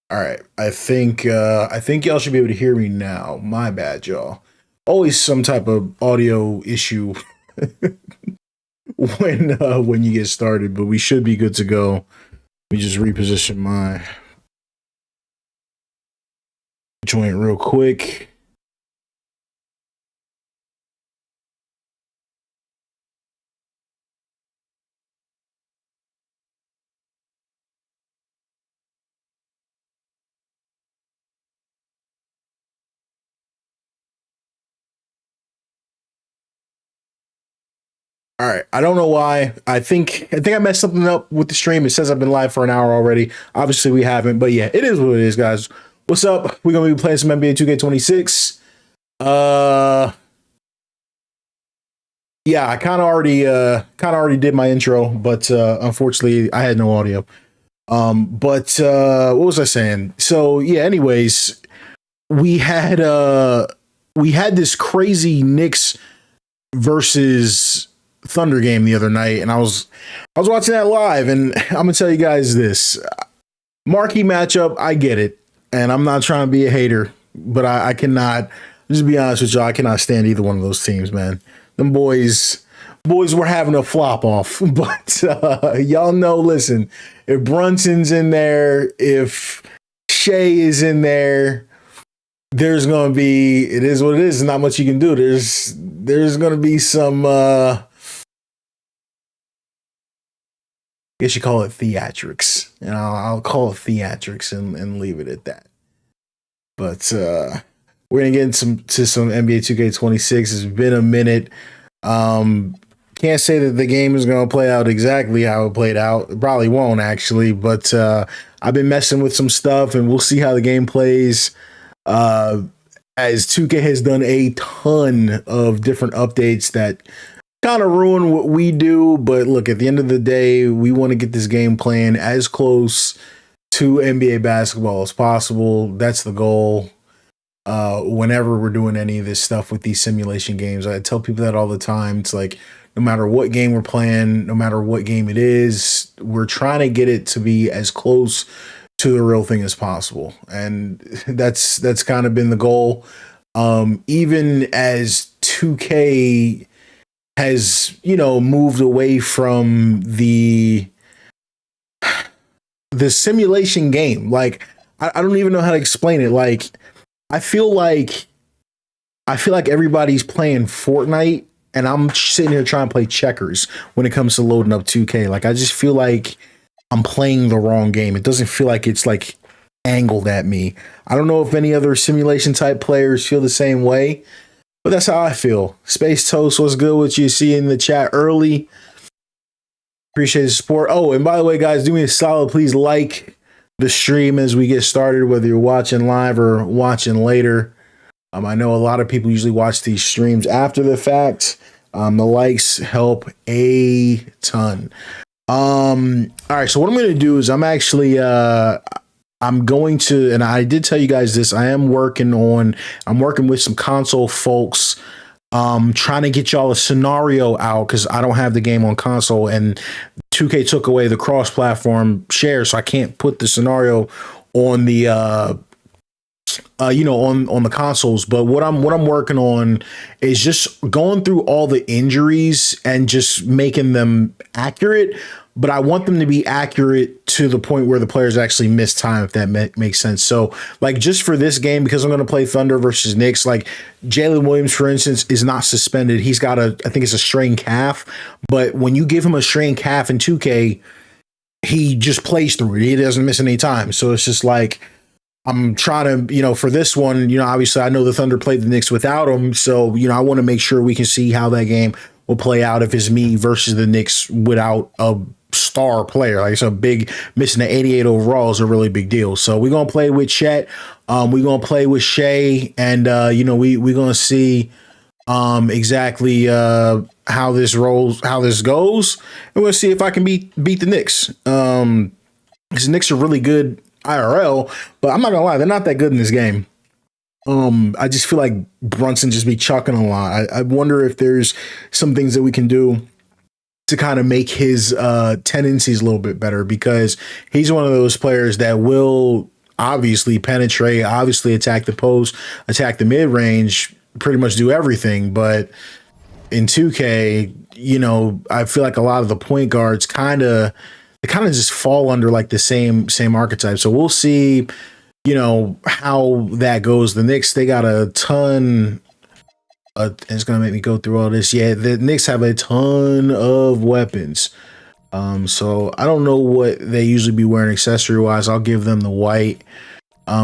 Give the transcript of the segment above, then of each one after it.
All right. I think y'all should be able to hear me now. My bad, y'all. Always some type of audio issue when you get started, but we should be good to go. Let me just reposition my joint real quick. All right. I don't know why. I think I messed something up with the stream. It says I've been live for an hour already. Obviously we haven't, but yeah, it is what it is, guys. What's up? We're gonna be playing some NBA 2K26. Uh yeah, I kind of already did my intro, but unfortunately I had no audio. But what was I saying? So yeah, anyways, we had we had this crazy Knicks versus Thunder game the other night, and I was watching that live, and I'm gonna tell you guys this marquee matchup. I get it, and I'm not trying to be a hater, but I cannot just be honest with y'all. I cannot stand either one of those teams, man. Them boys were having a flop off, but y'all know. Listen, if Brunson's in there, if Shea is in there, there's gonna be, it is what it is. There's not much you can do. There's gonna be some I guess you call it theatrics. And I'll call it theatrics and leave it at that. But we're gonna get into some NBA 2K26. It's been a minute. Can't say that the game is gonna play out exactly how it played out. It probably won't actually, but I've been messing with some stuff and we'll see how the game plays. As 2K has done a ton of different updates that kind of ruin what we do. But look, at the end of the day, we want to get this game playing as close to NBA basketball as possible. That's the goal. Whenever we're doing any of this stuff with these simulation games, I tell people that all the time. It's like, no matter what game we're playing, no matter what game it is, we're trying to get it to be as close to the real thing as possible. And that's kind of been the goal. Even as 2K has, moved away from the simulation game. Like, I don't even know how to explain it. Like, I feel like everybody's playing Fortnite and I'm sitting here trying to play checkers when it comes to loading up 2K. Like, I just feel like I'm playing the wrong game. It doesn't feel like it's like angled at me. I don't know if any other simulation type players feel the same way, but that's how I feel. Space Toast, what's good? What you see in the chat early? Appreciate the support. Oh, and by the way, guys, do me a solid. Please like the stream as we get started, whether you're watching live or watching later. I know a lot of people usually watch these streams after the fact. The likes help a ton. All right, so what I'm going to do is I'm going to, and I did tell you guys this, I'm working with some console folks, trying to get y'all a scenario out because I don't have the game on console and 2K took away the cross-platform share, so I can't put the scenario on the on the consoles. But what I'm working on is just going through all the injuries and just making them accurate. But I want them to be accurate to the point where the players actually miss time, if that makes sense. So, like, just for this game, because I'm going to play Thunder versus Knicks, like, Jalen Williams, for instance, is not suspended. He's got I think it's a strained calf. But when you give him a strained calf in 2K, he just plays through it. He doesn't miss any time. So it's just like, I'm trying to, for this one, obviously I know the Thunder played the Knicks without him. So, I want to make sure we can see how that game will play out if it's me versus the Knicks without a star player. Like, so big, missing the 88 overall is a really big deal. So we're going to play with Chet. We're going to play with Shea, and, we're going to see exactly how this goes. And we'll see if I can beat the Knicks. Because the Knicks are really good IRL, but I'm not gonna lie, they're not that good in this game. I just feel like Brunson just be chucking a lot. I wonder if there's some things that we can do to kind of make his tendencies a little bit better, because he's one of those players that will obviously penetrate, obviously attack the post, attack the mid range, pretty much do everything. But in 2K, you know, I feel like a lot of the point guards kind of just fall under like the same archetype. So we'll see, you know, how that goes. The Knicks, they got a ton. It's gonna make me go through all this. Yeah, the Knicks have a ton of weapons. So I don't know what they usually be wearing accessory wise. I'll give them the white.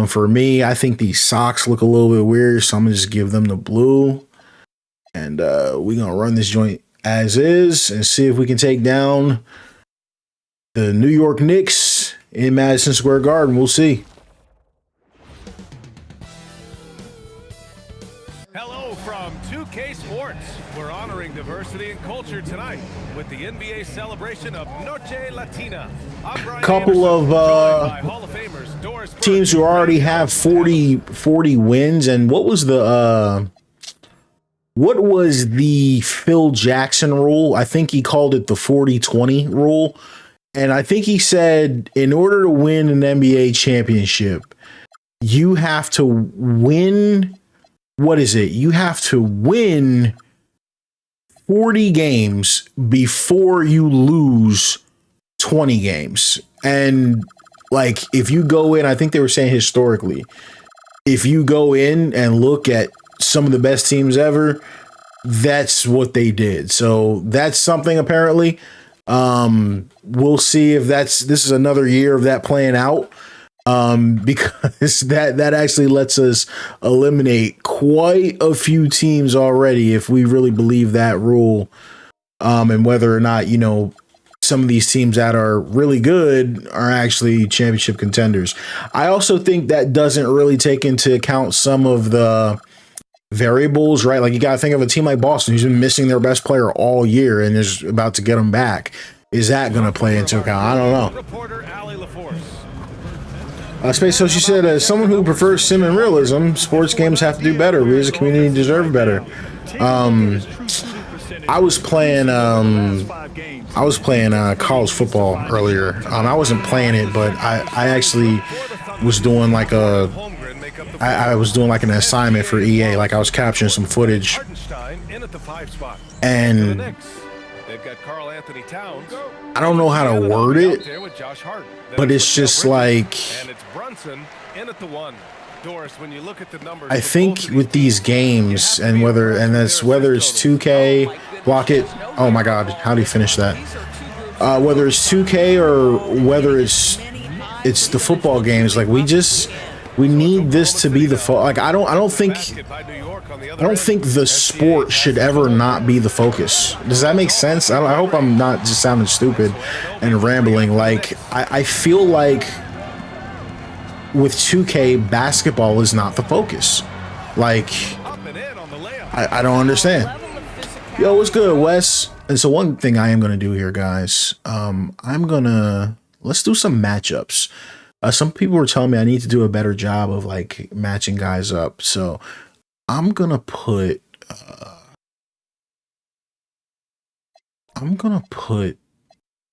For me, I think these socks look a little bit weird, so I'm gonna just give them the blue. And we're gonna run this joint as is and see if we can take down the New York Knicks in Madison Square Garden. We'll see. Hello from 2K Sports. We're honoring diversity and culture tonight with the NBA celebration of Noche Latina. Couple of teams who already have 40 wins. And what was the Phil Jackson rule? I think he called it the 40-20 rule. And I think he said in order to win an NBA championship, you have to win. What is it? You have to win 40 games before you lose 20 games. And like, if you go in, I think they were saying historically, if you go in and look at some of the best teams ever, that's what they did. So that's something apparently. We'll see if this is another year of that playing out. Because that actually lets us eliminate quite a few teams already if we really believe that rule. And whether or not, you know, some of these teams that are really good are actually championship contenders. I also think that doesn't really take into account some of the variables, right? Like you got to think of a team like Boston who's been missing their best player all year and is about to get them back. Is that going to play into account? I don't know. Space Social said, as someone who prefers sim and realism, sports games have to do better. We as a community deserve better. I was playing college football earlier. I wasn't playing it, but I actually was doing like I was doing like an assignment for EA. Like I was capturing some footage, and I don't know how to word it, but it's just like, I think with these games and whether it's 2K, block it. Oh my God, how do you finish that? Whether it's 2K or whether it's the football games, like we need this to be the like I don't think the sport should ever not be the focus. Does that make sense? I hope I'm not just sounding stupid and rambling. Like I feel like with 2K, basketball is not the focus. Like I don't understand. Yo, what's good, Wes? And so one thing I am gonna do here, guys, let's do some matchups. Some people were telling me I need to do a better job of like matching guys up. So I'm gonna put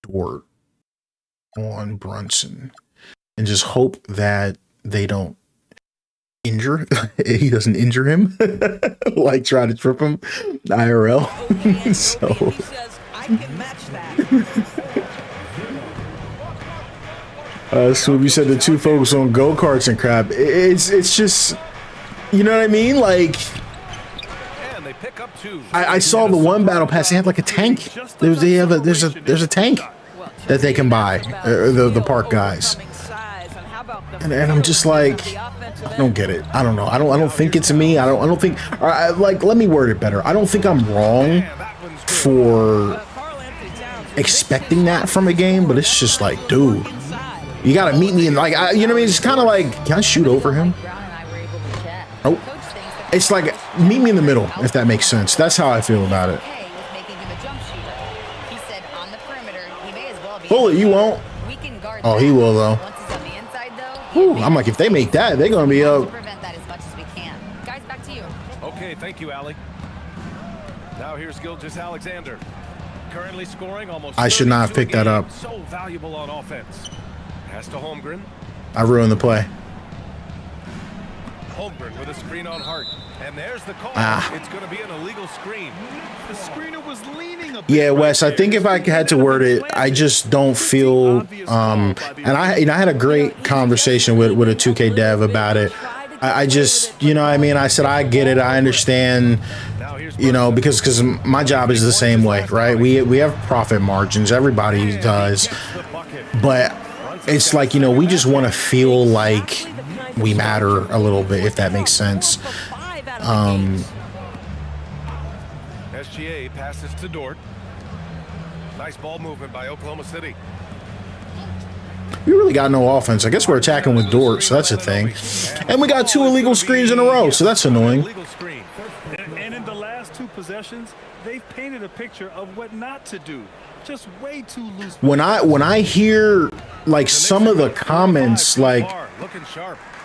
Dort on Brunson and just hope that they don't injure he doesn't injure him like try to trip him IRL. So Swoop, said the two focus on go-karts and crap. It's just, you know what I mean? Like, I saw the one battle pass. They had like a tank. There's a tank that they can buy. The park guys. And I'm just like, I don't get it. I don't know. I don't think it's me. I don't think. Like, let me word it better. I don't think I'm wrong for expecting that from a game, but it's just like, dude, you gotta meet me in like, you know what I mean? It's kind of like, can I shoot over him? Oh, it's like, meet me in the middle, if that makes sense. That's how I feel about it. Bullet, you won't. Oh, he will though. Whew, I'm like, if they make that, they're gonna be up. Okay, thank you, Allie. Now here's Gilgeous Alexander. Currently scoring almost. I should not have picked that up. So valuable on offense. Pass to Holmgren. I ruined the play. Holmgren with a screen on Hart. And there's the call. It's going to be an illegal screen. The screener was leaning a bit. Yeah, Wes, I think if I had to word it, I just don't feel and I had a great conversation with a 2K dev about it. I just, you know what I mean? I said, I get it. I understand, you know, because my job is the same way, right? We have profit margins. Everybody does. But it's like, you know, we just want to feel like we matter a little bit, if that makes sense. SGA passes to Dort. Nice ball movement by Oklahoma City. We really got no offense. I guess we're attacking with Dort, so that's a thing. And we got 2 illegal screens in a row, so that's annoying. And in the last 2 possessions, they've painted a picture of what not to do. Just way too loose. When I hear like some of the comments, like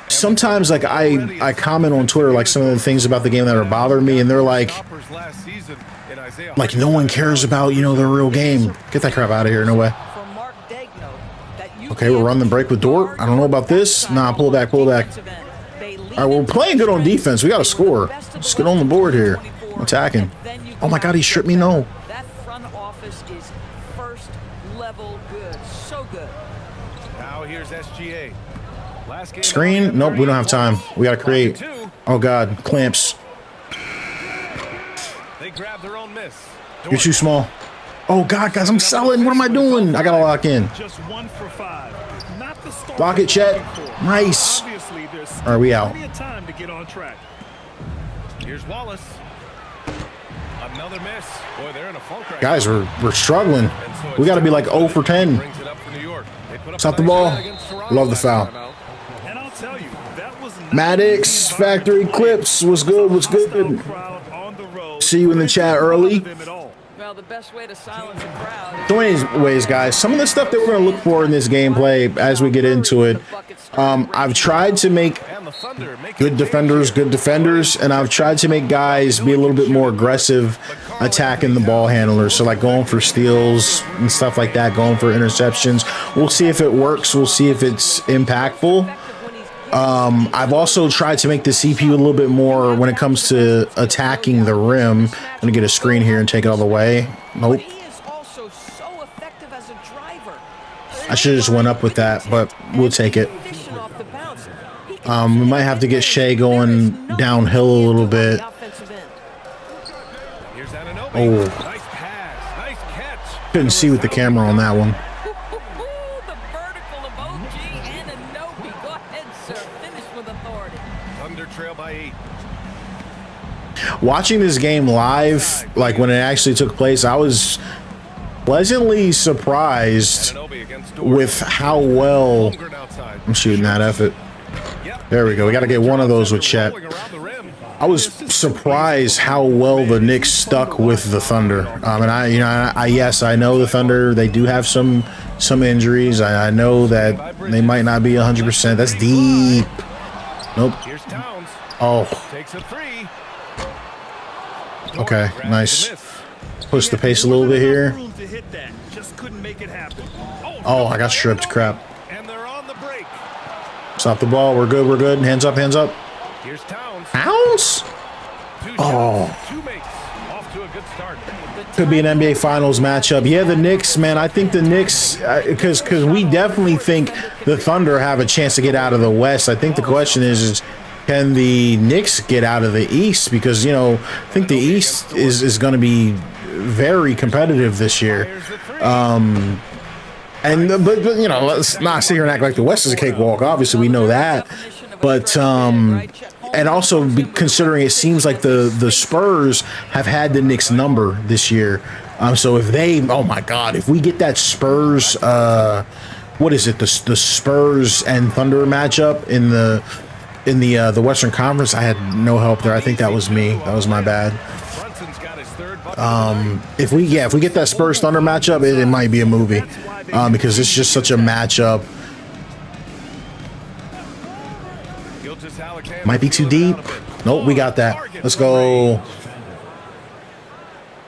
sometimes like I comment on Twitter like some of the things about the game that are bothering me, and they're like no one cares about, you know, the real game. Get that crap out of here. No way. Okay, we're running the break with Dort. I don't know about this. Nah, pull back, pull back. All right, we're playing good on defense. We got to score. Let's get on the board here. I'm attacking. Oh my God, he stripped me. No. That front office is first level good. So good. Now here's SGA. Last game Screen? Nope, we don't have time. We got to create. Oh God, clamps. They grab their own miss. You're too small. Oh God, guys, I'm selling. What am I doing? I got to lock in. Just 1 for 5. Not the start. Lock it, Chet. Nice. Obviously, there's All right, we out. plenty of time to get on track. Here's Wallace. Another miss. Boy, they're in a funk right Guys, now. we're struggling. We got to be like 0 for 10. Brings it up for New York. They put up Stop a the nice ball. shot against Toronto Love the last foul. time out. And I'll tell you, that was not Maddox, Factory Clips. What's good? What's good? See you in the chat early. Well, the best way to silence a crowd. So anyways, guys, some of the stuff that we're going to look for in this gameplay as we get into it, I've tried to make And the Thunder make good defenders, and I've tried to make guys be a little bit more aggressive attacking the ball handlers. So like going for steals and stuff like that, going for interceptions. We'll see if it works. We'll see if it's impactful. I've also tried to make the CPU a little bit more when it comes to attacking the rim. I'm gonna get a screen here and take it all the way. Nope. He is also so effective as a driver. I should have just went up with that, but we'll take it. Efficient off the bounce. We might have to get Shea going downhill a little bit. Here's Anunoby. Oh. Nice pass. Nice catch. Couldn't see with the camera on that one. The vertical of OG and Anunoby. Go ahead, sir. Finish with authority. Thunder trail by 8. Watching this game live, like when it actually took place, I was pleasantly surprised Anunoby against Dort. with how well Holmgren outside. I'm shooting that effort. Yep. There we go. We got to get one of those with Chet. Rolling around the rim. I was surprised how well the Knicks stuck with the Thunder. And yes, I know the Thunder, they do have some injuries. I know that they might not be 100%. That's deep. Nope. Here's Towns. Oh, Takes a 3. okay. Grabs Nice. the miss. Push the pace a little bit here. Room to hit that. Just couldn't make it happen. Oh, I got stripped. Crap. And they're on the break. Stop the ball. We're good. We're good. Hands up. Hands up. Here's Towns. Pounds? 2 Oh. shots, 2 makes. Off to a good start. Could be an NBA Finals matchup. Yeah, the Knicks, man. I think the Knicks, because we definitely think the Thunder have a chance to get out of the West. I think the question is can the Knicks get out of the East? Because, you know, I think the East is going to be very competitive this year. Here's the 3. But you know, let's not sit here and act like the West is a cakewalk. Obviously, we know that. But and also considering it seems like the Spurs have had the Knicks number this year. So if they, oh my God, if we get that Spurs, what is it? The Spurs and Thunder matchup in the Western Conference, I had no help there. I think that was me. That was my bad. Brunson's got his 3rd bucket. If we get that Spurs Thunder matchup, it might be a movie because it's just such a matchup. Might be too deep. Nope, we got that. Let's go.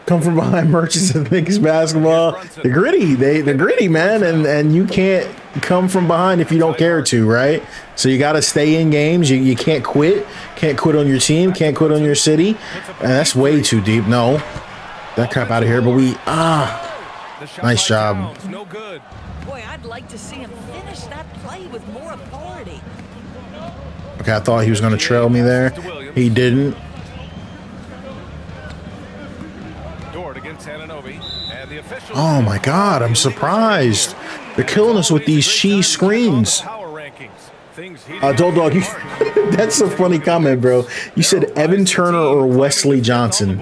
Come from behind merchants of Knicks basketball. They're gritty. They're gritty, man. And you can't come from behind if you don't care to, right? So you got to stay in games. You can't quit. Can't quit on your team. Can't quit on your city. And that's way too deep. No. That crap out of here. But nice job. No good. Boy, I'd like to see him finish that play with more authority. Okay, I thought he was going to trail me there. He didn't. Oh my God, I'm surprised. They're killing us with these cheese screens. Dog, that's a funny comment, bro. You said Evan Turner or Wesley Johnson.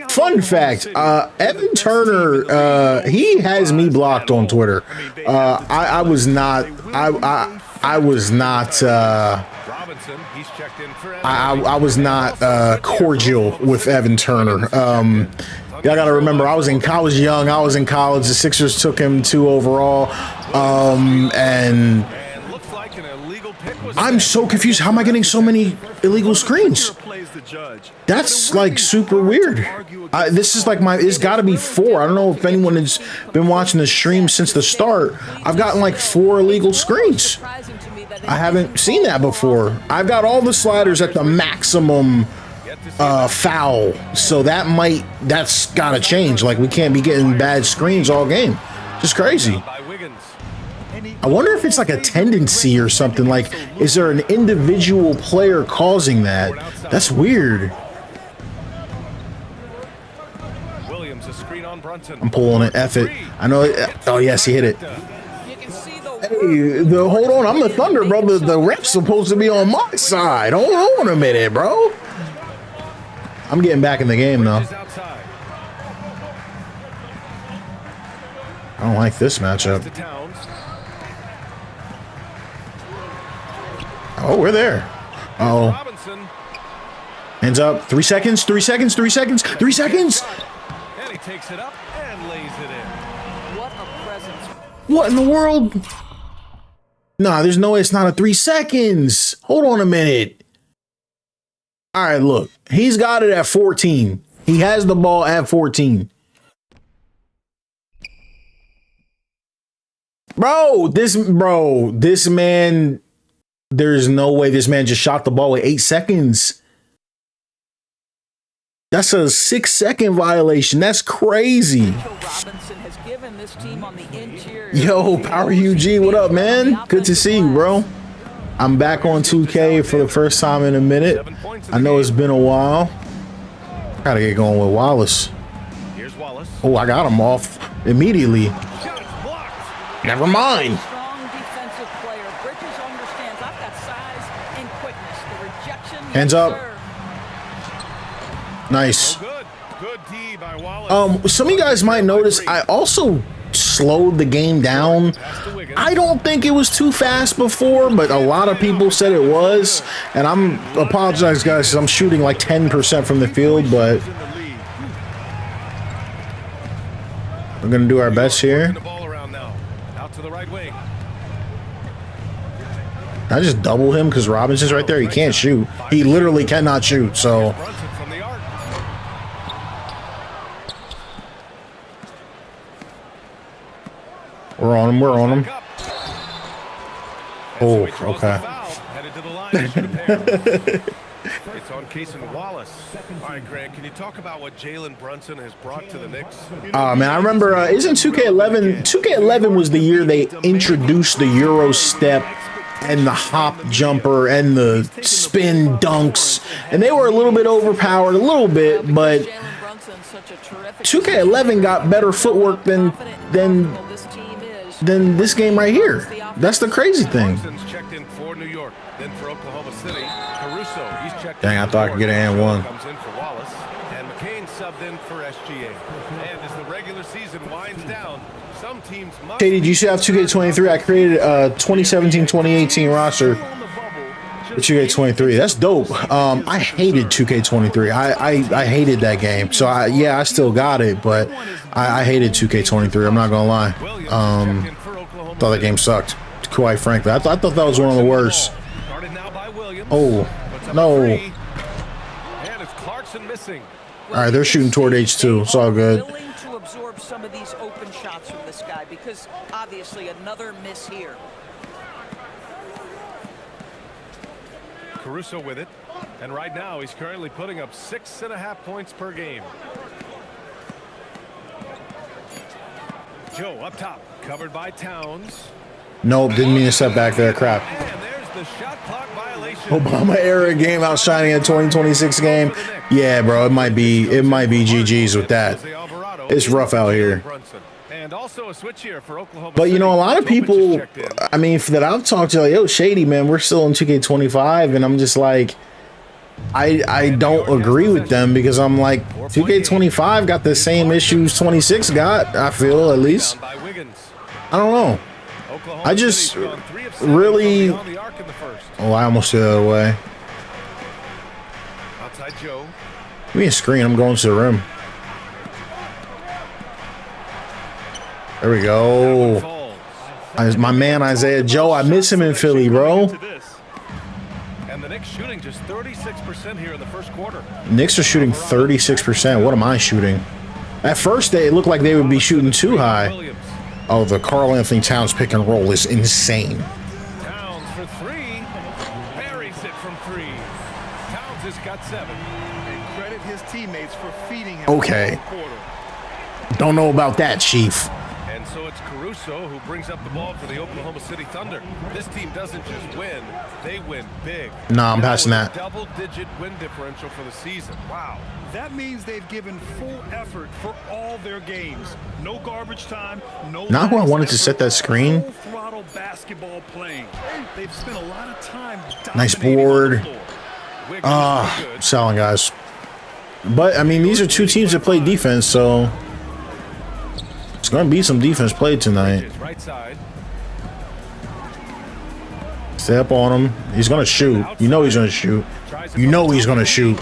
Fun fact, Evan Turner, he has me blocked on Twitter. I was not cordial with Evan Turner. Y'all gotta remember, I was young. I was in college. The Sixers took him 2 overall, and I'm so confused. How am I getting so many illegal screens? That's like super weird. This is like it's got to be 4. I don't know if anyone has been watching the stream since the start. I've gotten like 4 illegal screens. I haven't seen that before. I've got all the sliders at the maximum foul, so that's gotta change. Like, we can't be getting bad screens all game. Just crazy. I wonder if it's like a tendency or something. Like, is there an individual player causing that? That's weird. I'm pulling it. F it. I know it. Oh yes, he hit it. Hey, hold on. I'm the Thunder, bro. The ref's supposed to be on my side. Hold on a minute, bro. I'm getting back in the game now. I don't like this matchup. Oh, we're there. Oh. Hands up. 3 seconds. 3 seconds. 3 seconds. 3 seconds. And he takes it up and lays it in. What a presence. What in the world? Nah, there's no way it's not a 3 seconds. Hold on a minute. All right, look. He's got it at 14. He has the ball at 14. Bro, this man, there's no way this man just shot the ball with 8 seconds. That's a 6-second violation. That's crazy. Has given this team on the interior. Yo, Power UG, what up, man? Good to see you, bro. I'm back on 2K for the first time in a minute. I know it's been a while. Gotta get going with Wallace. Oh, I got him off immediately. Never mind. Strong defensive player. Bridges understands I've got size and quickness. The rejection. Hands up. Nice. Good D by Wallace. Some of you guys might notice I also slowed the game down. I don't think it was too fast before, but a lot of people said it was, and I'm apologize, guys, 'cause I'm shooting like 10% from the field, but we're gonna do our best here. I just double him because Robinson's right there. He can't shoot. He literally cannot shoot. So we're on him. We're on him. Oh, okay. It's on Case and Wallace. All right, Grant, can you talk about what Jalen Brunson has brought to the Knicks? Man, I remember, isn't 2K11? 2K11 was the year they introduced the Euro step and the hop jumper and the spin dunks, and they were a little bit overpowered, a little bit, but 2K11 got better footwork than this game right here. That's the crazy thing. Dang, I thought I could get an and one. And McCain subbed in for SGA. And as the regular season winds down, some teams must. Shady, did you see how 2K23? I created a 2017-2018 roster for 2K23. That's dope. I hated 2K23. I hated that game. So I still got it, but I hated 2K23. I'm not gonna lie. Thought that game sucked. Quite frankly, I thought that was one of the worst. Oh no. And it's Clarkson missing. All right, they're shooting toward H2. It's all good. Willing to absorb some of these open shots from this guy because obviously another miss here. Caruso with it, and right now he's currently putting up 6.5 points per game. Joe up top, covered by Towns. Nope, didn't mean to step back there. Crap. And there's the shot clock violation. Obama era game outshining a 2026 game. Yeah, bro, it might be GG's with that. It's rough out here. And also a switch here for Oklahoma But you know, a lot of City. people, Checked in. I mean, that I've talked to, like, yo, Shady, man, we're still in 2K25, and I'm just like, I don't agree with them because I'm like, 2K25 got the same issues 26 got, I feel, at least. By Wiggins. I don't know. Oklahoma I just City's gone 3 of 7 really, on the arc in the first. oh, I almost threw that away. Outside Joe. Give me a screen, I'm going to the rim. There we go. My man Isaiah Joe, I miss him in Philly, bro. And the Knicks shooting just 36% here in the first quarter. Knicks are shooting 36%. What am I shooting? At first, it looked like they would be shooting too high. Williams. Oh, the Karl Anthony Towns pick and roll is insane. Towns for 3. Buries it from 3. Towns has got 7. And credit his teammates for feeding him. Okay. Don't know about that, Chief. And so it's Caruso who brings up the ball for the Oklahoma City Thunder. This team doesn't just win, they win big. Nah, I'm Now passing with a that. Double-digit win differential for the season. Wow. That means they've given full effort for all their games. No garbage time, no. Not who I wanted to set that screen. Full throttle basketball playing. They've spent a lot of time. Nice dominating on the board. floor. Wiggins is good. Selling, guys. But, I mean, these are two teams that play defense, so it's going to be some defense played tonight. Right side. Stay up on him. He's going to shoot. You know he's going to shoot. You know he's going to shoot.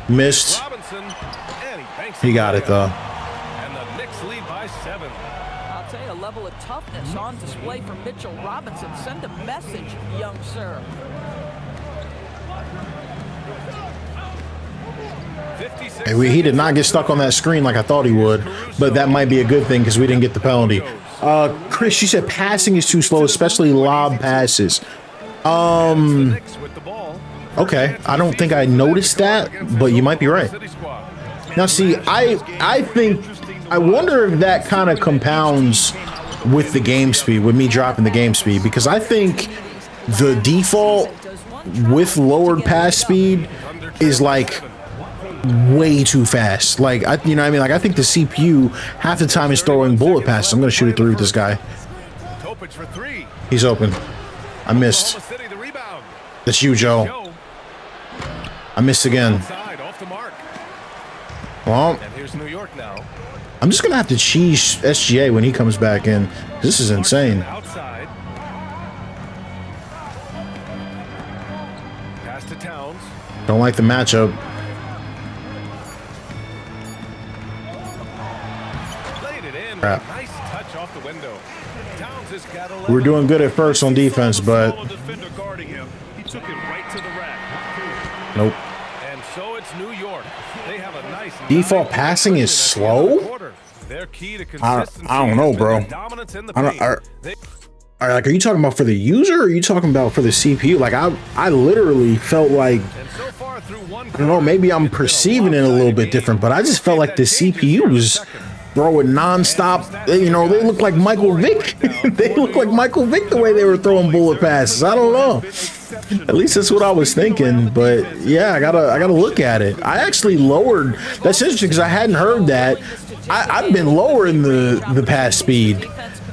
Missed. Robinson, and he banks He got it, though. And the Knicks lead by 7. I'll tell you, a level of toughness on display from Mitchell Robinson. Send a message, young sir. 56 He did not get stuck on that screen like I thought he would, but that might be a good thing because we didn't get the penalty. Chris, you said passing is too slow, especially lob passes. The Knicks with the ball. Okay, I don't think I noticed that, but you might be right. City squad. Now, see, I wonder if that kind of compounds with the game speed, with me dropping the game speed, because I think the default with lowered pass speed is like way too fast. Like, you know what I mean? Like, I think the CPU half the time is throwing bullet passes. I'm going to shoot it through with this guy. Topic for 3. He's open. I missed. Oklahoma City the rebound. That's you, Joe. Joe I missed again. side off the mark. Well, And here's New York now. I'm just going to have to cheese SGA when he comes back in. This is insane. Outside. Pass to Towns. Don't like the matchup. Played it in. Crap. Nice touch off the window. Towns has got 11. We were doing good at first on defense, but Solo defender guarding him. He took it right to the rack. nope. And so it's New York. They have a nice Default 9 passing is at the end of the slow? quarter. Their key to I consistency don't know, has been bro. their dominance in the I don't- paint. They- All right, like, are you talking about for the user or are you talking about for the CPU? Like, I literally felt like, and so far through one I don't know, maybe I'm perceiving it a little bit different, but I just felt like the CPU was throwing nonstop. You know, they look like Michael Vick. They look like Michael Vick the way they were throwing bullet passes. I don't know. At least that's what I was thinking. But yeah, I gotta look at it. I actually lowered. That's interesting because I hadn't heard that. I've been lowering the pass speed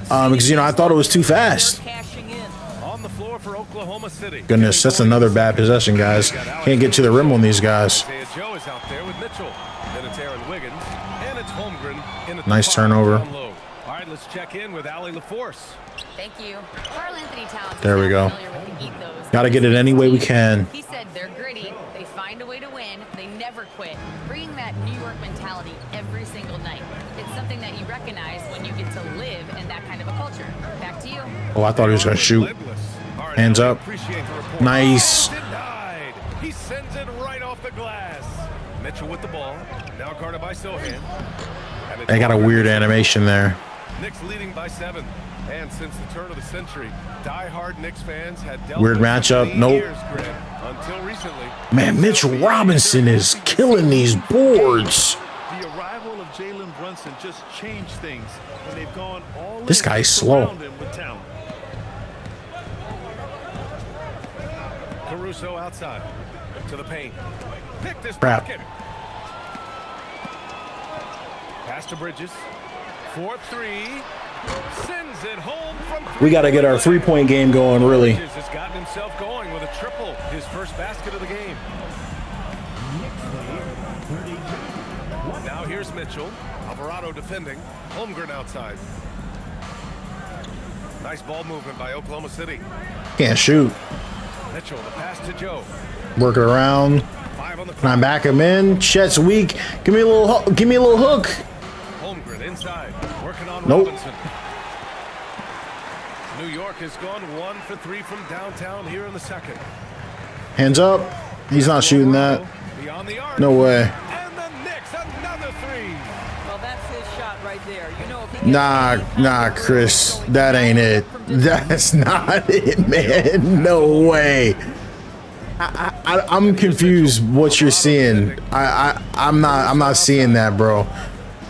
because, you know, I thought it was too fast. Cashing in. on the floor for Oklahoma City. Goodness, that's another bad possession, guys. Can't get to the rim on these guys. Isaiah Joe is out there with Mitchell. Then it's Aaron Wiggins. And it's Holmgren in at the Nice five turnover. down low. All right, let's check in with Allie LaForce. Thank you. Karl Anthony Towns. There we go. Familiar with the ethos. Got to get it any way we can. He said they're gritty. They find a way to win. They never quit. Bringing that New York mentality every single night. It's something that you recognize when you get to live in that kind of a culture. Back to you. Oh, I thought he was going to shoot. All right, Hands Allie, up. appreciate the report. Nice. Denied. He sends it right off the glass. Mitchell with the ball. Now guarded by Sohan. They got a weird animation there. Knicks leading by 7. And since the turn of the century, die-hard Knicks fans had dealt Weird with matchup. some Nope. years, Grant, until recently. Man, Mitchell Robinson is killing these boards. The arrival of Jalen Brunson just changed things when they've gone all This in guy's to slow. surround him with talent. Caruso outside to the paint. Pick this Crap. pocket. Pass to Bridges. 4-3. Sends it home from 3. We got to get our 3-point game going, really. Bridges has gotten himself going with a triple. His first basket of the game. Now here's Mitchell. Alvarado defending. Holmgren outside. Nice ball movement by Oklahoma City. Can't shoot. Mitchell, the pass to Joe. Work it around. 5 on the And clock. I'm back him in. Chet's weak. Give me a little hook. Holmgren inside, working on Nope. Robinson. New York has gone 1 for 3 from downtown here in the second. Hands up. He's not shooting that. Beyond the arc. No way. And the Knicks another 3. Well, that's his shot right there. You know, if he gets Nah, Chris. That ain't it. That's not it, man. No way. I'm confused what you're seeing. I'm not seeing that, bro.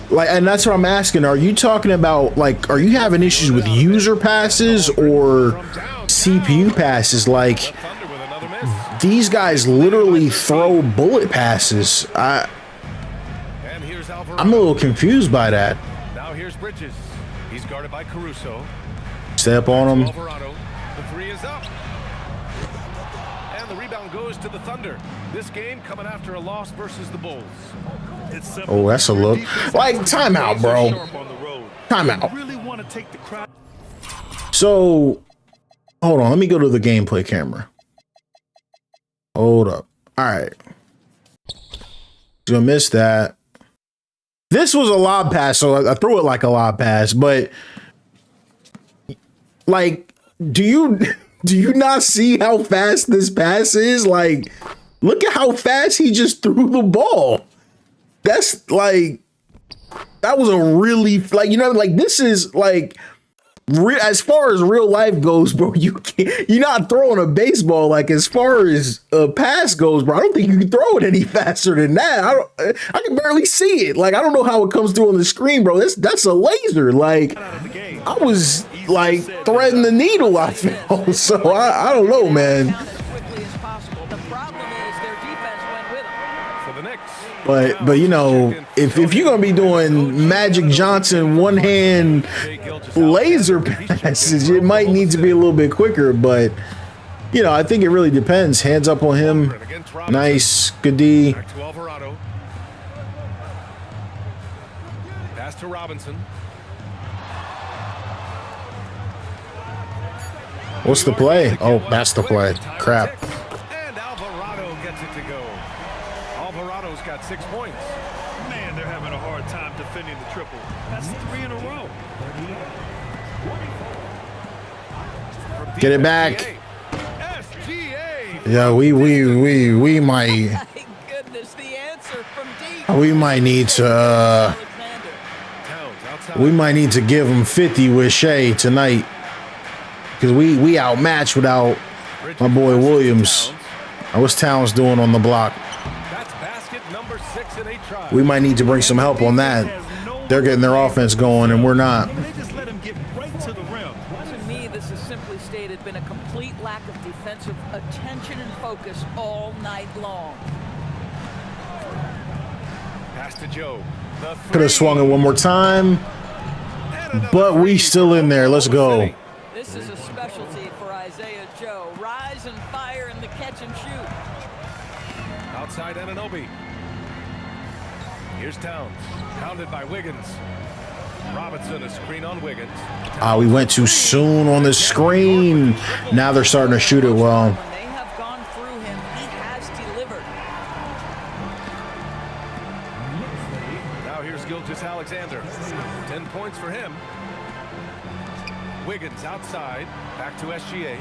Like, and that's what I'm asking. Are you talking about, like, are you having issues with user passes or CPU passes? Like, Thunder with another miss. these guys literally throw bullet passes. And here's Alvarado. I'm a little confused by that. Now here's Bridges. He's guarded by Caruso. Step on him. Alvarado. The 3 is up. And the rebound goes to the Thunder. This game coming after a loss versus the Bulls. It's simple. Oh, that's a Your look. defense Like, has to be timeout, razor bro. sharp on the road. Timeout. You really want to take the crowd. So, hold on. Let me go to the gameplay camera. Hold up. All right. Gonna miss that. This was a lob pass, so I threw it like a lob pass. But, like, do you not see how fast this pass is? Like, look at how fast he just threw the ball. That's like, that was a really, like, you know, like, this is like, as far as real life goes, bro, you're not throwing a baseball. Like, as far as a pass goes, bro, I don't think you can throw it any faster than that. I can barely see it. Like, I don't know how it comes through on the screen, bro. That's a laser. Like, I was like threading the needle, I feel. So I don't know, man. down as quickly as possible. The problem is their defense went with them. For the Knicks. But you know, if you're gonna be doing Magic Johnson one hand laser passes, it might need to be a little bit quicker. But you know, I think it really depends. Hands up on him. Nice, good D. Back to Alvarado. Pass to Robinson. What's the play? Oh, that's the play. Crap. And Alvarado gets it to go. Alvarado's got 6 points. Man, they're having a hard time defending the triple. That's 3 in a row. From Get it back. SGA. Yeah, we might My goodness, the answer from deep. we might need to Alexander. Towns outside. we might need to give him 50 with Shea tonight. Because we outmatched without my boy Williams. What's Towns doing on the block? That's basket number 6 in 8 tries. We might need to bring some help on that. They're getting their offense going and we're not. They just let him get right to the rim. To me, this has simply stated been a complete lack of defensive attention and focus all night long. Pass to Joe. The Could have swung it one more time, but we still in there. Let's go. This is a specialty for Isaiah Joe. Rise and fire in the catch and shoot. Outside Anunoby. Here's Towns. Pounded by Wiggins. Robinson, a screen on Wiggins. We went too soon on the screen. Now they're starting to shoot it well. When they have gone through him, he has delivered. Now here's Gilgeous Alexander. 10 points for him. Wiggins outside. Back to SGA.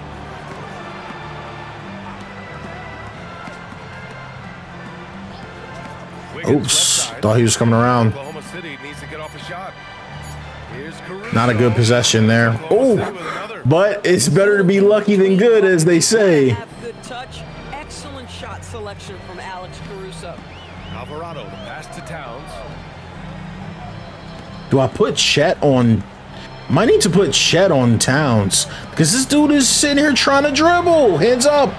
Oops, thought he was coming around. Oklahoma City needs to get off a shot. Here's Caruso. Not a good possession there. Oh, but it's better to be lucky than good, as they say. Have good touch. Excellent shot selection from Alex Caruso. Alvarado, the pass to Towns. Do I put Chet on? Might need to put Chet on Towns because this dude is sitting here trying to dribble. Hands up.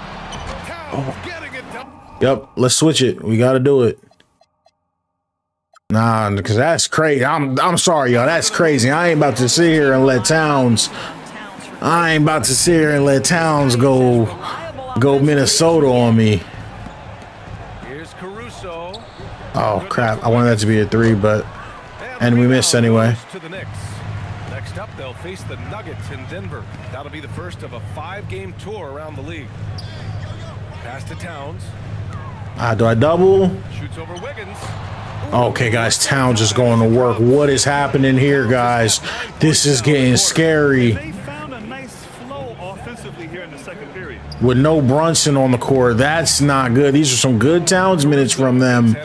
Towns getting it done. Yep, let's switch it. We got to do it. Nah, because that's crazy. I'm sorry, y'all. That's crazy. I ain't about to sit here and let Towns. I ain't about to sit here and let Towns go Minnesota on me. Here's Caruso. Oh crap! I wanted that to be a 3, but and we missed anyway. To the Knicks. Next up, they'll face the Nuggets in Denver. That'll be the first of a 5-game tour around the league. Pass to Towns. Do I double? Shoots over Wiggins. Okay, guys, Towns is going to work. What is happening here, guys? This is getting scary. They found a nice flow offensively here in the second period. With no Brunson on the court, that's not good. These are some good Towns minutes from them.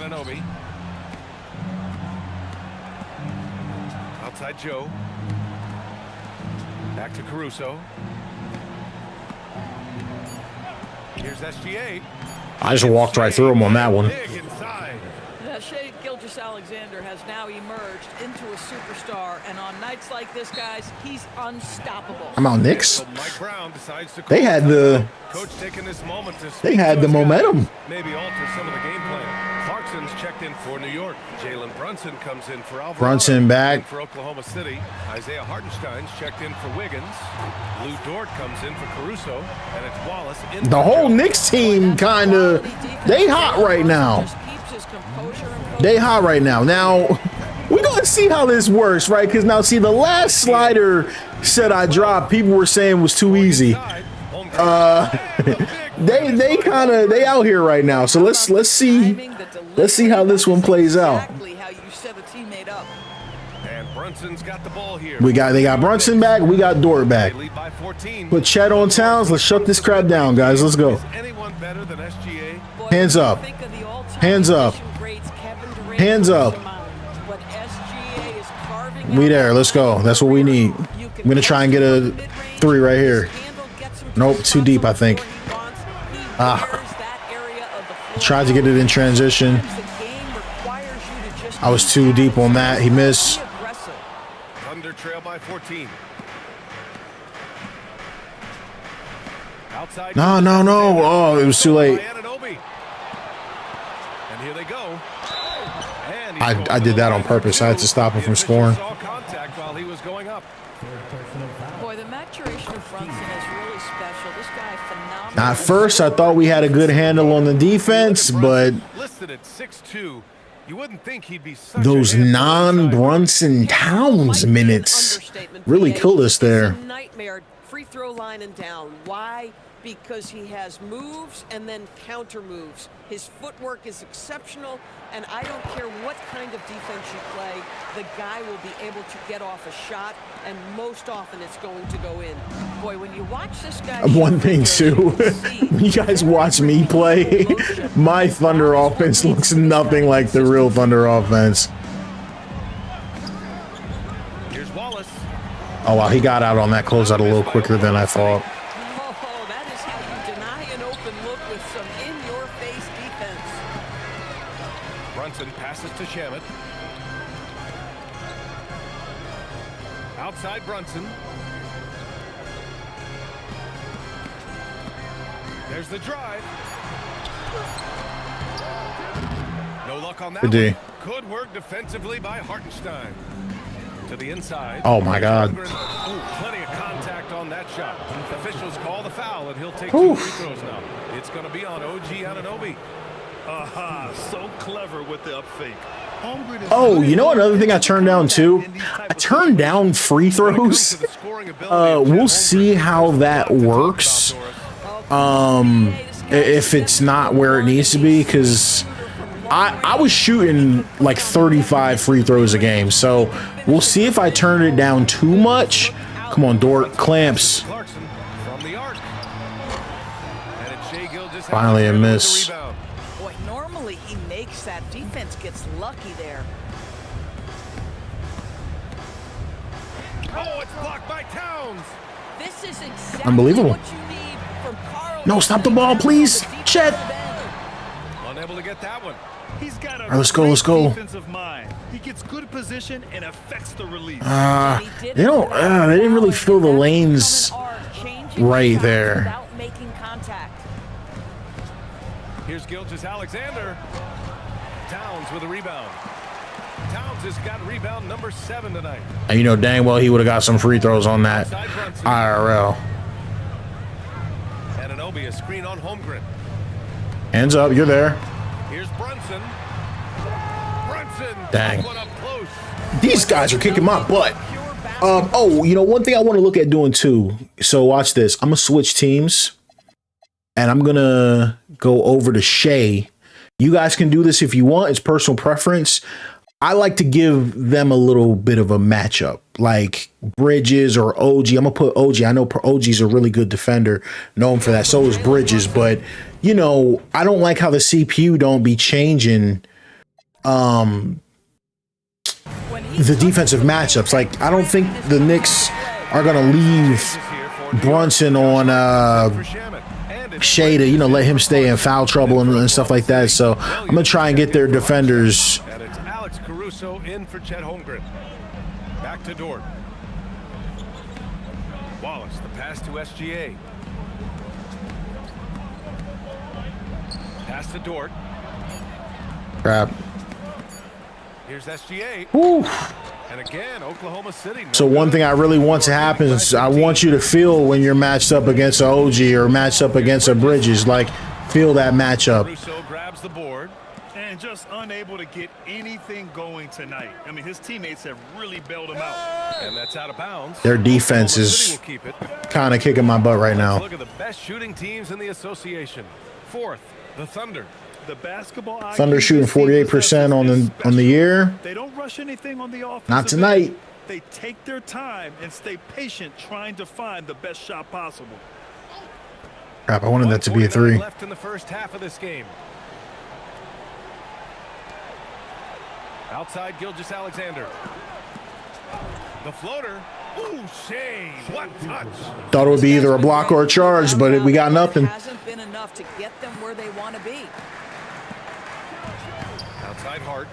Outside Joe. Back to Caruso. Here's SGA. I just walked right through him on that one. Big inside. Shady Alexander has now emerged into a superstar, and on nights like this, guys, he's unstoppable. I'm out, Knicks. So Mike Brown decides to They had the coach taking this moment to they had the momentum. maybe alter some of the game plan. Clarkson's checked in for New York. Jalen Brunson comes in for Alvarado. Brunson back for Oklahoma City. Isaiah Hartenstein's checked in for Wiggins. Lou Dort comes in for Caruso, and it's Wallace in. The whole Knicks team kind of they hot right now. They hot right now. Now we're gonna see how this works, right? Because now, see, the last slider set I dropped, people were saying was too easy. They kind of out here right now. So let's see how this one plays out. And Brunson's got the ball here. They got Brunson back. We got Dort back. They lead by 14. Put Chet on Towns. Let's shut this crap down, guys. Let's go. Is anyone better than SGA? Hands up. Hands up. Hands up. We there. Let's go. That's what we need. I'm going to try and get a 3 right here. Nope. Too deep, I think. Tried to get it in transition. I was too deep on that. He missed. Thunder trail by 14. Outside. No. Oh, it was too late. And here they go. I did that on purpose. I had to stop him from scoring. Contact while he was going up. Boy, the maturation of Brunson is really special. This guy, phenomenal. At first, I thought we had a good handle on the defense, but listed at 6'2", you wouldn't think he'd be such those a non-Brunson Towns minutes really killed us there. Nightmare free throw line and down. Why? Because he has moves and then counter moves. His footwork is exceptional, and I don't care what kind of defense you play, the guy will be able to get off a shot, and most often it's going to go in. Boy, when you watch this guy... One thing, too, when you guys watch me play, my Thunder offense looks nothing like the real Thunder offense. Here's Wallace. Oh, wow, he got out on that closeout a little quicker than I thought. Passes to Shamet. Outside Brunson. There's the drive. No luck on that one. Good work defensively by Hartenstein. To the inside. Oh my God. Ooh, plenty of contact on that shot. Officials call the foul, and he'll take 2 free throws now. It's going to be on OG Anunoby. Aha, so clever with the up fake. Oh, you know another thing I turned down too? I turned down free throws. We'll see how that works. If it's not where it needs to be, because I was shooting like 35 free throws a game. So we'll see if I turn it down too much. Come on, Dort, clamps. Finally a miss. Boy, normally he makes that defense gets lucky there. Oh, it's blocked by Towns. This is exactly Unbelievable. what you need from Carl. No, stop the ball, please. Chet. Unable to get that one. He's got a right, let's go, great let's go. defensive mind. He gets good position and affects the release. They didn't really fill the lanes right there. Without making contact. Here's Gilgeous-Alexander. Towns with a rebound. Towns has got rebound number 7 tonight. And you know dang well he would have got some free throws on that IRL. And Anunoby, a screen on Holmgren. Hands up, you're there. Here's Brunson. Brunson. Dang. One up close. These guys are kicking my butt. Oh, you know, one thing I want to look at doing too. So watch this. I'm gonna switch teams, and I'm gonna go over to Shay. You guys can do this if you want. It's personal preference. I like to give them a little bit of a matchup, like Bridges or OG. I'm gonna put OG. I know OG's a really good defender, known for that. So is Bridges, but you know, I don't like how the CPU don't be changing the defensive matchups. Like, I don't think the Knicks are gonna leave Brunson on Shady, you know, let him stay in foul trouble and stuff like that. So I'm gonna try and get their defenders. And it's Alex Caruso in for Chet Holmgren. Back to Dort. Wallace, the pass to SGA. Pass to Dort. Crap. Here's SGA. Woo. And again, Oklahoma City. So one thing I really want to happen is I want you to feel when you're matched up against an OG or matched up against a Bridges, like feel that matchup. Caruso grabs the board. And just unable to get anything going tonight. I mean, his teammates have really bailed him out. And that's out of bounds. Their defense is kind of kicking my butt right now. Look at the best shooting teams in the association. Fourth, the Thunder. The basketball Thunder shooting 48% on the year. They don't rush anything on the offense. Not tonight. They take their time and stay patient, trying to find the best shot possible. Crap, I wanted that to be a 3. Left in the first half of this game. Outside Gilgeous-Alexander. The floater. Ooh, Shade. What touch. Thought it would be either a block or a charge, but we got nothing. Hasn't been enough to get them where they want to be. Outside Hart.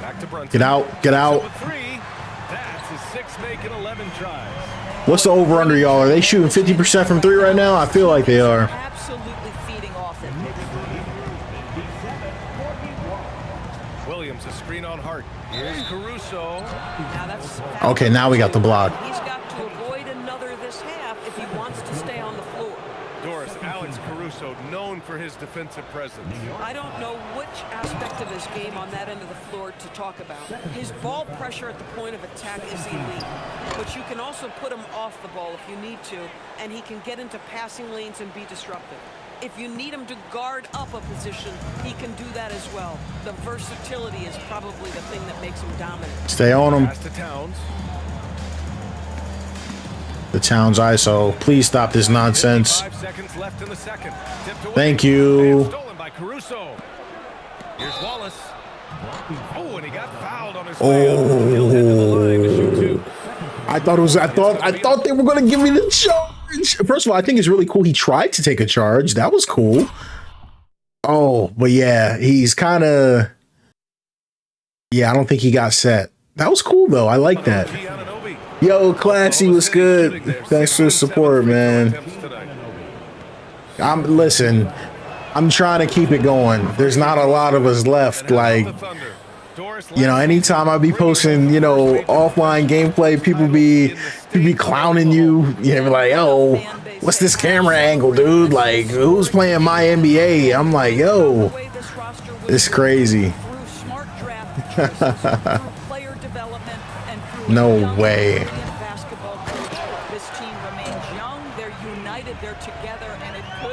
Back to Brunson. Get out, get out. With 3. That's his 6 making 11 tries. What's the over under, y'all? Are they shooting 50% from 3 right now? I feel like they are. Absolutely feeding off it. Williams, a screen on Hart. Here's Caruso. Now that's Okay, now we got the block. He's got to avoid another this half if he wants to stay on the floor. Doris, Alex Caruso, known for his defensive presence. I don't know which aspect of his game on that end of the floor to talk about. His ball pressure at the point of attack is elite, but you can also put him off the ball if you need to, and he can get into passing lanes and be disruptive. If you need him to guard up a position, he can do that as well. The versatility is probably the thing that makes him dominant. Stay on him. Pass to Towns. The Towns ISO. Please stop this nonsense. 5 seconds left in the second. Tipped away. Thank you. And stolen by Caruso. Here's Wallace. Oh, and he got fouled on his Oh. way up. He'll head to the line to shoot 2. I thought they were going to give me the charge. First of all, I think it's really cool he tried to take a charge. That was cool. Oh, but yeah, he's kind of... Yeah, I don't think he got set. That was cool, though. I like that. Yo, Classy, was good. Thanks for the support, man. Listen, I'm trying to keep it going. There's not a lot of us left. Like, you know, anytime I be posting, you know, offline gameplay, people be clowning you. You know, like, yo, what's this camera angle, dude? Like, who's playing my NBA? I'm like, yo, it's crazy. No way.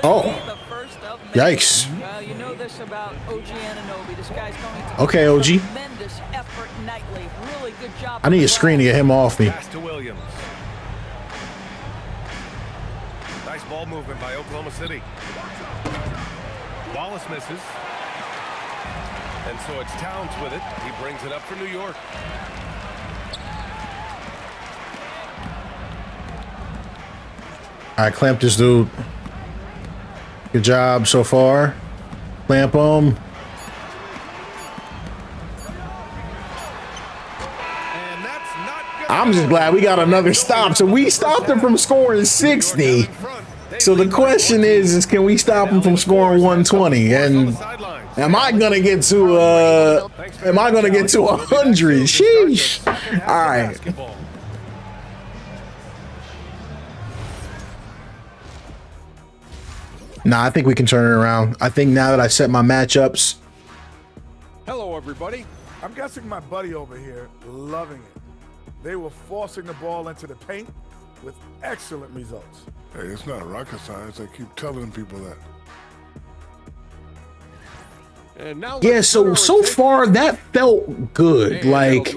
Oh, yikes. Well, you know this about OG Anunoby. This guy's going to Okay, OG. tremendous effort nightly. Really good job. I need a screen to get him off me. Pass to Williams. Nice ball movement by Oklahoma City. Wallace Dallas misses. And so it's Towns with it. He brings it up for New York. All right, clamp this dude. Good job so far. Clamp him. I'm just glad we got another stop. So we stopped him from scoring 60. So the question is can we stop him from scoring 120? And am I gonna get to 100? Sheesh. All right. Nah, I think we can turn it around. I think now that I set my matchups. Hello, everybody. I'm guessing my buddy over here loving it. They were forcing the ball into the paint with excellent results. Hey, it's not rocket science. I keep telling people that. And now Yeah, so far that felt good. Like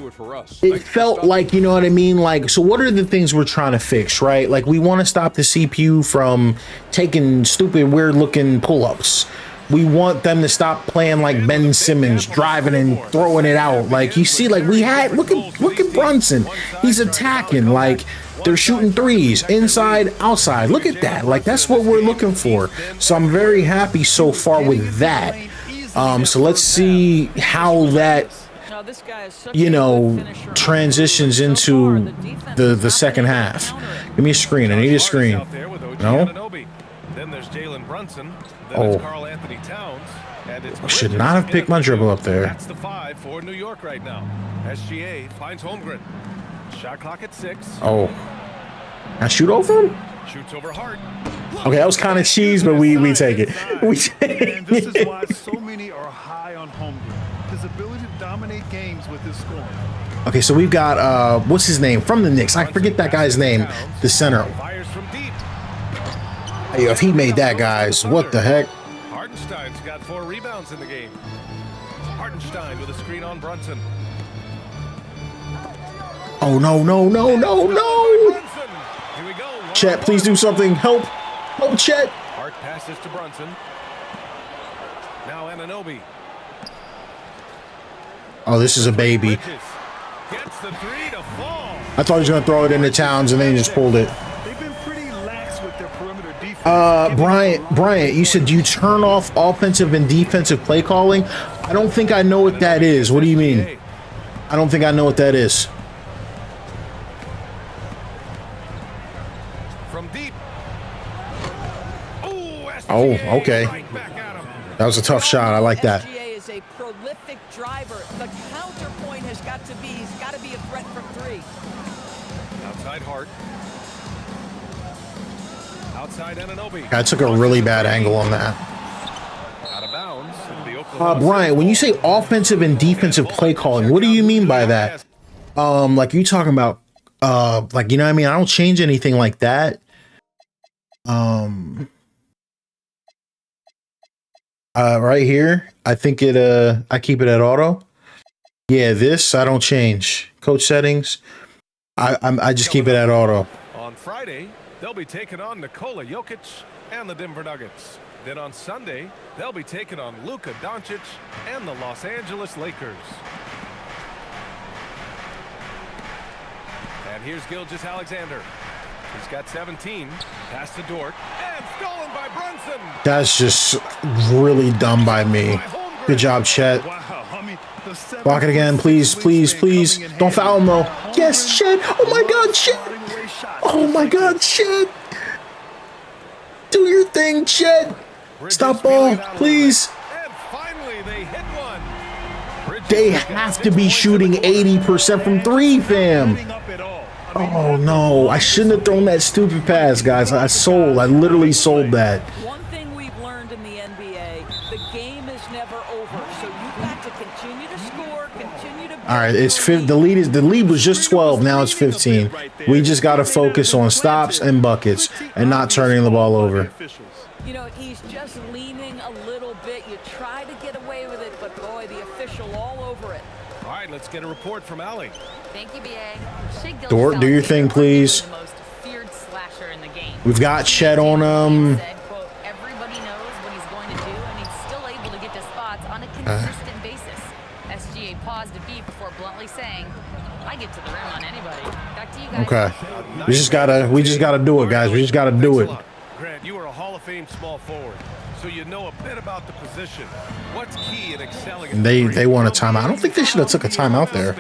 it felt like, you know what I mean? Like, so what are the things we're trying to fix, right? Like we want to stop the CPU from taking stupid, weird looking pull-ups. We want them to stop playing like Ben Simmons, driving and throwing it out. Like you see, like we had, look at Brunson. He's attacking, like they're shooting threes, inside, outside. Look at that. Like that's what we're looking for. So I'm very happy so far with that. So let's see how that, you know, transitions into the second half. Give me a screen. I need a screen. No? Then there's Jalen Brunson. Then Oh. it's Karl Anthony Towns. And it's I should not have picked my dribble up there. That's the 5 for New York right now. SGA finds Holmgren. Shot clock at 6. Oh. I shoot over him? Shoots over Hart. Okay, that was kind of cheese, but we take it. We take And this is it. why so many are high on Holmgren. His ability to dominate games with his scoring. Okay, so we've got, what's his name? From the Knicks. I forget that guy's name. The center. Fires from deep. Hey, if he made that, guys, what the heck? Hartenstein's got 4 rebounds in the game. Hartenstein with a screen on Brunson. Oh, no. Brunson. Here we go. Chet, please do something. Help, Chet. Hart passes to Brunson. Now Anunoby. Oh, this is a baby. Bridges gets the 3 to fall. I thought he was going to throw it into Towns, and then he just pulled it. They've been pretty lax with their perimeter defense. Bryant, you said you turn off offensive and defensive play calling. I don't think I know what that is. What do you mean? I don't think I know what that is. From deep. Oh, okay. Right back at him. That was a tough shot. I like that. SGA is a prolific driver. The counterpoint has got to be, he's got to be a threat from 3. Outside Hart. Outside Anunoby. I took a really bad angle on that. Out of bounds. The Oklahoma Brian, when you say offensive and defensive play calling, what do you mean by that? Like you talking about, like, you know what I mean? I don't change anything like that. Right here, I think I keep it at auto. Yeah, this I don't change. Coach settings, I just keep it at auto. On Friday, they'll be taking on Nikola Jokic and the Denver Nuggets. Then on Sunday, they'll be taking on Luka Doncic and the Los Angeles Lakers. And here's Gilgeous-Alexander. He's got 17. Pass to Dort. And stolen by Brunson. That's just really dumb by me. Good job, Chet. Wow, I mean, the 7 Block it again, please, please, please. Don't foul him though. Yes, Chet. Oh my God, Chet. Oh my God, Chet. Do your thing, Chet. Stop ball, please. And finally, they hit one. They have to be shooting 80% from 3, fam. Oh no, I shouldn't have thrown that stupid pass, guys. I literally sold that. One thing we've learned in the NBA, the game is never over. So you've got to continue to score, continue to. All right, it's the lead was just 12, now it's 15. We just got to focus on stops and buckets and not turning the ball over. You know, he's just leaning a little bit. You try to get away with it, but boy, the official all over it. All right, let's get a report from Allie. Thank you, BA. Dort, do your thing, please. The most feared slasher in the game. We've got Chet on Said, quote, everybody knows what he's going to do, and he's still SGA paused a beat before bluntly saying, I get to the rim on anybody. Back to you guys. Okay. We just gotta do it, guys. We just gotta do it. Grant, you are a Hall of Fame small forward, so you know a bit about the position. What's key in excelling? And they want a timeout. I don't think they should have took a timeout there.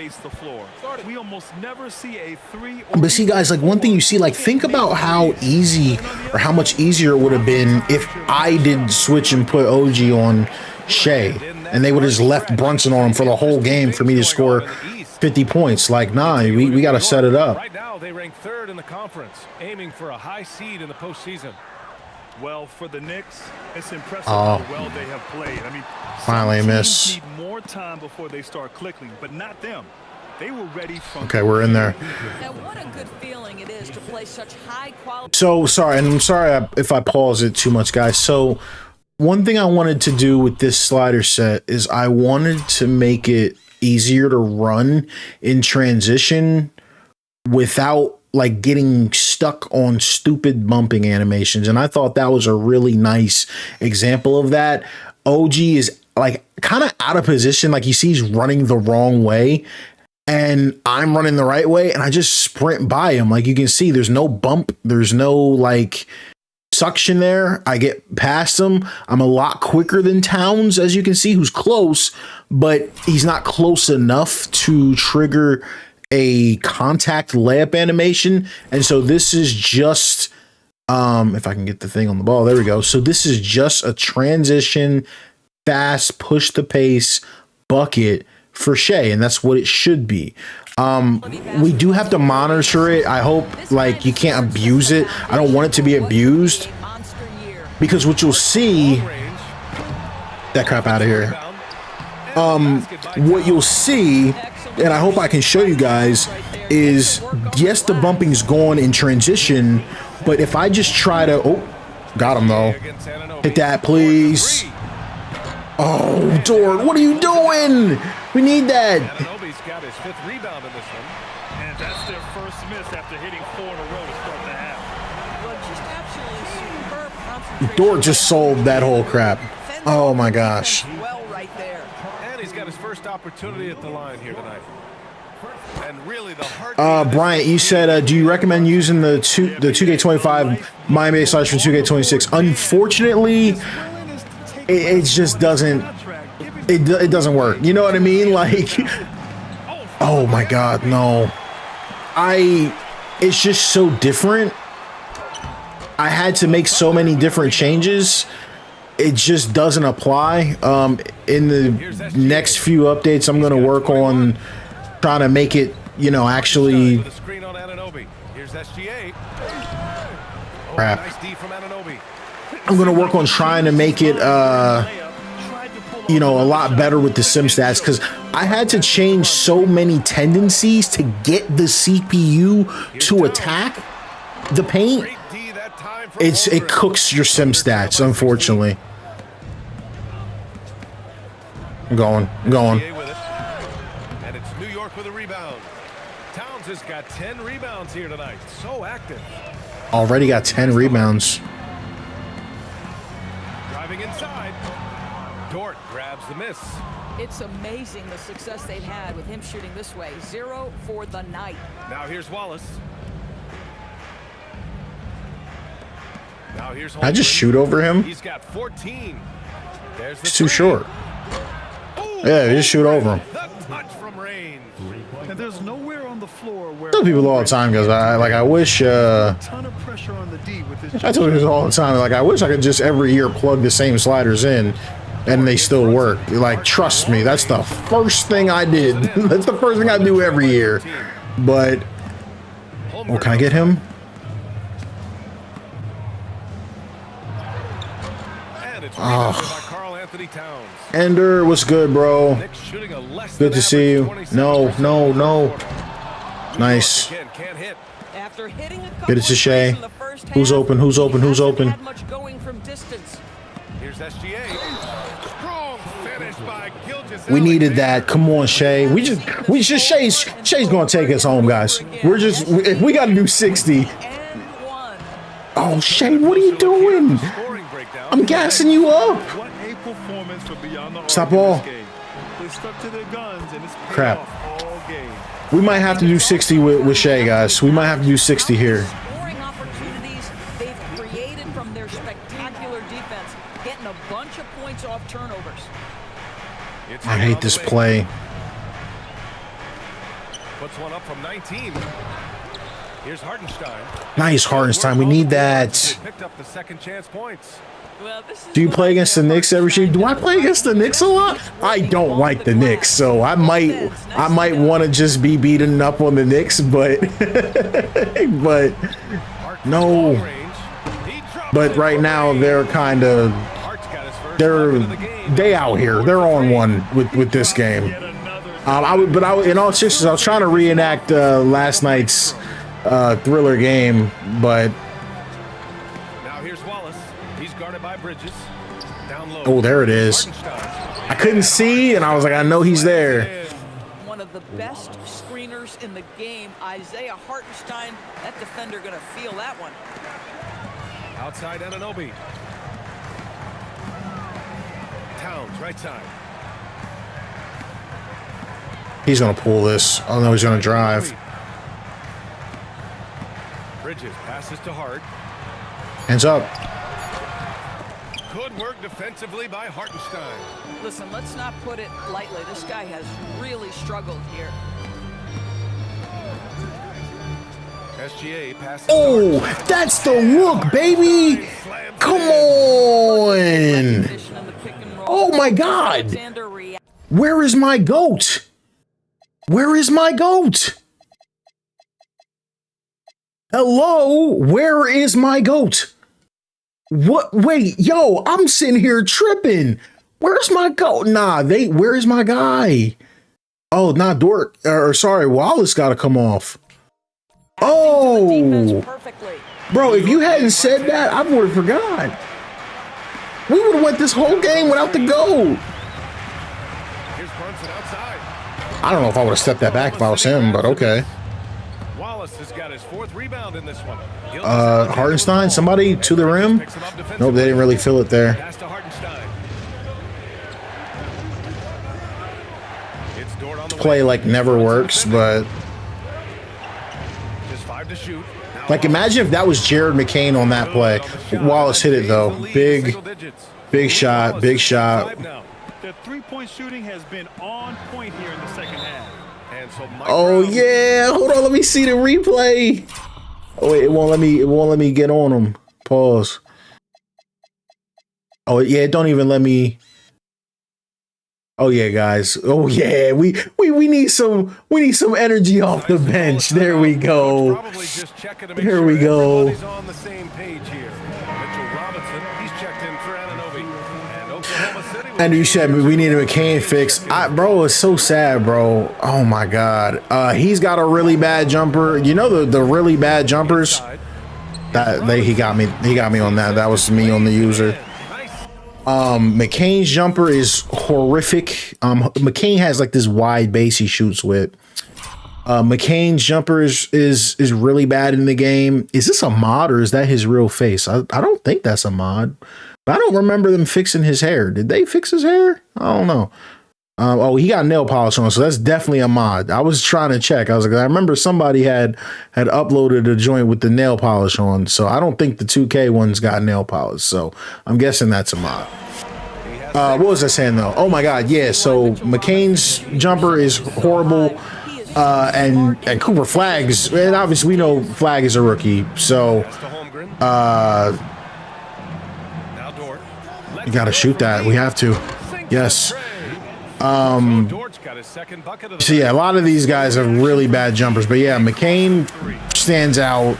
We almost never see a three. But see, guys, like one thing you see, like think about how easy or how much easier it would have been if I did switch and put OG on Shea, and they would have just left Brunson on him for the whole game for me to score 50 points. Like, nah, we got to set it up. Right now, they rank 3rd in the conference, aiming for a high seed in the postseason. Well, for the Knicks, it's impressive how well they have played. I mean, finally some miss. teams need more time before they start clicking, but not them. They were ready from. Okay, we're in there. Now, what a good feeling it is to play such high quality. So sorry, and I'm sorry if I pause it too much, guys. So one thing I wanted to do with this slider set is I wanted to make it easier to run in transition without like getting stuck on stupid bumping animations. And I thought that was a really nice example of that. OG is like kind of out of position. Like you see he's running the wrong way and I'm running the right way and I just sprint by him. Like you can see there's no bump. There's no like suction there. I get past him. I'm a lot quicker than Towns, as you can see, who's close, but he's not close enough to trigger a contact layup animation. And so this is just if I can get the thing on the ball, there we go. So this is just a transition, fast, push the pace bucket for Shea, and that's what it should be. We do have to monitor it. I hope like you can't abuse it. I don't want it to be abused, because what you'll see, that crap out of here. What you'll see, and I hope I can show you guys, is yes, the bumping's gone in transition, but if I just try to, got him though. Hit that, please. Oh, Dort, what are you doing? We need that. Ananobi's got his 5th rebound in this one. And that's their first miss after hitting 4 in a row to start the half. Well, just absolutely superb concentration. Dort just sold that whole crap. Oh my gosh. Well, right there. And he's got his first opportunity at the line here tonight. And really the heart. Bryant, you said, do you recommend using the 2K25 Miami slice for 2K26? Unfortunately, it just doesn't. It doesn't work. You know what I mean? Like, oh my God, no. It's just so different. I had to make so many different changes. It just doesn't apply. In the next few updates, I'm going to work on trying to make it, you know, actually. Crap. I'm going to work on trying to make it, you know, a lot better with the sim stats, because I had to change so many tendencies to get the CPU to attack the paint. It cooks your sim stats, unfortunately. I'm going. And it's New York with a rebound. Towns has got 10 rebounds here tonight. So active. Already got 10 rebounds. Driving inside. Dort grabs the miss. It's amazing the success they've had with him shooting this way. 0 for the night. Now here's Wallace. Now here's I just shoot over him. He's got 14. There's the It's too short. Yeah, just shoot over him. The touch from range. And there's nowhere on the floor where. I tell people all the time, because I wish. Ton of pressure on the D with this. I tell people all the time, like I wish I could just every year plug the same sliders in, and they still work. Like, trust me, that's the first thing I did. That's the first thing I do every year. But, oh, can I get him? Ender, what's good, bro? Good to see you. No. Nice. Get it to Shea. Who's open? Who's open? We needed that. Come on, Shea. Shea's gonna take us home, guys. If we gotta do 60. Oh, Shea, what are you doing? I'm gassing you up. Stop ball. They stuck to their guns, and it's paid Crap. off all game. We might have to do 60 with Shea, guys. We might have to do 60 here. Scoring opportunities they've created from their spectacular defense, getting a bunch of points off turnovers. I hate this play. Puts one up from 19. Here's Hartenstein. Nice, Hartenstein. We need that. Picked up the second chance points. Well, this is Do you play against the Knicks every year? Do I play against the Knicks a lot? I don't like the Knicks, so I might want to just be beaten up on the Knicks, but but no. But right now they're kind of they out here. They're on one with this game. In all seriousness, I was trying to reenact last night's Thriller game, but. Now here's Wallace. He's guarded by Bridges. Down low. Oh, there it is. I couldn't see, and I was like, I know he's there. one of the best screeners in the game, Isaiah Hartenstein. That defender gonna feel that one. Outside Anunoby. Towns, right side. He's gonna pull this. Oh no, he's gonna drive. Bridges passes to Hart. Hands up. Good work defensively by Hartenstein. Listen, let's not put it lightly. This guy has really struggled here. SGA passes. Oh, that's the look, baby. Come on. Oh my God. Where is my GOAT? Where is my GOAT? Hello, where is my GOAT? What? Wait, yo, I'm sitting here tripping. Where's my GOAT? Nah, where is my guy? Oh, not Dort, or sorry, Wallace got to come off. Oh, bro, if you hadn't said that, I would have forgot. We would have went this whole game without the GOAT. Here's Brunson outside. I don't know if I would have stepped that back if I was him, but okay. Wallace has got his fourth rebound in this one. Hartenstein, somebody to the rim? Nope, they didn't really feel it there. Pass to Hartenstein. It's Dort on the Play like never works, but just 5 to shoot. like imagine if that was Jared McCain on that play. Wallace hit it though. Big shot, big shot. The three-point shooting has been on point here in the second half. And so Oh yeah, hold on, let me see the replay. Oh wait, it won't let me get on him. Pause. Oh yeah, it don't even let me. Oh yeah, guys. Oh yeah, we need some energy off the bench. There we go. There we go. Everybody's on the same page here. Mitchell Robinson, he's checked in for Anunoby. And Oklahoma City. And you said we need a McCain fix. Bro, it's so sad, bro. Oh my God. He's got a really bad jumper. You know the really bad jumpers? He got me on that. That was me on the user. McCain's jumper is horrific. McCain has like this wide base he shoots with. McCain's jumper is really bad in the game. Is this a mod or is that his real face? I don't think that's a mod. But I don't remember them fixing his hair. Did they fix his hair? I don't know. Oh, he got nail polish on, so that's definitely a mod. I was trying to check. I was like, I remember somebody had uploaded a joint with the nail polish on, so I don't think the 2K one's got nail polish. So I'm guessing that's a mod. What was I saying though? Oh my God, yeah. So McCain's jumper is horrible, and Cooper Flagg's, and obviously we know Flagg is a rookie, so you got to shoot that. We have to. Yes. So yeah, a lot of these guys have really bad jumpers, but yeah, McCain stands out.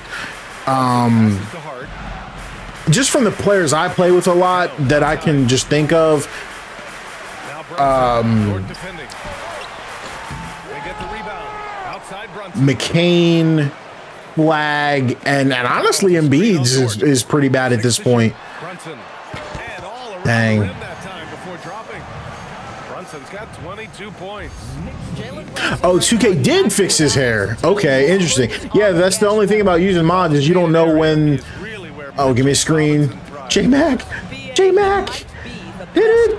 Just from the players I play with a lot that I can just think of. McCain, Flagg, and honestly Embiid's is pretty bad at this point. Dang. Got 22 points. Oh, 2K did fix his hair. Okay, interesting. Yeah, that's the only thing about using mods is you don't know when. Oh, give me a screen. J-Mac. J-Mac. Hit it.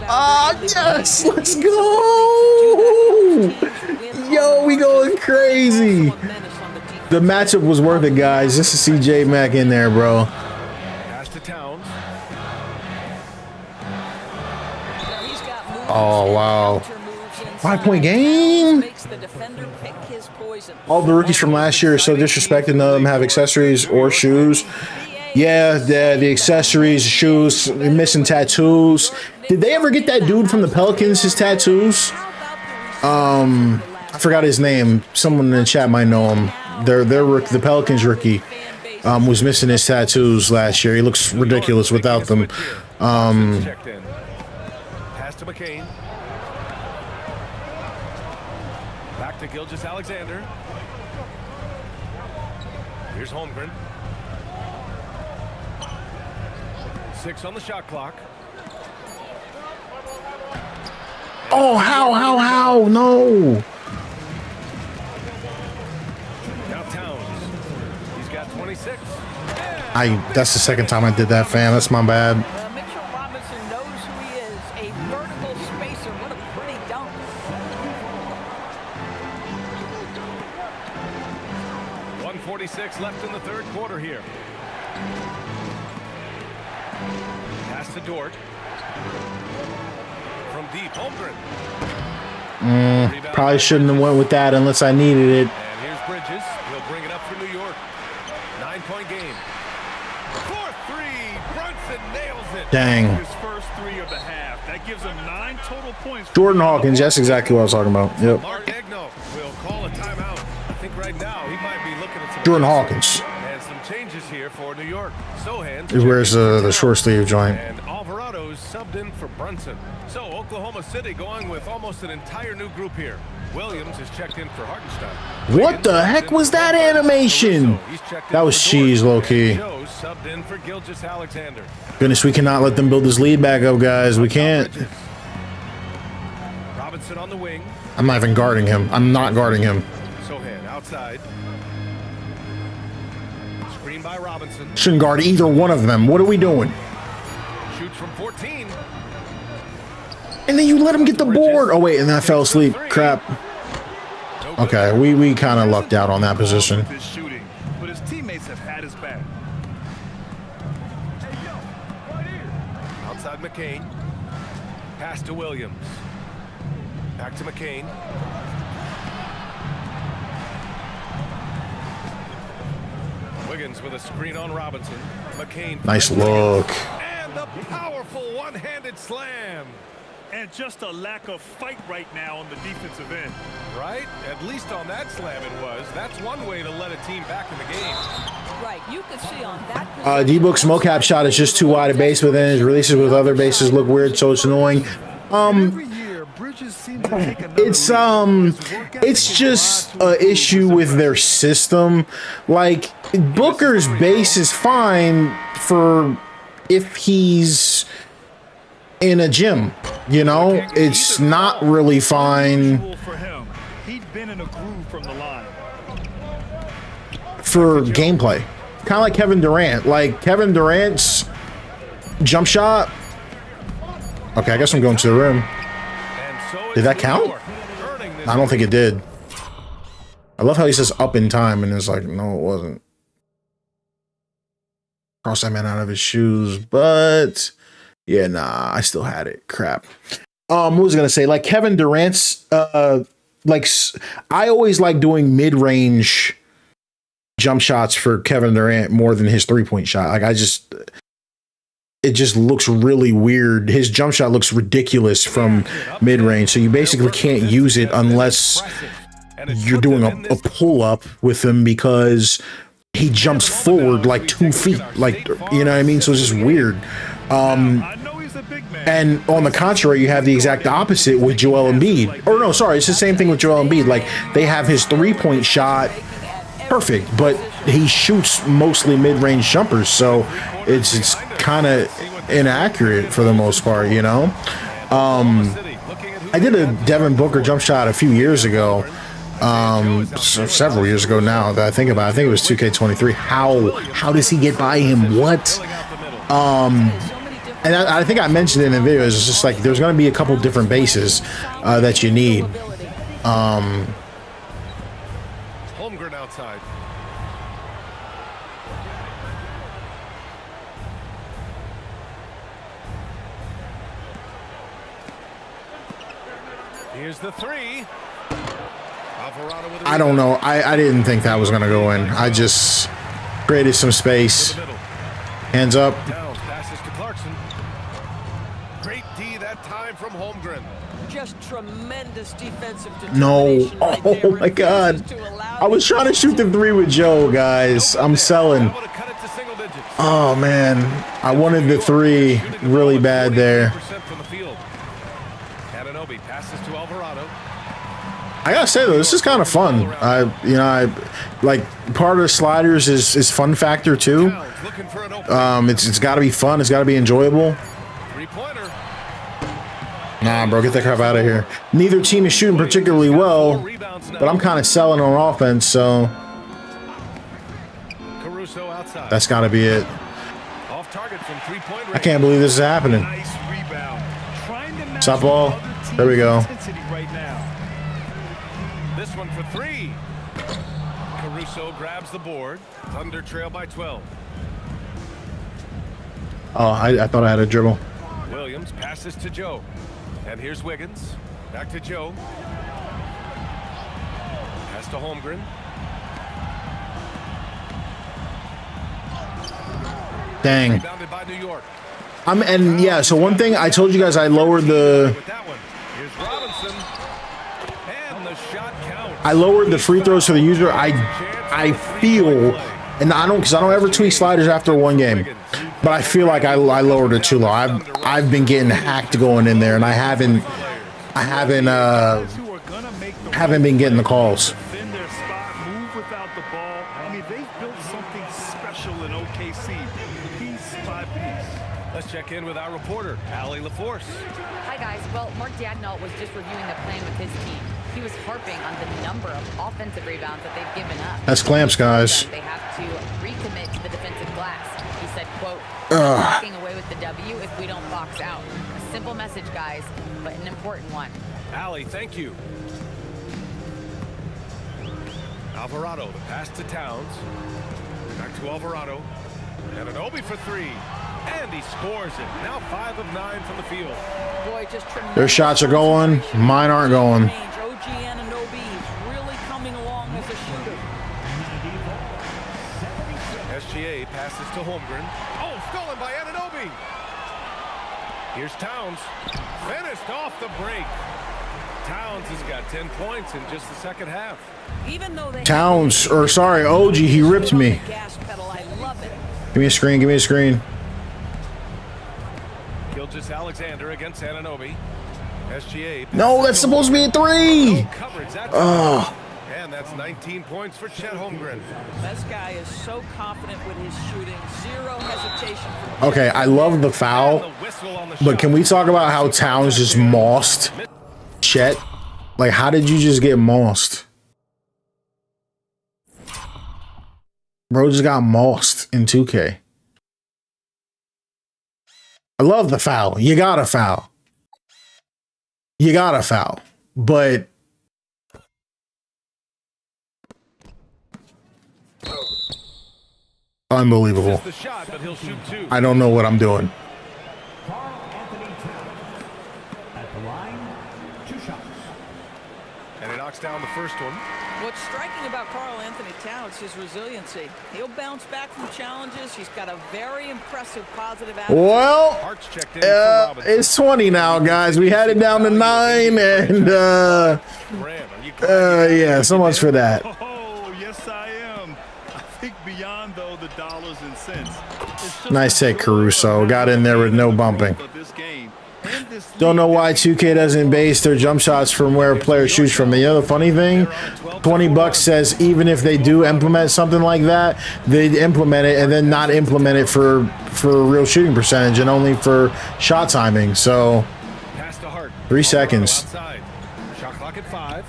Ah, yes, let's go. Yo, we going crazy. The matchup was worth it, guys. Just to see J Mac in there, bro. Pass to Towns. Oh, wow. 5-point game. All the rookies from last year are so disrespected. None of them have accessories or shoes. Yeah, the accessories, shoes, missing tattoos. Did they ever get that dude from the Pelicans his tattoos? I forgot his name. Someone in the chat might know him. The Pelicans rookie was missing his tattoos last year. He looks ridiculous without them. Pass to McCain. Back to Gilgeous-Alexander. Here's Holmgren. 6 on the shot clock. Oh, how? No. Now Towns. He's got 26. That's the second time I did that, fam. That's my bad. Mitchell Robinson knows who he is, a vertical spacer. What a pretty dunk. 1:46 left in the third quarter here. Pass to Dort. From deep, Holmgren. Probably shouldn't have went with that unless I needed it. And here's Bridges. He'll bring it up for New York. 9-point game. 4-3. Brunson nails it. Dang. His first 3 of the half. That gives him 9 total points. Jordan Hawkins, that's exactly what I was talking about. Yep. Mark Egno will call a timeout. I think right now he might be looking at some Jordan Hawkins. and some changes here for New York. Sohan's Where's the short sleeve joint? and Alvarado's subbed in for Brunson. So Oklahoma City going with almost an entire new group here. Williams is checked in for Hartenstein. What the heck was that animation? That was cheese, low key. Joe subbed in for Gilgeous-Alexander. Goodness, we cannot let them build this lead back up, guys. We can't. Robinson on the wing. I'm not even guarding him. I'm not guarding him. Sohan outside. Screen by Robinson. Shouldn't guard either one of them. What are we doing? Shoots from 14. And then you let him get the board. Oh, wait, and then I fell asleep. Crap. Okay, we kind of lucked out on that position. His shooting, but his teammates have had his back. Outside McCain. Pass to Williams. Back to McCain. Wiggins with a screen on Robinson. McCain. Nice look. And the powerful one-handed slam. And just a lack of fight right now on the defensive end. Right? At least on that slam it was. That's one way to let a team back in the game. Right, you could see on that. D-Book's mocap shot is just too wide a base, but then his releases with other bases look weird, so it's annoying. It's just an issue with their system. Like, Booker's base is fine for if he's in a gym, you know. It's not really fine For him, he'd been in a groove from the line. for gameplay. Kind of like Kevin Durant. Like, Kevin Durant's jump shot. Okay, I guess I'm going to the rim. Did that count? I don't think it did. I love how he says up in time and it's like, no, it wasn't. Cross that man out of his shoes, but yeah, nah, I still had it. Crap. What was I gonna say? Like Kevin Durant's, like I always like doing mid-range jump shots for Kevin Durant more than his 3-point shot. Like it just looks really weird. His jump shot looks ridiculous from mid-range, so you basically can't use it unless you're doing a pull-up with him because he jumps forward like 2 feet, like, you know what I mean? So it's just weird. And on the contrary, you have the exact opposite with Joel Embiid. Or no, sorry, it's the same thing with Joel Embiid. Like, they have his 3-point shot perfect, but he shoots mostly mid-range jumpers, so it's kind of inaccurate for the most part, you know? I did a Devin Booker jump shot a few years ago. Several years ago now that I think about it. I think it was 2K23. How does he get by him? What? And I think I mentioned it in the video. It's just like there's going to be a couple different bases that you need. Holmgren outside. Here's the three. Alvarado with I don't know. I didn't think that was going to go in. I just created some space. Hands up. Towns passes to Clarkson. Great D that time from Holmgren. Just tremendous defensive No. determination right Oh there. my God. Refuses to allow I was trying to shoot the three with Joe, guys. I'm selling. Able to cut it to single digits. Oh man, I wanted the three really bad there. 48% from the field. Ananobi passes to Alvarado. I gotta say though, this is kind of fun. I like part of the sliders is fun factor too. Towns looking for an opening. It's got to be fun. It's got to be enjoyable. Three-pointer. Nah, bro, get the crap out of here. Neither team is shooting particularly well, but I'm kind of selling on offense, so Caruso outside. that's got to be it. Off target from three-point range. I can't believe this is happening. Nice rebound. Trying to match Stop ball. the other team's There we go. intensity right now. This one for three. Caruso grabs the board. Thunder trail by 12. Oh, I thought I had a dribble. Williams passes to Joe. And here's Wiggins. Back to Joe. Pass to Holmgren. Dang. Rebounded by New York. And yeah, so one thing I told you guys, I lowered the With that one. Here's Robinson. And the shot counts. I lowered the free throws for the user. I feel, and I don't ever tweak sliders after one game, but I feel like I lowered it too low. I've been getting hacked going in there, and I haven't been getting the calls. Defend their spot, move without the ball. I mean, they've built something special in OKC, piece by piece. Let's check in with our reporter, Allie LaForce. Hi, guys. Well, Mark Dadnall was just reviewing the plan with his team. He was harping on the number of offensive rebounds that they've given up. That's clamps, guys. They have to recommit to the defensive glass. He said, quote, "We're walking away with the W if we don't box out." A simple message, guys, but an important one. Allie, thank you. Alvarado, the pass to Towns. Back to Alvarado. And an Obi for three. And he scores it. Now 5 of 9 from the field. Boy, just tremendous. Their shots are going. Mine aren't going. OG Anunoby is really coming along as a shooter. SGA passes to Holmgren. Oh, stolen by Anunoby. Here's Towns. Finished off the break. Towns has got 10 points in just the second half. Even though they Towns, or sorry, OG, he ripped me. gas pedal, I love it. Give me a screen. Give me a screen. Gilgeous Alexander against Anunoby. SGA. No, that's supposed to be a three. Coverage that time. And that's 19 points for Chet Holmgren. This guy is so confident with his shooting. Zero hesitation. Okay, I love the And foul, the whistle on the but shot. can we talk about how Towns just mossed Chet? Like, how did you just get mossed? Bro just got mossed in 2K. I love the foul. You gotta foul. You gotta foul. But unbelievable. The shot, but he'll shoot two. I don't know what I'm doing. And he knocks down the first one. What's striking about Karl Anthony Towns is resiliency. He'll bounce back from challenges. He's got a very impressive positive attitude. Well, Hart's checked in for Robinson. it's 20 now, guys. We had it down to 9, and Graham, are you glad you yeah, so much for that. Oh, yes, I am. I think beyond, though, the dollars and cents. It's just Nice the take, joy Caruso. of Got in there with no bumping. of this game and this Don't know league. why 2K doesn't base their jump shots from where a player shoots from. The other funny thing, $20 says even if they do implement something like that, they'd implement it and then not implement it for real shooting percentage and only for shot timing. So pass to Hart. 3 seconds. Outside. Shot clock at 5.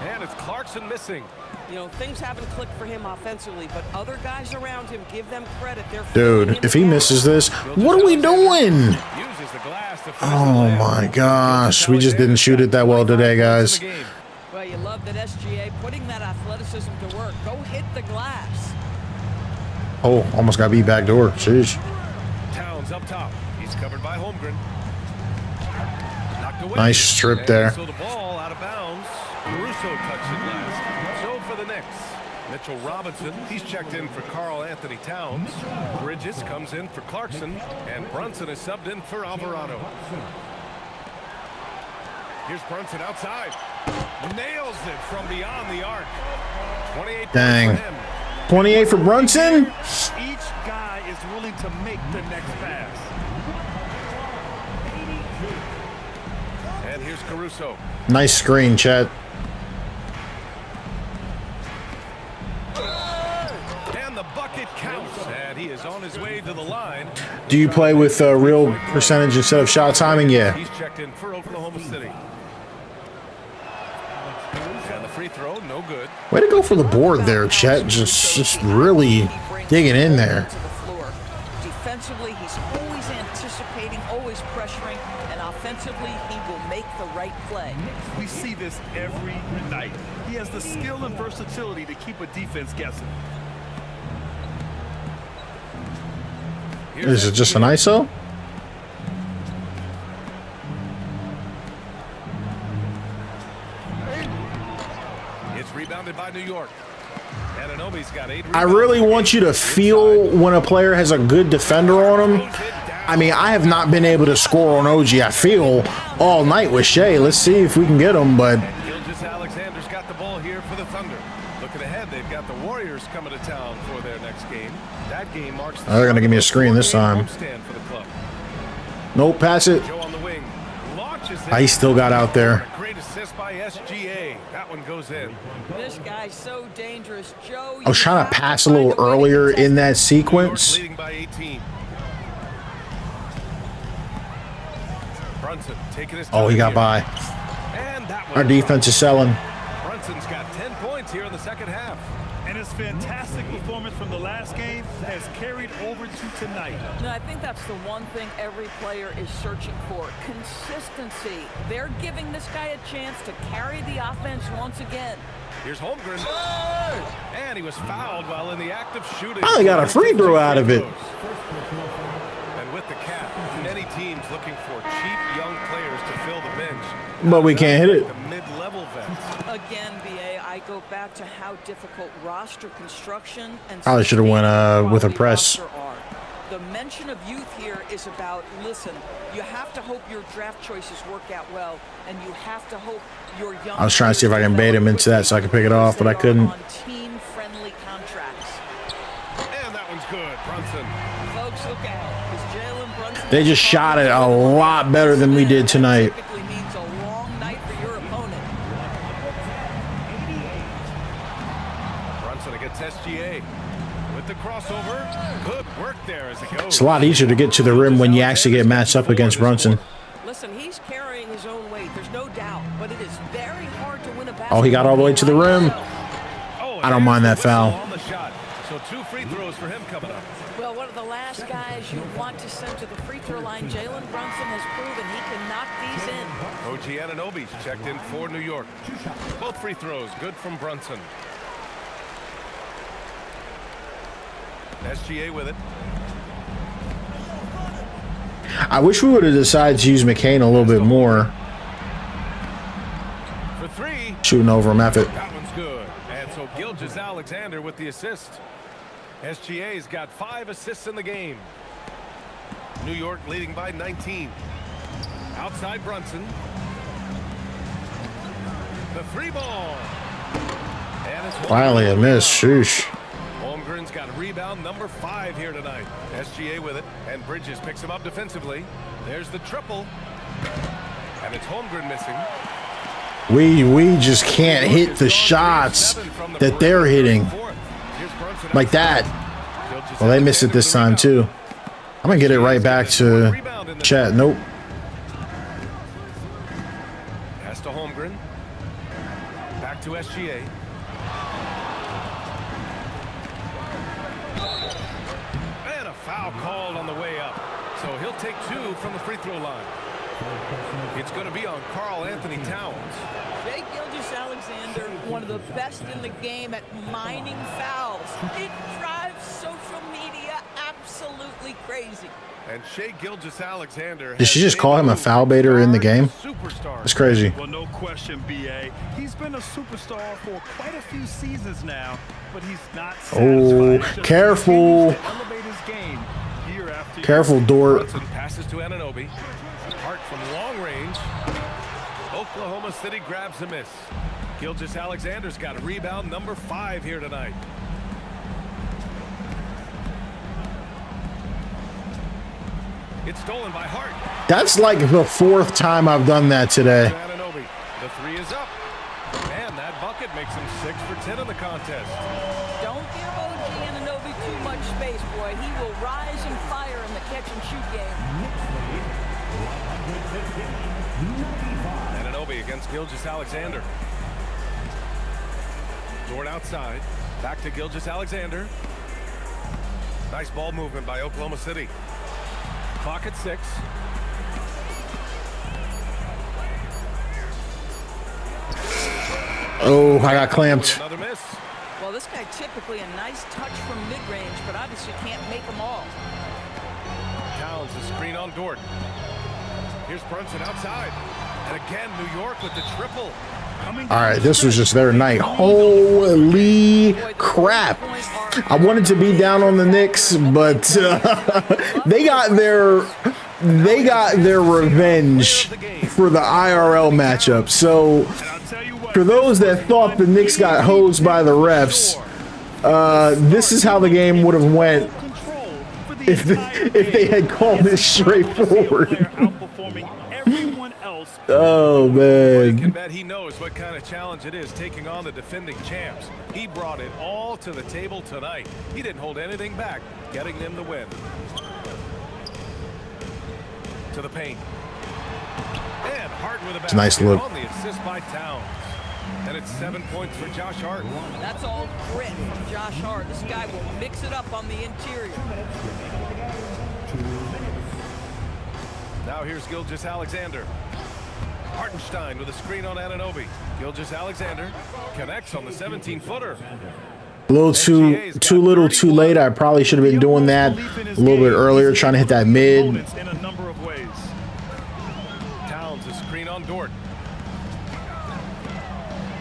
And it's Clarkson missing. You know, things haven't clicked for him offensively, but other guys around him, give them credit. They're Dude, if he misses this, what are we doing? Uses the glass to finish the Oh layup. my gosh, we just didn't shoot it that well today, guys. Well, you love that SGA putting that athleticism to work. Go hit the glass. Oh, almost got beat back door. Sheesh. Towns up top. He's covered by Holmgren. Knocked away. Nice strip And there. So the ball out of bounds. Caruso touched it last. So for the Knicks, Mitchell Robinson. He's checked in for Karl Anthony Towns. Bridges comes in for Clarkson. And Brunson is subbed in for Alvarado. Here's Brunson outside. Nails it from beyond the arc. 28 Dang. points for him. 28 for Brunson. Each guy is willing to make the next pass. And here's Caruso. Nice screen, Chet. And the bucket counts. And he is on his way to the line. Do you play with real percentage instead of shot timing? Yeah. He's checked in for Oklahoma City. And the free throw, no good. Way to go for the board there, Chet. Just really digging in there. To the floor. Defensively, he's always anticipating, always pressuring, and offensively, he will make the right play. We see this every night. He has the skill and versatility to keep a defense guessing. Is it just an ISO? It's rebounded by New York. Ananobi's got 8 rebounds. I really want you to feel when a player has a good defender on him. I mean, I have not been able to score on OG, I feel, all night with Shea. Let's see if we can get him, but Gilgeous Alexander's got the ball here for the Thunder. Looking ahead, they've got the Warriors coming to town for their next game. That game marks the they're going to give me a screen this time. homestand for the club. Nope, pass it. Joe on the wing. Launches it. I still got out there. A great assist by SGA. That one goes in. This guy's so dangerous, Joe. I was trying to pass a little earlier in that sequence. Leading by 18. Brunson taking his Oh, he got here. by. And that one Our defense is selling. Brunson's got 10 points here in the second half. And his fantastic performance from the last game has carried over to tonight. No, I think that's the one thing every player is searching for. Consistency. They're giving this guy a chance to carry the offense once again. Here's Holmgren. And he was fouled while in the act of shooting. I only got a free throw out of it. And with the cap, many teams looking for cheap young players to fill the bench. But we can't hit it. The mid-level vets. Again, BA, I go back to how difficult roster construction and Probably should have went with a quality press. roster are. The mention of youth here is about, listen, you have to hope your draft choices work out well, and you have to hope your young I was trying to see if I can bait him into that so I could pick it off, but I couldn't. on team-friendly contracts. And that one's good. Brunson. Folks, look out, 'cause Jalen Brunson. They just shot it a lot better than we did tonight. Typically means a long night for your opponent. Brunson against SGA. With the crossover. Good work there as it goes. It's a lot easier to get to the rim when you actually get matched up against Brunson. Listen, he's carrying his own weight. There's no doubt, but it is very hard to win a basketball. Oh, he got all the way to the rim. I don't mind that foul. On the shot. So 2 free throws for him coming up. Well, one of the last guys you want to send to the free throw line, Jalen Brunson has proven he can knock these in. OG Anunoby's checked in for New York. Both free throws good from Brunson. SGA with it. I wish we would have decided to use McCain a little bit more. For 3. Shooting over him, F it. That one's good. And so Gilgeous Alexander with the assist. SGA's got 5 assists in the game. New York leading by 19. Outside Brunson. The 3 ball. And it's Finally a miss. Shoosh. Holmgren's got rebound number 5 here tonight. SGA with it, and Bridges picks him up defensively. There's the triple. And it's Holmgren missing. We just can't hit the shots that they're hitting like that. Well, they missed it this time too. I'm gonna get it right back to Chet. Nope. Pass to Holmgren. Back to SGA. And a foul called on the way up. So he'll take 2 from the free throw line. It's going to be on Karl Anthony Towns. Shea Gilgeous-Alexander, one of the best in the game at mining fouls. It drives social media absolutely crazy. And Shea Gilgeous-Alexander. Did she just call him a foul baiter in the game? Superstar. That's crazy. Well, no question, BA. He's been a superstar for quite a few seasons now, but he's not satisfied. Oh, careful. Elevate his game year after year. Careful, Dort. Brunson passes to Anunoby. Hart from long range. Oklahoma City grabs a miss. Gilgeous-Alexander's got a rebound number 5 here tonight. It's stolen by Hart. That's like the 4th time I've done that today. Anunoby. The 3 is up. And that bucket makes him 6 for 10 in the contest. Don't give OG Anunoby too much space, boy. He will rise and fire in the catch and shoot game. Anunoby against Gilgeous-Alexander. Dort outside. Back to Gilgeous-Alexander. Nice ball movement by Oklahoma City. Clock at 6. Oh, I got clamped. Another miss. Well, this guy typically a nice touch from mid-range, but obviously can't make them all. Towns the screen on Dort. Here's Brunson outside. And again, New York with the triple. All right, this was just their night. Holy crap. I wanted to be down on the Knicks, but they got their revenge for the IRL matchup. So for those that thought the Knicks got hosed by the refs, this is how the game would have went if they had called it straightforward. Oh, man. You can bet he knows what kind of challenge it is taking on the defending champs. He brought it all to the table tonight. He didn't hold anything back, getting them the win. To the paint. And Hart with a basket. Nice look. On the assist by Towns. And it's 7 points for Josh Hart. That's all grit from Josh Hart. This guy will mix it up on the interior. Now here's Gilgeous-Alexander. Hartenstein with a screen on Anunoby. Gilgeous-Alexander connects on the 17-footer. A little too little, too late. I probably should have been doing that a little bit earlier, trying to hit that mid. Towns a screen on Dort.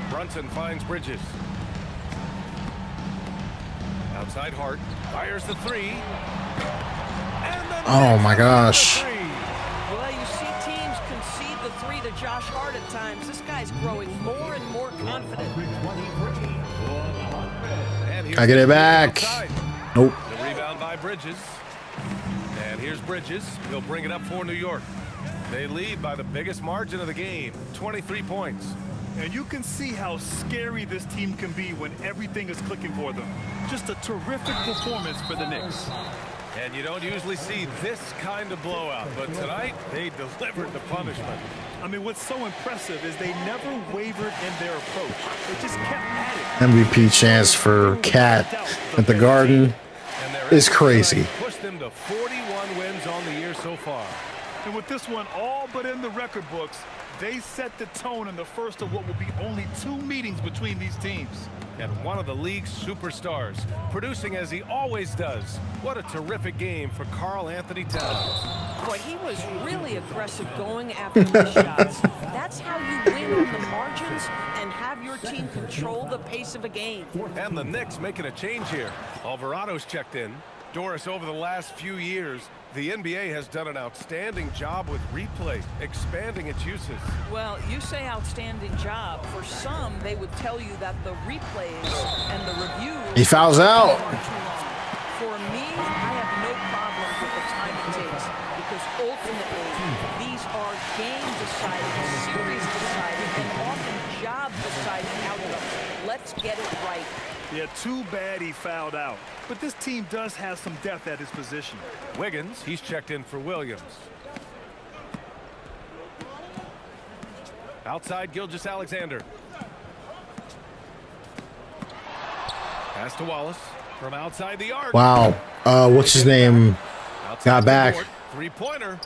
Brunson finds Bridges. Outside Hart fires the 3. And then Oh my gosh. Well, you see teams concede the 3 to Josh Hart at times. This guy's growing more and more confident. I get it back. Nope. The rebound by Bridges. And here's Bridges. He'll bring it up for New York. They lead by the biggest margin of the game, 23 points. And you can see how scary this team can be when everything is clicking for them. Just a terrific performance for the Knicks. And you don't usually see this kind of blowout, but tonight they delivered the punishment. I mean, what's so impressive is they never wavered in their approach. They just kept at it. MVP chance for Cat at the Garden is crazy. Pushed them to 41 wins on the year so far. And with this one all but in the record books, they set the tone in the first of what will be only 2 meetings between these teams. And one of the league's superstars, producing as he always does. What a terrific game for Karl Anthony Towns. Boy, he was really aggressive going after the shots. That's how you win on the margins and have your team control the pace of a game. And the Knicks making a change here. Alvarado's checked in. Doris, over the last few years, the NBA has done an outstanding job with replay, expanding its uses. Well, you say outstanding job. For some, they would tell you that the replays and the reviews... He fouls out. For me, I have no problem with the time it takes because ultimately these are game-deciding, series-deciding, and often job-deciding outcomes. Let's get it right. Yeah, too bad he fouled out. But this team does have some depth at his position. Wiggins, he's checked in for Williams. Outside Gilgeous-Alexander. Pass to Wallace from outside the arc. Wow. What's his name? Got back. 3-pointer.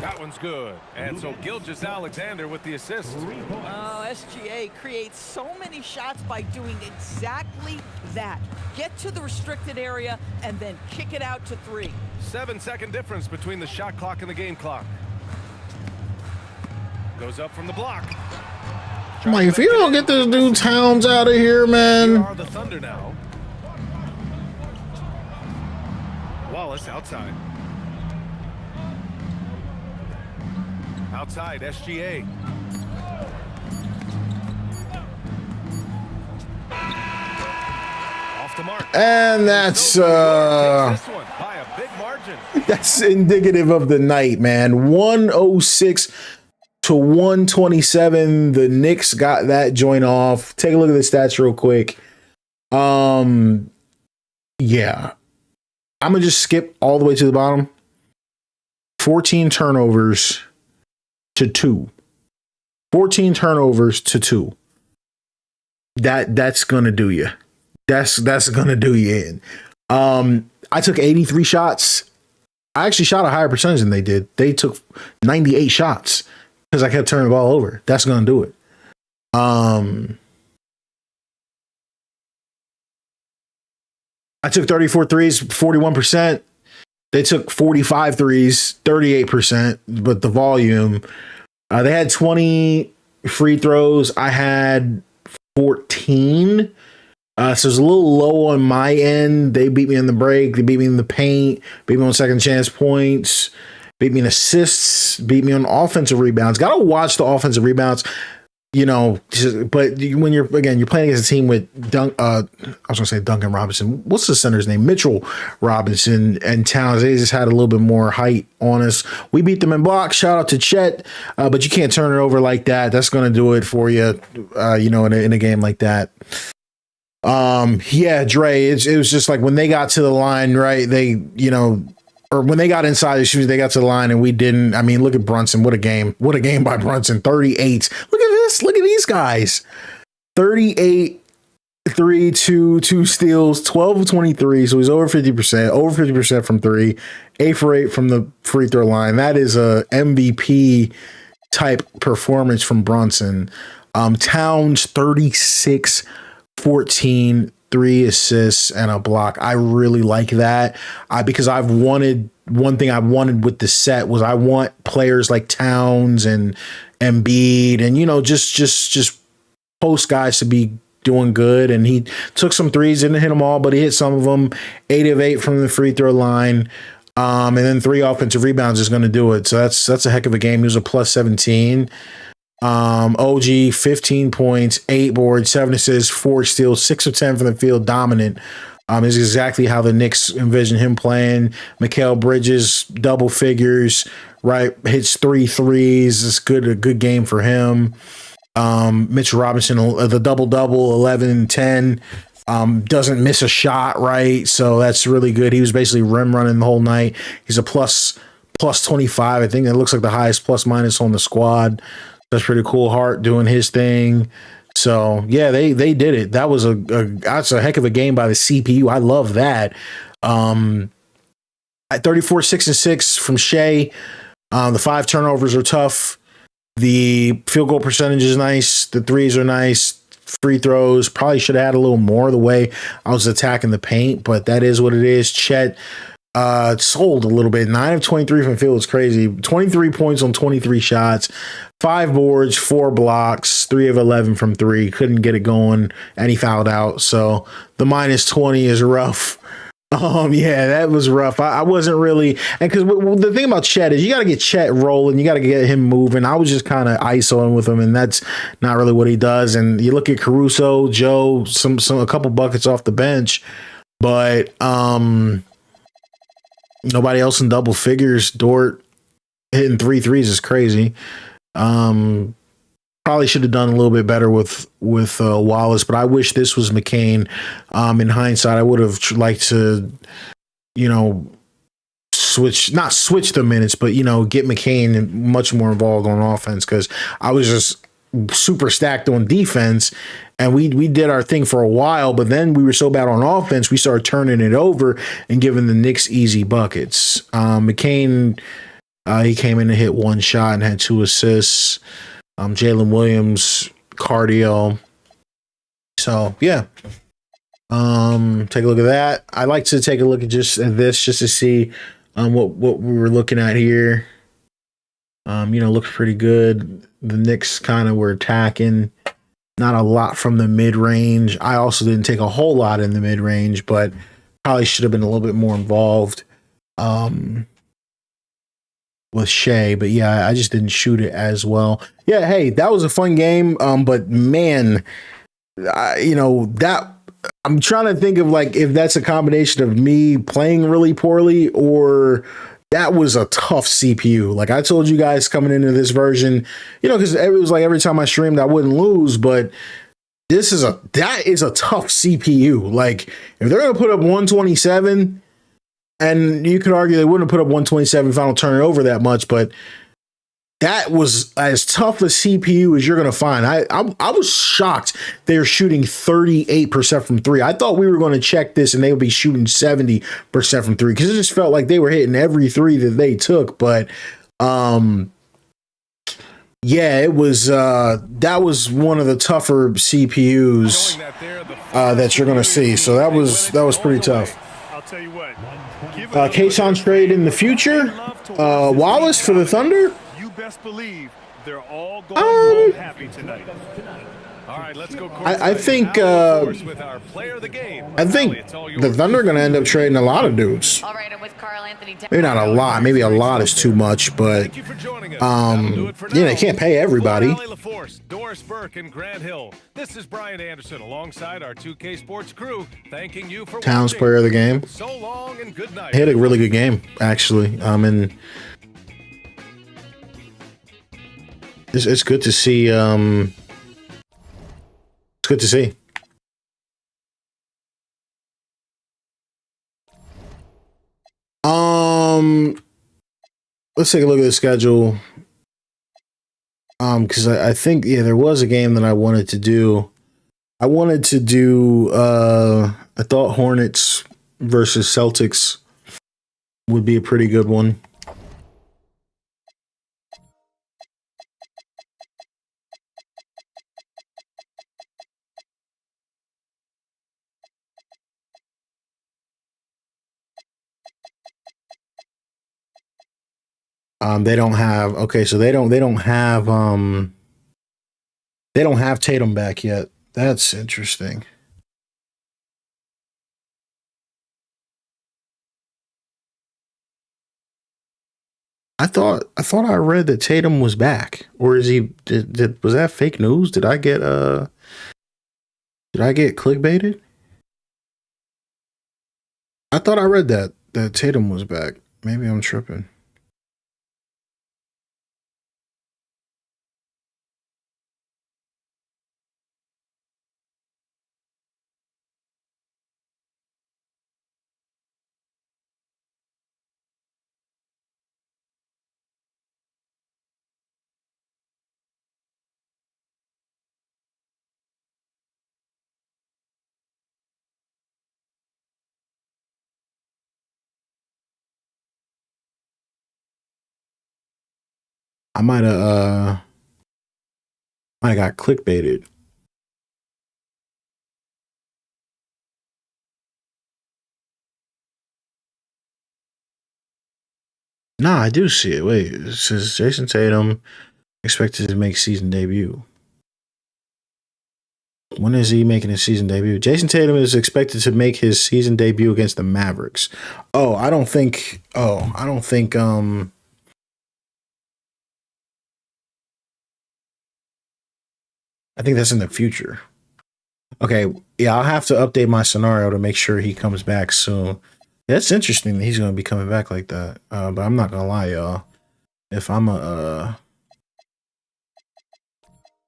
That one's good. And so Gilgeous-Alexander with the assist. Oh, SGA creates so many shots by doing exactly that. Get to the restricted area and then kick it out to 3. 7-second difference between the shot clock and the game clock. Goes up from the block. I'm like, if you don't get this dude Towns out of here, Here man. are the Thunder now. Wallace outside. Outside, SGA. Off the mark. And that's Takes this one by a big margin. that's indicative of the night, man. 106 to 127. The Knicks got that joint off. Take a look at the stats real quick. Yeah. I'm gonna just skip all the way to the bottom. 14 turnovers to 2. 14 turnovers to 2. That's gonna do you. That's gonna do you in. I took 83 shots. I actually shot a higher percentage than they did. They took 98 shots because I kept turning the ball over. That's gonna do it. I took 34 threes, 41%. They took 45 threes, 38%, but the volume. They had 20 free throws. I had 14. So it's a little low on my end. They beat me in the break. They beat me in the paint. Beat me on second chance points. Beat me in assists. Beat me on offensive rebounds. Got to watch the offensive rebounds. You know, but when you're playing against a team with I was gonna say Duncan Robinson. What's the center's name? Mitchell Robinson and Towns. They just had a little bit more height on us. We beat them in blocks. Shout out to Chet, but you can't turn it over like that. That's gonna do it for you. You know, in a game like that. Yeah, Dre. It was just like when they got to the line, right? They, you know. Or when they got inside the shoes, they got to the line and we didn't. I mean, look at Brunson. What a game. What a game by Brunson. 38. Look at this. Look at these guys. 38, 3, 2 steals, 12 of 23. So he's over 50%. Over 50% from 3. 8 for 8 from the free throw line. That is a MVP type performance from Brunson. Towns, 36, 14, 3 assists and a block. I really like that because one thing I wanted with the set was I want players like Towns and Embiid and, you know, just post guys to be doing good. And he took some threes, didn't hit them all, but he hit some of them. 8 of 8 from the free throw line. And then 3 offensive rebounds is going to do it. So that's a heck of a game. He was a plus 17. OG 15 points, 8 boards, 7 assists, 4 steals, 6 of 10 from the field, dominant. Is exactly how the Knicks envision him playing. Mikal Bridges, double figures, right? Hits 3 threes. It's good, a good game for him. Mitchell Robinson, the double-double, 11 and 10. Doesn't miss a shot, right? So that's really good. He was basically rim running the whole night. He's a plus 25. I think it looks like the highest plus minus on the squad. That's pretty cool. Hart doing his thing. So yeah, they did it. That was that's a heck of a game by the CPU. I love that. At 34, 6 and 6 from Shea. The 5 turnovers are tough. The field goal percentage is nice. The threes are nice. Free throws probably should have had a little more the way I was attacking the paint, but that is what it is. Chet sold a little bit. 9 of 23 from the field is crazy. 23 points on 23 shots. 5 boards, 4 blocks, 3 of 11 from 3. Couldn't get it going, and he fouled out. So the minus 20 is rough. Yeah, that was rough. I wasn't really, and because the thing about Chet is you got to get Chet rolling, you got to get him moving. I was just kind of isoing with him, and that's not really what he does. And you look at Caruso, Joe, a couple buckets off the bench, but nobody else in double figures. Dort hitting 3 threes is crazy. Probably should have done a little bit better with Wallace, but I wish this was McCain. In hindsight, I would have liked to, you know, not switch the minutes, but, you know, get McCain much more involved on offense, because I was just super stacked on defense, and we did our thing for a while, but then we were so bad on offense, we started turning it over and giving the Knicks easy buckets. McCain, he came in and hit one shot and had 2 assists. Jalen Williams, cardio. So yeah. Take a look at that. I like to take a look at this just to see what we were looking at here. Looks pretty good. The Knicks kind of were attacking, not a lot from the mid range. I also didn't take a whole lot in the mid range, but probably should have been a little bit more involved with Shea. But yeah, I just didn't shoot it as well. Yeah, hey, that was a fun game. But man, that I'm trying to think of like if that's a combination of me playing really poorly or that was a tough CPU. Like I told you guys coming into this version, because it was like every time I streamed, I wouldn't lose, but that is a tough CPU. Like if they're going to put up 127, and you could argue they wouldn't have put up 127 if I don't turn it over that much, but that was as tough a CPU as you're going to find. I was shocked they're shooting 38% from 3. I thought we were going to check this and they would be shooting 70% from 3 because it just felt like they were hitting every 3 that they took. But yeah, it was that was one of the tougher CPUs that you're going to see. So that was pretty tough. I'll tell you what. Kayshawn trade in the future. Wallace for the Thunder. Best believe they're all going home happy tonight. All right, let's go. I think the Thunder are going to end up trading a lot of dudes. All right, I'm with Carl Anthony. Maybe not a lot. Maybe a lot is too much, but they can't pay everybody. Doris Burke and Grant Hill. This is Brian Anderson alongside our 2K Sports crew, thanking you for Towns watching. player of the game. So long and good night. He had a really good game, actually. And it's good to see. It's good to see. Let's take a look at the schedule. Because I think there was a game that I wanted to do. I thought Hornets versus Celtics would be a pretty good one. They don't have Tatum back yet. That's interesting. I thought I read that Tatum was back, or is he? Was that fake news? Did I get clickbaited? I thought I read that Tatum was back. Maybe I'm tripping. I might have got clickbaited. Nah, I do see it. Wait, it says Jason Tatum expected to make season debut. When is he making his season debut? Jason Tatum is expected to make his season debut against the Mavericks. I don't think I think that's in the future. Okay, yeah, I'll have to update my scenario to make sure he comes back soon. That's interesting that he's going to be coming back like that. But I'm not going to lie, y'all. If I'm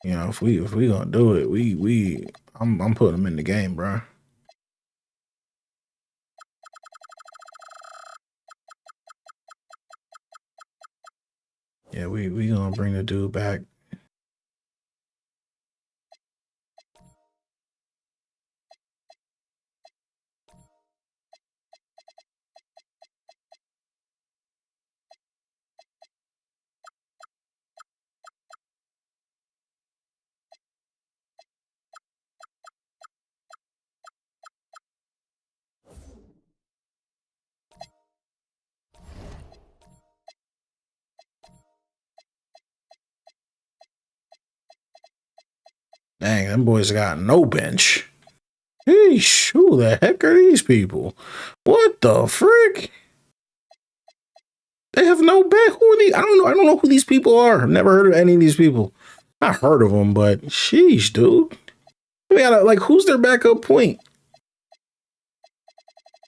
if we going to do it, I'm putting him in the game, bro. Yeah, we going to bring the dude back. Dang, them boys got no bench. Eesh, who the heck are these people? What the frick? They have no bench. Who are these? I don't know. I don't know who these people are. I've never heard of any of these people. I heard of them, but sheesh, dude. We gotta, like, who's their backup point?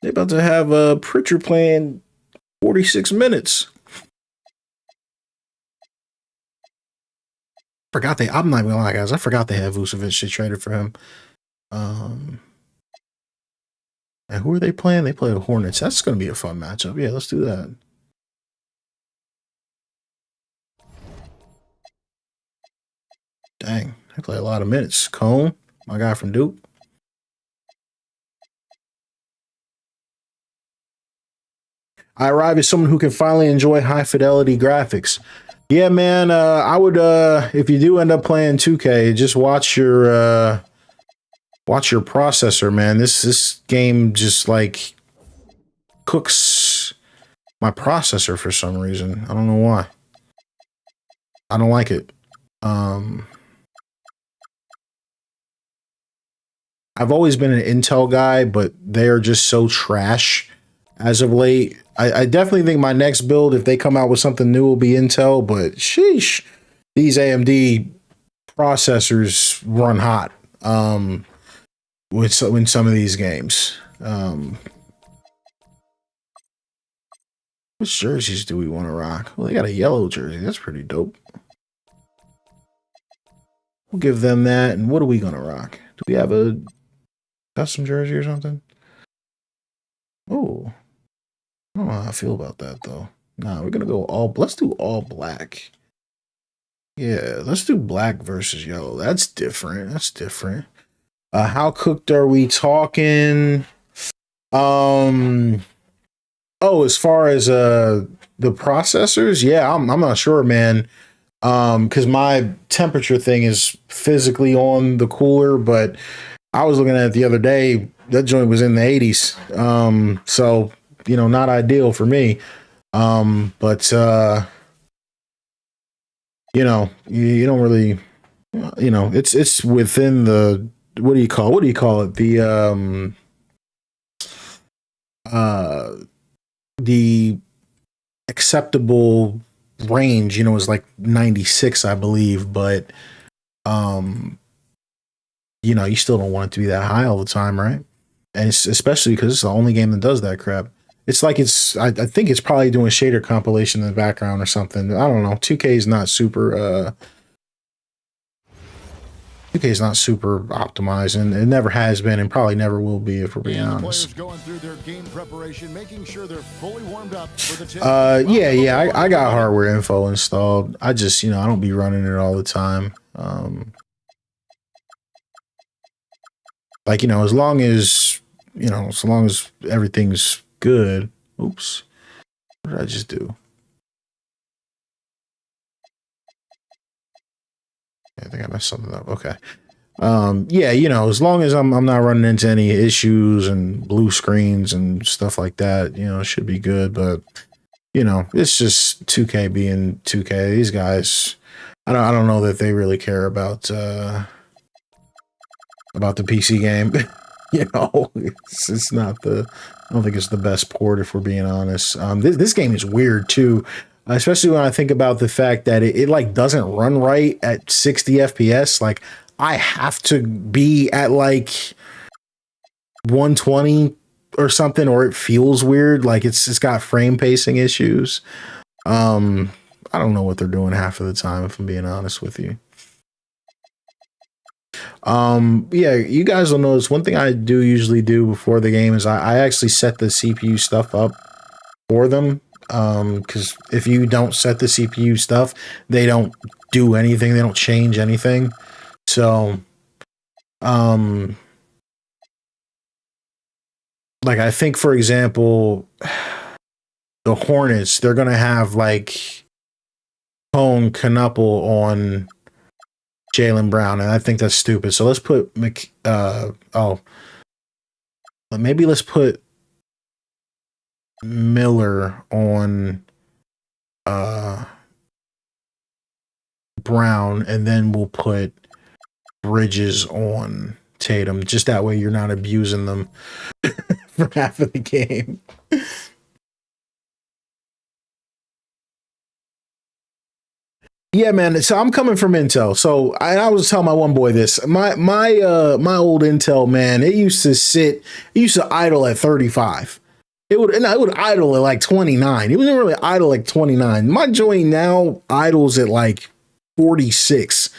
They about to have Pritchard playing 46 minutes. Forgot they. I'm not even gonna lie, guys. I forgot they had Vucevic. They traded for him. And who are they playing? They play the Hornets. That's gonna be a fun matchup. Yeah, let's do that. Dang, they play a lot of minutes. Cone, my guy from Duke. I arrive as someone who can finally enjoy high fidelity graphics. Yeah, man. I would, if you do end up playing 2K, just watch your processor, man. This game just like cooks my processor for some reason. I don't know why. I don't like it. I've always been an Intel guy, but they are just so trash as of late. I definitely think my next build, if they come out with something new, will be Intel, but sheesh, these AMD processors run hot in some of these games. Which jerseys do we want to rock? Well, they got a yellow jersey. That's pretty dope. We'll give them that. And what are we going to rock? Do we have a custom jersey or something? Oh. I don't know how I feel about that, though. Nah, we're going to go all... Let's do all black. Yeah, let's do black versus yellow. That's different. That's different. How cooked are we talking? Oh, as far as the processors, yeah, I'm not sure, man. Because my temperature thing is physically on the cooler, but I was looking at it the other day. That joint was in the 80s. So, you know, not ideal for me. But you know, you don't really, you know, it's within the, what do you call it? The acceptable range, you know, is like 96, I believe, but you know, you still don't want it to be that high all the time, right? And it's especially because it's the only game that does that crap. It's like I think it's probably doing shader compilation in the background or something. I don't know. 2K is not super 2K is not super optimized, and it never has been, and probably never will be, if we're being honest. Going through their game preparation, making sure they're fully warmed up for the yeah, I got hardware info installed. I just, you know, I don't be running it all the time. Like, you know, as long as everything's good. Oops. What did I just do? I think I messed something up. Okay. Yeah, you know, as long as I'm not running into any issues and blue screens and stuff like that, you know, it should be good. But, you know, it's just 2K being 2K. These guys, I don't know that they really care about the PC game. You know, it's not I don't think it's the best port, if we're being honest. This game is weird too, especially when I think about the fact that it like doesn't run right at 60 FPS. Like, I have to be at like 120 or something, or it feels weird. Like it's got frame pacing issues. I don't know what they're doing half of the time, if I'm being honest with you. Yeah, you guys will notice one thing I do usually do before the game is I actually set the CPU stuff up for them. Because if you don't set the CPU stuff, they don't do anything. They don't change anything. So, like, I think, for example, the Hornets, they're gonna have like Cone Knuckle on Jaylen Brown, and I think that's stupid. So let's put maybe let's put Miller on Brown, and then we'll put Bridges on Tatum. Just that way you're not abusing them for half of the game. Yeah, man. So I'm coming from Intel. So I was telling my one boy this. My old Intel, man, it used to idle at 35. It would idle at like 29. It wasn't really idle like 29. My joint now idles at like 46.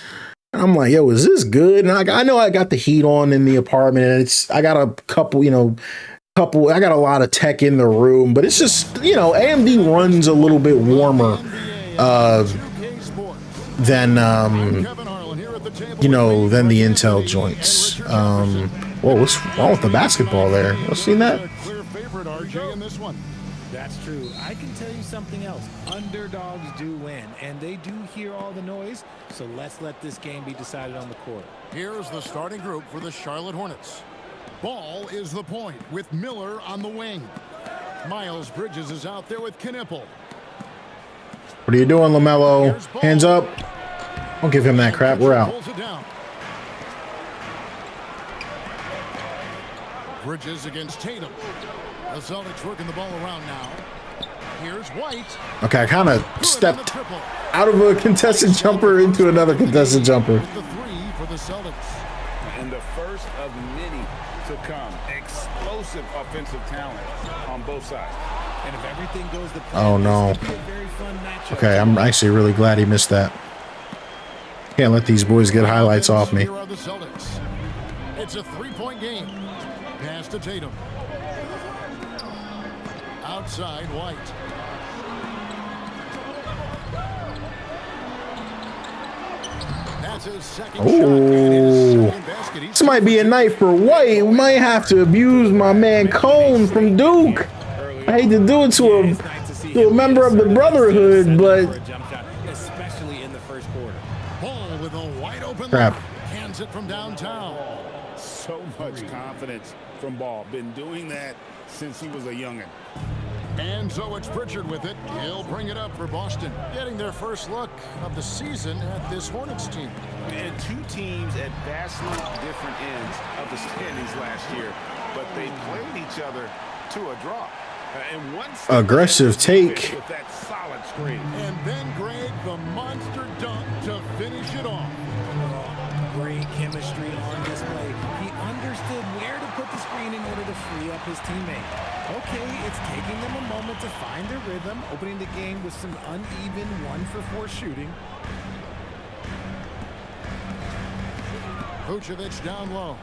And I'm like, yo, is this good? And I know I got the heat on in the apartment, and I got a couple, I got a lot of tech in the room, but it's just, AMD runs a little bit warmer than than the Intel joints. Whoa, what's wrong with the basketball there? You seen that? Clear favorite, RJ, in this one. That's true. I can tell you something else. Underdogs do win, and they do hear all the noise, so let's let this game be decided on the court. Here's the starting group for the Charlotte Hornets. Ball is the point with Miller on the wing. Miles Bridges is out there with Knipple. What are you doing, LaMelo? Hands up. Don't give him that crap. We're out. Bridges against Tatum. The Celtics working the ball around now. Here's White. Okay, I kind of stepped out of a contested jumper into another contested jumper. The three for the Celtics. And the first of many to come. Explosive offensive talent on both sides. And if everything goes to plan, oh no. Okay, I'm actually really glad he missed that. Can't let these boys get highlights off me. Here are the Celtics. It's a three-point game. Pass to Tatum. Outside White. That's his second shot. This might be a night for White. We might have to abuse my man Cone from Duke. I hate to do it to a member of the Brotherhood, but especially in the first quarter. Ball with a wide open crap. Hands it from downtown. So much confidence from Ball. Been doing that since he was a youngin'. And so it's Pritchard with it. He'll bring it up for Boston, getting their first look of the season at this Hornets team. And two teams at vastly different ends of the standings last year, but they played each other to a draw. And one aggressive take. With that solid screen. And then Greg, the monster dunk to finish it off. Great chemistry on display. He understood where to put the screen in order to free up his teammate. Okay, it's taking them a moment to find their rhythm, opening the game with some uneven 1-for-4 shooting. Vucevic down low.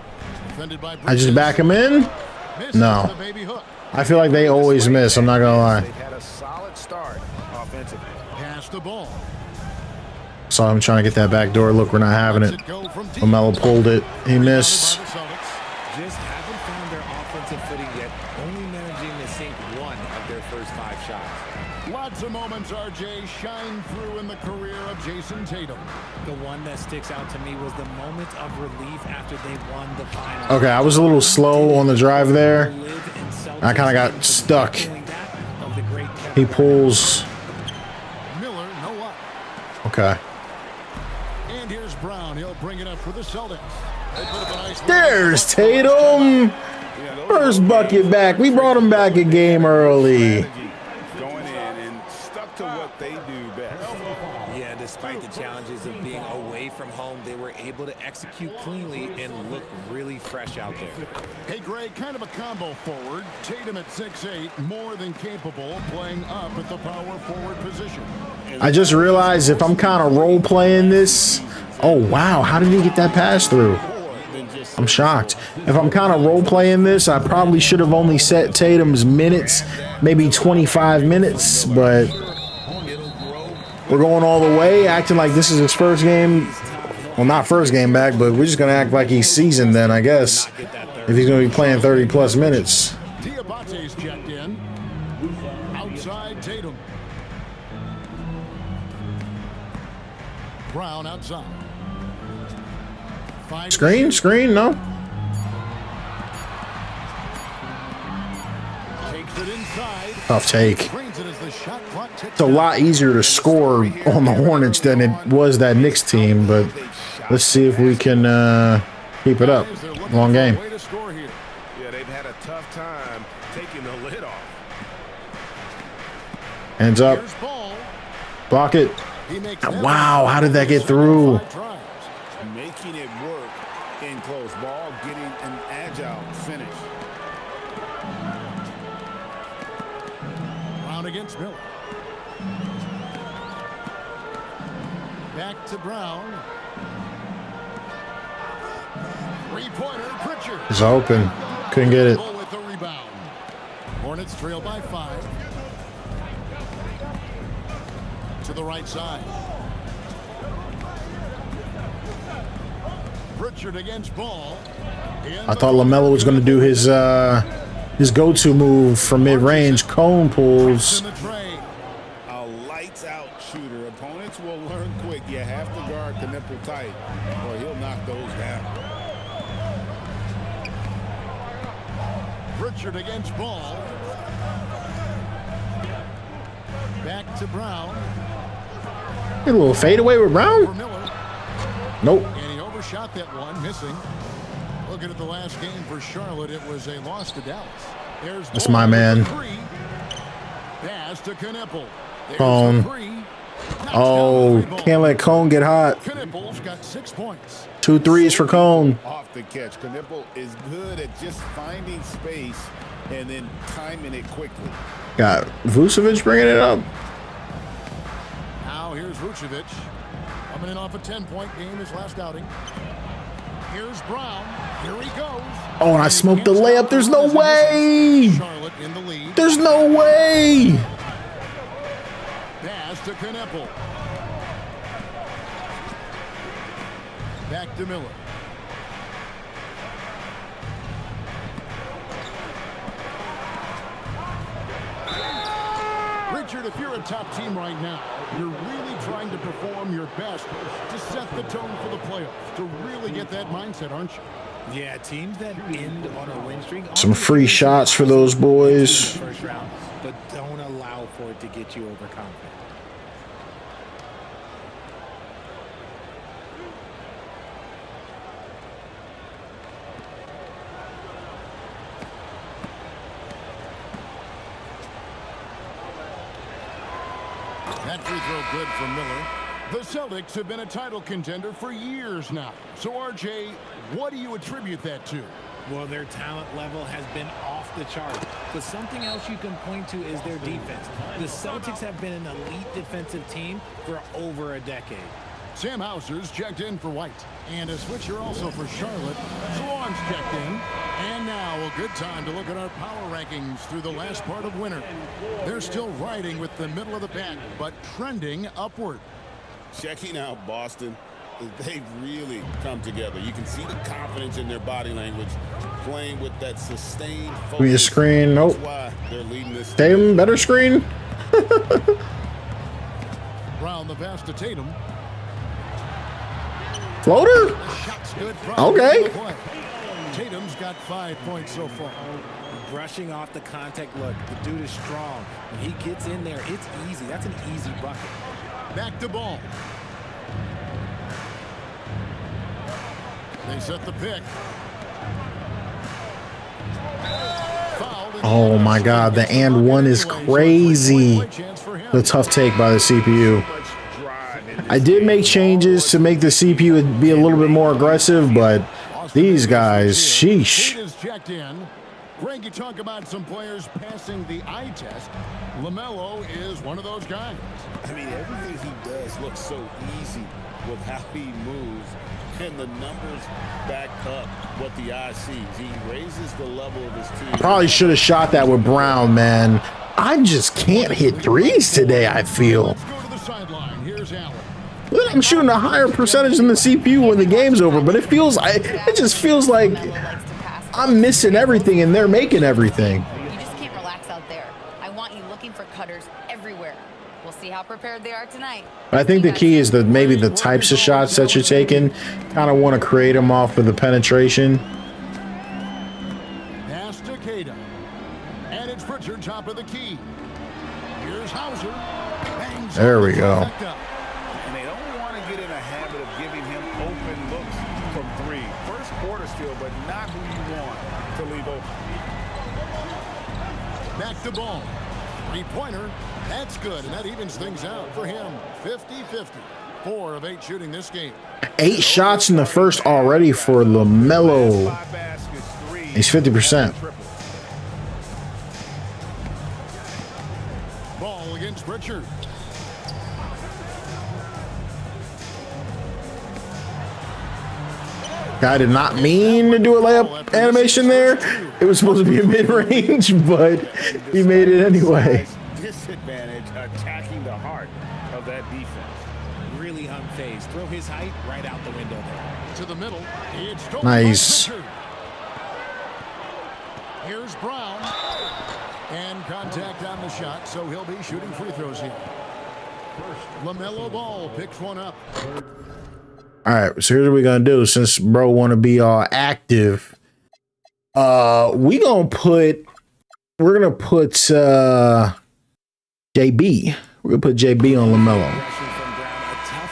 Defended by I just back him in? No. I feel like they always miss, I'm not gonna lie. They had a solid start offensively. Pass the ball. Saw him trying to get that back door. Look, we're not having it. LaMelo pulled it. He missed. Just haven't found their offensive footing yet, only managing to sink one of their first 5 shots. Lots of moments, RJ, shine through in the career of Jason Tatum. The one that sticks out to me was the moment of relief after they won the final. Okay, I was a little slow on the drive there. I kind of got stuck. He pulls. Miller, no up. Okay. And here's Brown. He'll bring it up for the Celtics. There's Tatum. First bucket back. We brought him back a game early. Going in and stuck to what they do best. Yeah, despite the challenges of being away from home, they were able to execute cleanly and look really fresh out there. Hey, Greg, kind of a combo forward. Tatum at 6'8", more than capable, playing up at the power forward position. I just realized if I'm kind of role playing this. Oh, wow. How did he get that pass through? I'm shocked. If I'm kind of role playing this, I probably should have only set Tatum's minutes, maybe 25 minutes, but we're going all the way, acting like this is his first game. Well, not first game back, but we're just going to act like he's seasoned then, I guess, if he's going to be playing 30-plus minutes. Diabate's checked in. Outside Tatum. Brown outside. Screen, no. Tough take. It's a lot easier to score on the Hornets than it was that Knicks team, but Let's see if we can keep it up. Long game. Yeah, they've had a tough time taking the lid off. Hands up. Block it. Wow, how did that get through? Making it work in close ball, getting an agile finish. Brown against Miller. Back to Brown. Three-pointer, Pritchard. He's open. Couldn't get it. With the rebound. Hornets trail by 5. To the right side. Pritchard against Ball. I thought LaMelo was going to do his go-to move from mid-range. Cone pulls. A lights-out shooter. Opponents will learn quick. You have to guard the nipple tight, or he'll knock those down. Pritchard against Ball. Back to Brown. A little fadeaway with Brown. Nope. And he overshot that one, missing. Looking at the last game for Charlotte, it was a loss to Dallas. There's That's my man. Pass to Knippel. Cone. Oh, can't let Cone get hot. Knippel's got 6 points. 2 threes for Cone. Off the catch. Knippel is good at just finding space and then timing it quickly. Got Vucevic bringing it up. Now here's Vucevic. Coming in off a 10-point game, his last outing. Here's Brown. Here he goes. Oh, and I smoked the layup. There's no way. Charlotte in the lead. There's no way. Pass to Knippel. Back to Miller. Richard, if you're a top team right now, you're really trying to perform your best to set the tone for the playoffs, to really get that mindset, aren't you? Yeah, teams that end on a win streak. Some free shots for those boys. First round, but don't allow for it to get you overconfident. That free throw good from Miller. The Celtics have been a title contender for years now. So, RJ, what do you attribute that to? Well, their talent level has been off the chart. But something else you can point to is their defense. The Celtics have been an elite defensive team for over a decade. Sam Hauser's checked in for White. And a switcher also for Charlotte. Swan's checked in. And now a good time to look at our power rankings through the last part of winter. They're still riding with the middle of the pack, but trending upward. Checking out Boston, they've really come together. You can see the confidence in their body language, playing with that sustained focus. Give me a screen. Nope. That's why they're leading this. Tatum, better screen. Brown the pass to Tatum. Floater? Okay. Tatum's got 5 points so far. Brushing off the contact. Look, the dude is strong. When he gets in there, it's easy. That's an easy bucket. Back to Ball. They set the pick. Oh my God, the and one is crazy. The tough take by the CPU. I did make changes to make the CPU be a little bit more aggressive, but these guys, sheesh. Greg, you talk about some players passing the eye test. LaMelo is one of those guys. I mean, everything he does looks so easy with how he moves, and the numbers back up what the eye sees. He raises the level of his team. I probably should have shot that with Brown, man. I just can't hit threes today, I feel. Let's go to the sideline. Here's Allen. I'm shooting a higher percentage than the CPU when the game's over, but it just feels like I'm missing everything and they're making everything. You just can't relax out there. I want you looking for cutters everywhere. We'll see how prepared they are tonight. I think the key is that maybe the types of shots that you're taking, kind of want to create them off of the penetration. Pass to Cada. And it's Pritchard, top of the key. Here's Hauser. Bangs There we go. And they don't want to get in a habit of giving him open field, but not who you want to leave open. Back to ball. Three-pointer. That's good, and that evens things out for him. 50-50. 4 of 8 shooting this game. 8 shots in the first already for LaMelo. He's 50%. Ball against Pritchard. I did not mean to do a layup animation there. It was supposed to be a mid-range, but he made it anyway. Disadvantage attacking the heart of that defense. Really unfazed. Throw his height right out the window there. To the middle. It's Nice. Here's Brown. And contact on the shot, so he'll be shooting free throws here. LaMelo Ball picks one up. All right, so here's what we're gonna do. Since bro want to be all active, we're gonna put JB. We're gonna put JB on LaMelo.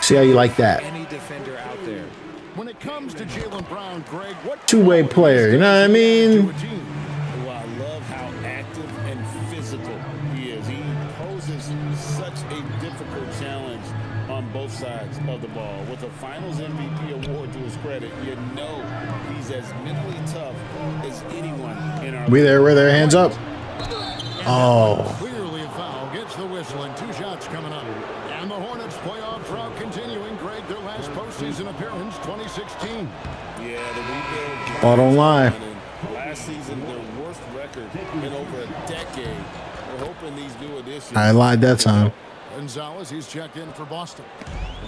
See how you like that? Any defender out there. When it comes to Jaylen Brown, Greg, what Two-way player, you know what I mean? Well, I love how active and physical he is. He poses such a difficult challenge on both sides of the ball. With a Finals MVP award to his credit, you know he's as mentally tough as anyone in our We're there, hands up. Oh. Clearly a foul. Gets the whistle and 2 shots coming up. And the Hornets playoff drought continuing. Greg, their last postseason appearance, 2016. Yeah, the rebuild. Ball don't lie. Last season, their worst record in over a decade. We're hoping these new additions. I lied that time. Gonzalez, he's checked in for Boston.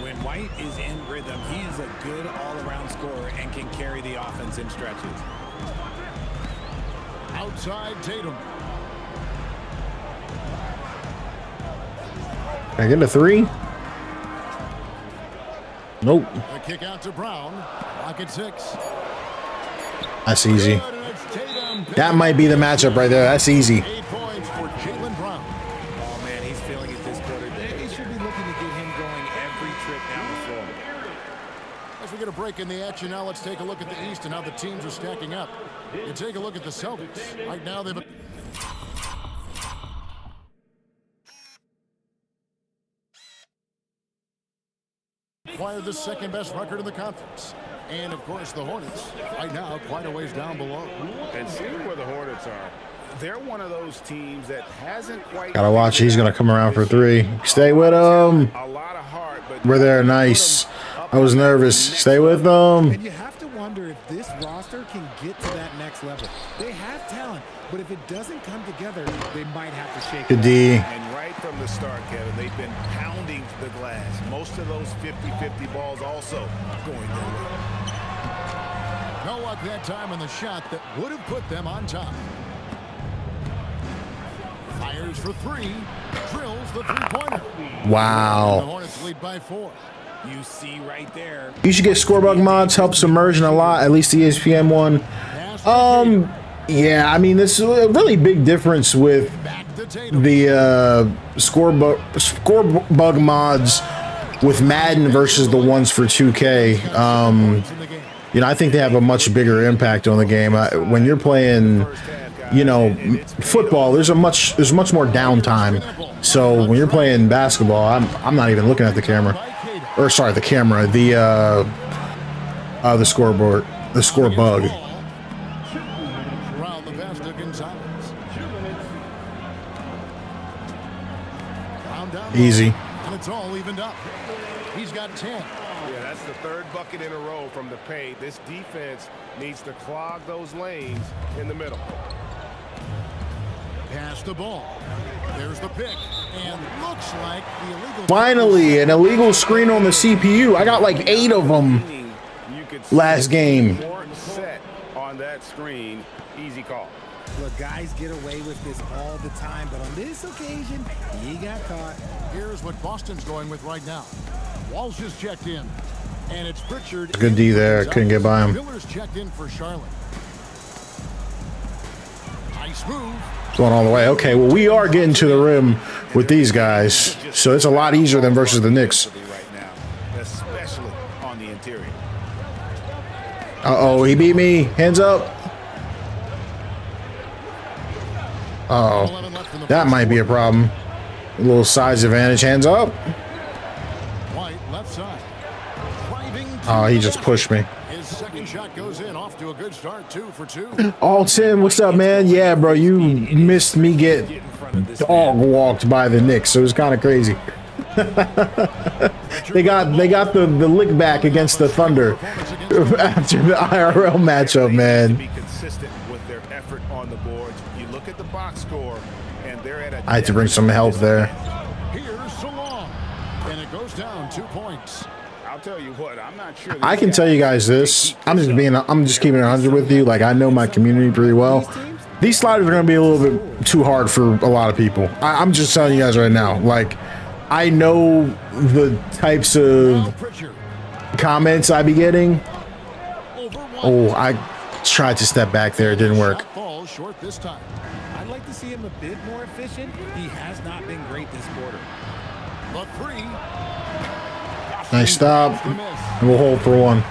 When White is in rhythm, he is a good all-around scorer and can carry the offense in stretches. Outside Tatum. Can I get a 3? Nope. The kick out to Brown. Rocket 6. That's easy. Good, and it's Tatum. That might be the matchup right there. That's easy. 8 points for Jaylen Brown. Oh, man, he's feeling it this quarter. They should be looking to get him going every trip down the floor. As we get a break in the action now, let's take a look at the East and how the teams are stacking up. You take a look at the Celtics. Right now, they've acquired the second best record in the conference. And, of course, the Hornets, right now, quite a ways down below. And see where the Hornets are. They're one of those teams that hasn't quite. Gotta watch. He's gonna come around for 3. Stay with him. A lot of heart, but We're there. Nice. I was nervous. Stay with them. And you have to wonder if this roster can get to that next level. They have talent, but if it doesn't come together, they might have to shake Good it D. And right from the start, Kevin, they've been pounding the glass. Most of those 50-50 balls also going their way. No luck that time on the shot that would have put them on top. Fires for 3. Drills the 3-pointer. The Wow. Hornets lead by 4. You see right there. You should get Scorebug mods. Helps immersion a lot. At least the ESPN one. Yeah, I mean, this is a really big difference with the Scorebug mods with Madden versus the ones for 2K. You know, I think they have a much bigger impact on the game. When you're playing, you know, football, there's much more downtime. So when you're playing basketball, I'm not even looking at the camera, or sorry, the camera, the scoreboard, the score bug. Easy. And it's all evened up. He's got 10. Yeah, that's the 3rd bucket in a row from the paint. This defense needs to clog those lanes in the middle. Pass the ball. There's the pick. And looks like the illegal. Finally, an illegal screen on the CPU. I got like 8 of them last game. Set on that screen. Easy call. Look, guys get away with this all the time, but on this occasion, he got caught. Here's what Boston's going with right now. Walsh is checked in. And it's Pritchard. Good D there. Couldn't get by him. Miller's checked in for Charlotte. Nice move. Going all the way. Okay, well, we are getting to the rim with these guys, so it's a lot easier than versus the Knicks. Right now, especially on the interior. Uh-oh, he beat me. Hands up. Uh-oh. That might be a problem. A little size advantage. Hands up. White left side. Oh, he just pushed me. His second shot goes in, off to a good start, 2 for 2. Oh, Tim, what's up, man? Yeah, bro, you missed me get dog walked by the Knicks, so it was kind of crazy. they got the lick back against the Thunder after the IRL matchup, man. Be consistent with their effort on the boards. You look at the box score, and they're at a I had to bring some help there. Here's so long, and it goes down 2 points. I'll tell you what, I'm not sure. I can tell you guys this. I'm just keeping it 100 with you. Like, I know my community pretty well. These sliders are going to be a little bit too hard for a lot of people. I'm just telling you guys right now. Like, I know the types of comments I be getting. Oh, I tried to step back there. It didn't work. Falls short this time. I'd like to see him a bit more efficient. He has not been great this quarter. The 3. Nice stop. And we'll hold for 1.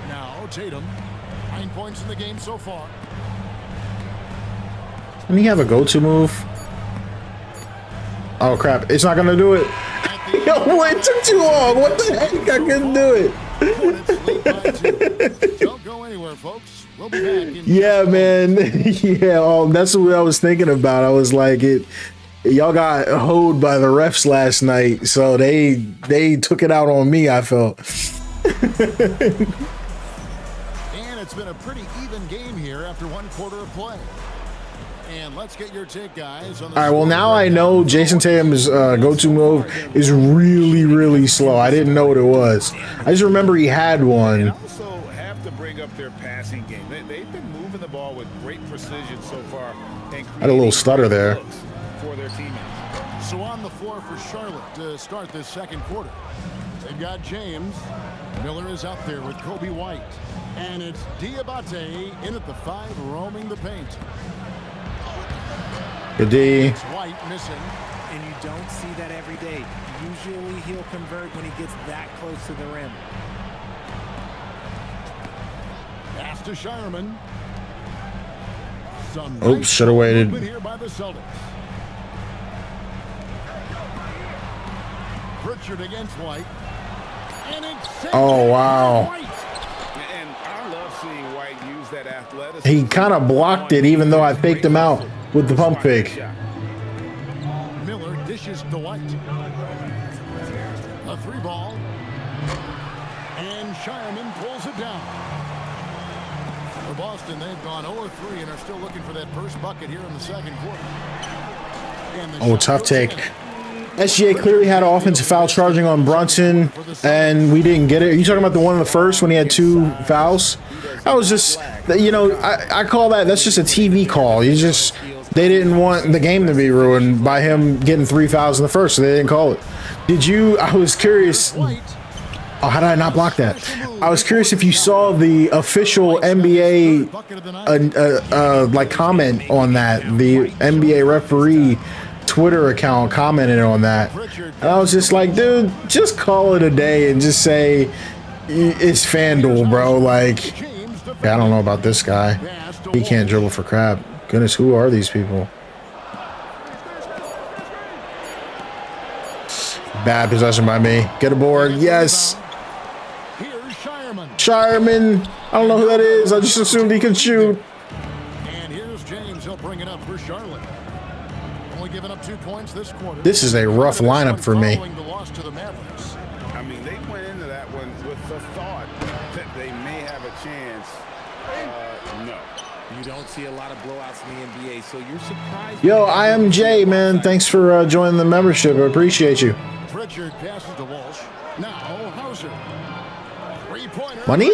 Now Tatum, 9 points in the game so far. Doesn't he have a go-to move? Oh crap! It's not gonna do it. Yo, it took too long. What the heck? I couldn't do it. Don't go anywhere, folks. We'll be back in Yeah, man. Yeah, that's what I was thinking about. I was like, y'all got hoed by the refs last night, so they took it out on me, I felt. And it's been a pretty even game here after 1 quarter of play. And let's get your take, guys. On the All right, well, now I know Jason Tatum's go-to move is really, really slow. I didn't know what it was. I just remember he had one. And also have to bring up their passing game. They've been moving the ball with great precision so far. And I had a little stutter there. For their teammates. So on the floor for Charlotte to start this second quarter. They've got James. Miller is out there with Kobe White. And it's Diabate in at the 5, roaming the paint. Good D. It's White missing. And you don't see that every day. Usually he'll convert when he gets that close to the rim. Pass to Shireman. Oops, should have waited. Here by the Celtics. Pritchard against White. And it's Oh, wow. And I love seeing White use that athleticism. He kind of blocked it, even though I faked him out with the pump fake. Miller dishes to White. A 3 ball. And Shireman pulls it down. For Boston, they've gone 0-3 and are still looking for that first bucket here in the second quarter. Oh, tough take. SGA clearly had an offensive foul charging on Brunson, and we didn't get it. Are you talking about the one in the first when he had 2 fouls? That was just, you know, I call that's just a TV call. They didn't want the game to be ruined by him getting 3 fouls in the first, so they didn't call it. I was curious. Oh, how did I not block that? I was curious if you saw the official NBA like comment on that. The NBA referee Twitter account commented on that. And I was just like, dude, just call it a day and just say it's FanDuel, bro. Like, yeah, I don't know about this guy. He can't dribble for crap. Goodness, who are these people? Bad possession by me. Get a board. Yes. Shireman. I don't know who that is. I just assumed he could shoot. And here's James. He'll bring it up for Charlotte. Only giving up 2 points this quarter. This is a rough lineup for me. The loss to the Mavericks. I mean, they went into that one with the thought that they may have a chance. No. You don't see a lot of blowouts in the NBA, so you're surprised. Yo, I am Jay, man. Thanks for joining the membership. I appreciate you. Pritchard passes to Walsh. Now Hauser. Money?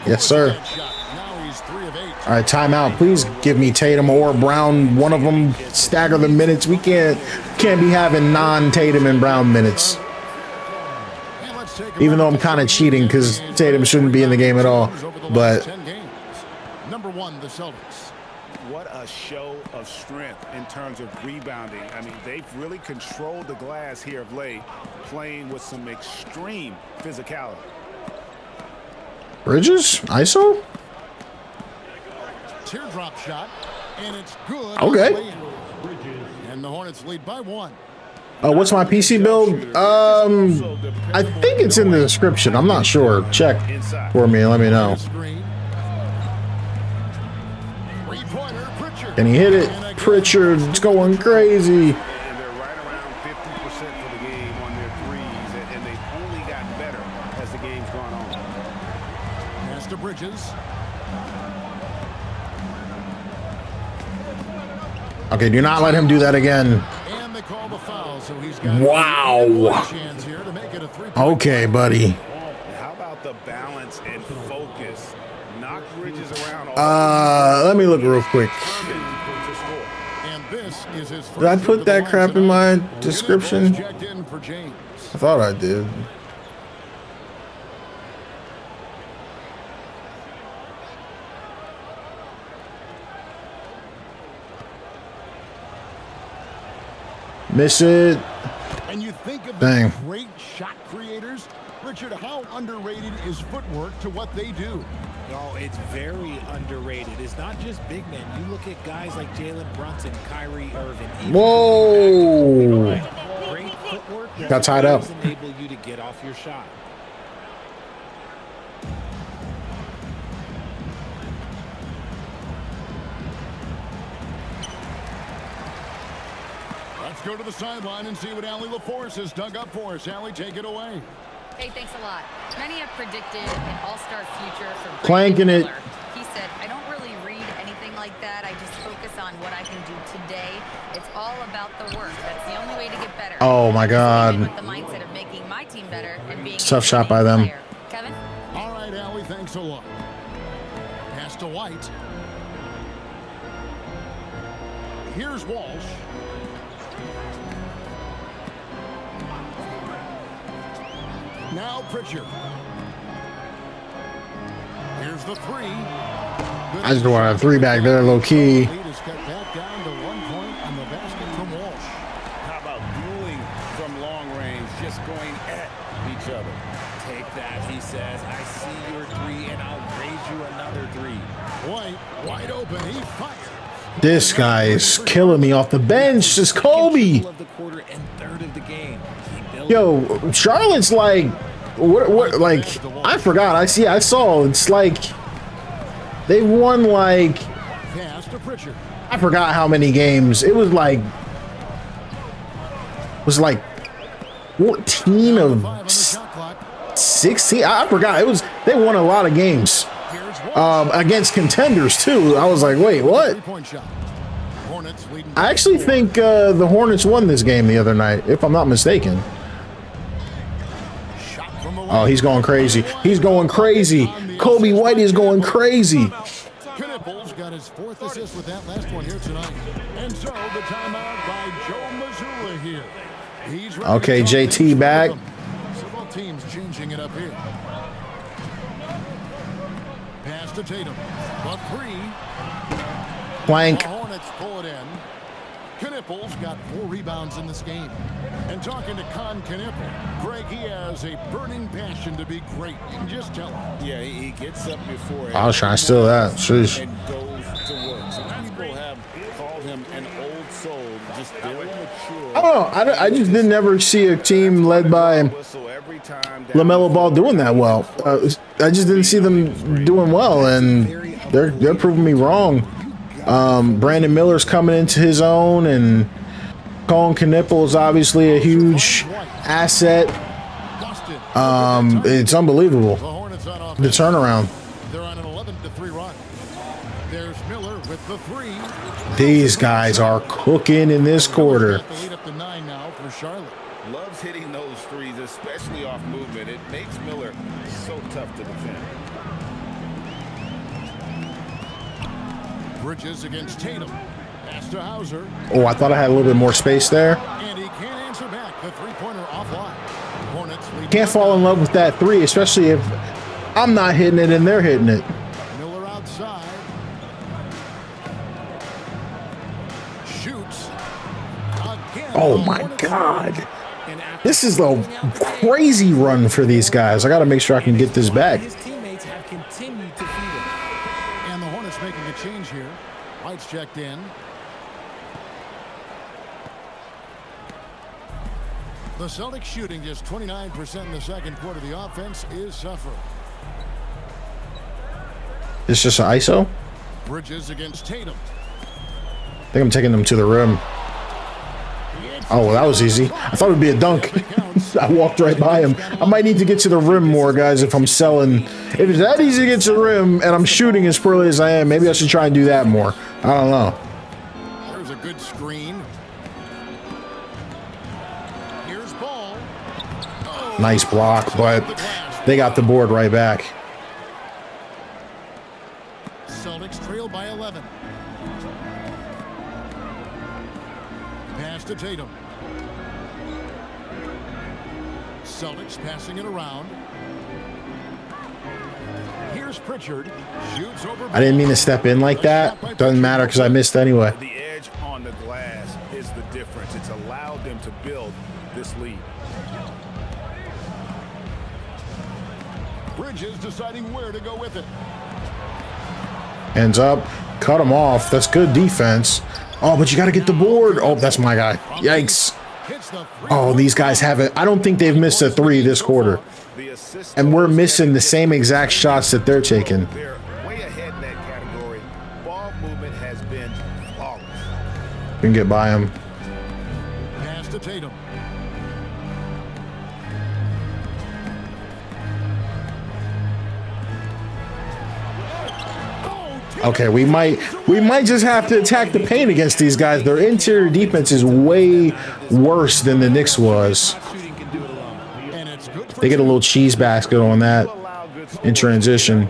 Yes, sir. Now he's 3 of 8. All right, timeout. Please give me Tatum or Brown. One of them stagger the minutes. We can't be having non-Tatum and Brown minutes. Even though I'm kind of cheating because Tatum shouldn't be in the game at all. But Number 1, the Celtics. What a show of strength in terms of rebounding. I mean, they've really controlled the glass here of late, playing with some extreme physicality. Bridges? ISO? Teardrop shot, and it's good. Okay. And the Hornets lead by 1. What's my PC build? I think it's in the description. I'm not sure. Check for me. Let me know. Can he hit it? Pritchard's going crazy. And they're right around 50% for the game on their threes, and they've only gotten better as the game's gone on. Pass to Bridges. Okay, do not let him do that again. And they call the foul, so he's got Wow. chance here to make it a 3-point. Okay, buddy. How about the balance and focus? Knock Bridges around. Let me look real quick. And this is his Did I put that crap in my description? Checked in for James. I thought I did. Miss it. And you think of Dang. the great shot creators, Richard, how underrated is footwork to what they do? Oh, it's very underrated. It's not just big men. You look at guys like Jalen Brunson, Kyrie Irving. Whoa. Great footwork. Got tied up. Enable you to get off your shot. Let's go to the sideline and see what Allie LaForce has dug up for us. Allie, take it away. Hey, thanks a lot. Many have predicted an all-star future for Clanking it. Miller. He said, I don't really read anything like that. I just focus on what I can do today. It's all about the work. That's the only way to get better. Oh, my God. With the mindset of making my team better and being Tough a shot by them. player. Kevin? All right, Allie, thanks a lot. Pass to White. Here's Walsh. Now Pritchard. Here's the 3. I just want a 3 back there, low key. Lead is cut back down to 1 point on the basket from Walsh. How about dueling from long range, just going at each other? Take that, he says. I see your 3, and I'll raise you another 3. White, wide open. He fires. This guy is killing me off the bench. It's Kobe. Of the quarter and third of the game. Yo, Charlotte's like, what, like, I forgot. I saw. It's like, they won like, Pass to Pritchard. I forgot how many games. It was like 14 of 16. I forgot. It was, they won a lot of games. Against contenders too. I was like, wait, what? I actually think the Hornets won this game the other night, if I'm not mistaken. Oh, he's going crazy. He's going crazy. Kobe White is going crazy. Knipples got his 4th assist with that last one here tonight. And so the timeout by Joe Mazzulla here. He's ready Okay, to JT back. So both teams changing it up here. Pass to Tatum. The 3. Plank. The Hornets pull it in. Knipples got 4 rebounds in this game. And talking to Con Knippel, Greg, he has a burning passion to be great. You can just tell him. Yeah, he gets up before. I was trying to steal that. Sheesh. And goes to work. Some people have called him an old soul, just very mature. I don't know. I just didn't ever see a team led by LaMelo Ball doing that well. I just didn't see them doing well, and they're proving me wrong. Brandon Miller's coming into his own, and Colin Knippel is obviously a huge asset. It's unbelievable. The turnaround. They're on an 11-3 run. There's Miller with the 3. These guys are cooking in this quarter. The lead up to 9 now for Charlotte. Loves hitting those threes, especially off movement. It makes Miller so tough to defend. Bridges against Tatum. Pass to Hauser. Oh, I thought I had a little bit more space there. And he can't answer back. The 3-pointer offline. Hornets lead. Can't fall in love with that 3, especially if I'm not hitting it and they're hitting it. Miller outside. Shoots. Again. Oh my God. This is a crazy run for these guys. I got to make sure I can get this back. His teammates have continue to feed him. And the Hornets making a change here. White's checked in. The Celtics shooting just 29% in the second quarter. The offense is suffering. It's just an ISO. Bridges against Tatum. I think I'm taking them to the rim. Oh, well, that was easy. I thought it would be a dunk. I walked right by him. I might need to get to the rim more, guys, if I'm selling. If it's that easy to get to the rim and I'm shooting as poorly as I am, maybe I should try and do that more. I don't know. There's a good screen. Here's ball. Oh, Nice block, but they got the board right back. Celtics trail by 11. Pass to Tatum. Celtics passing it around. Here's Pritchard. Shoots over. I didn't mean to step in like that. Doesn't matter because I missed anyway. The edge on the glass is the difference. It's allowed them to build this lead. Bridges deciding where to go with it. Hands up. Cut him off. That's good defense. Oh, but you got to get the board. Oh, that's my guy. Yikes. Oh, these guys haven't. I don't think they've missed a three this quarter. And we're missing the same exact shots that they're taking. They're way ahead in that category. Ball movement has been flawless. Can get by him. Pass to Tatum. Okay, we might just have to attack the paint against these guys. Their interior defense is way worse than the Knicks was. They get a little cheese basket on that in transition.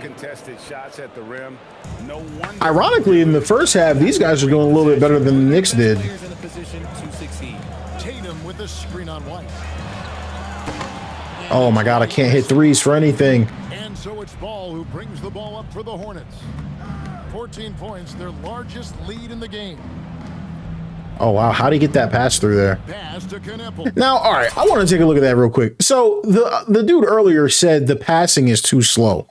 Ironically, in the first half, these guys are doing a little bit better than the Knicks did. Tatum with the screen on White. Oh my God, I can't hit threes for anything. And so it's Ball who brings the ball up for the Hornets. 14 points, their largest lead in the game. Oh wow, how do you get that pass through there? Pass to Knippel. Now, all right, I want to take a look at that real quick. So the dude earlier said the passing is too slow.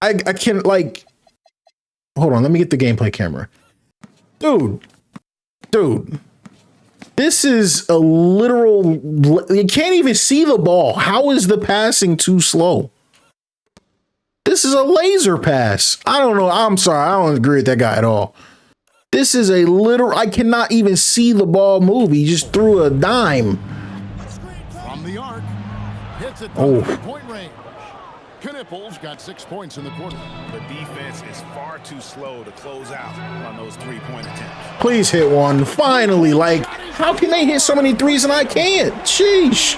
I can't, like, hold on, let me get the gameplay camera. Dude, this is a literal, you can't even see the ball. How is the passing too slow? This is a laser pass. I don't know. I'm sorry. I don't agree with that guy at all. This is a literal, I cannot even see the ball move. He just threw a dime. From the arc. Hits it Oh. from point range. Knippel's got 6 points in the quarter. The defense is far too slow to close out on those three-point attempts. Please hit one. Finally, like, how can they hit so many threes and I can't? Sheesh.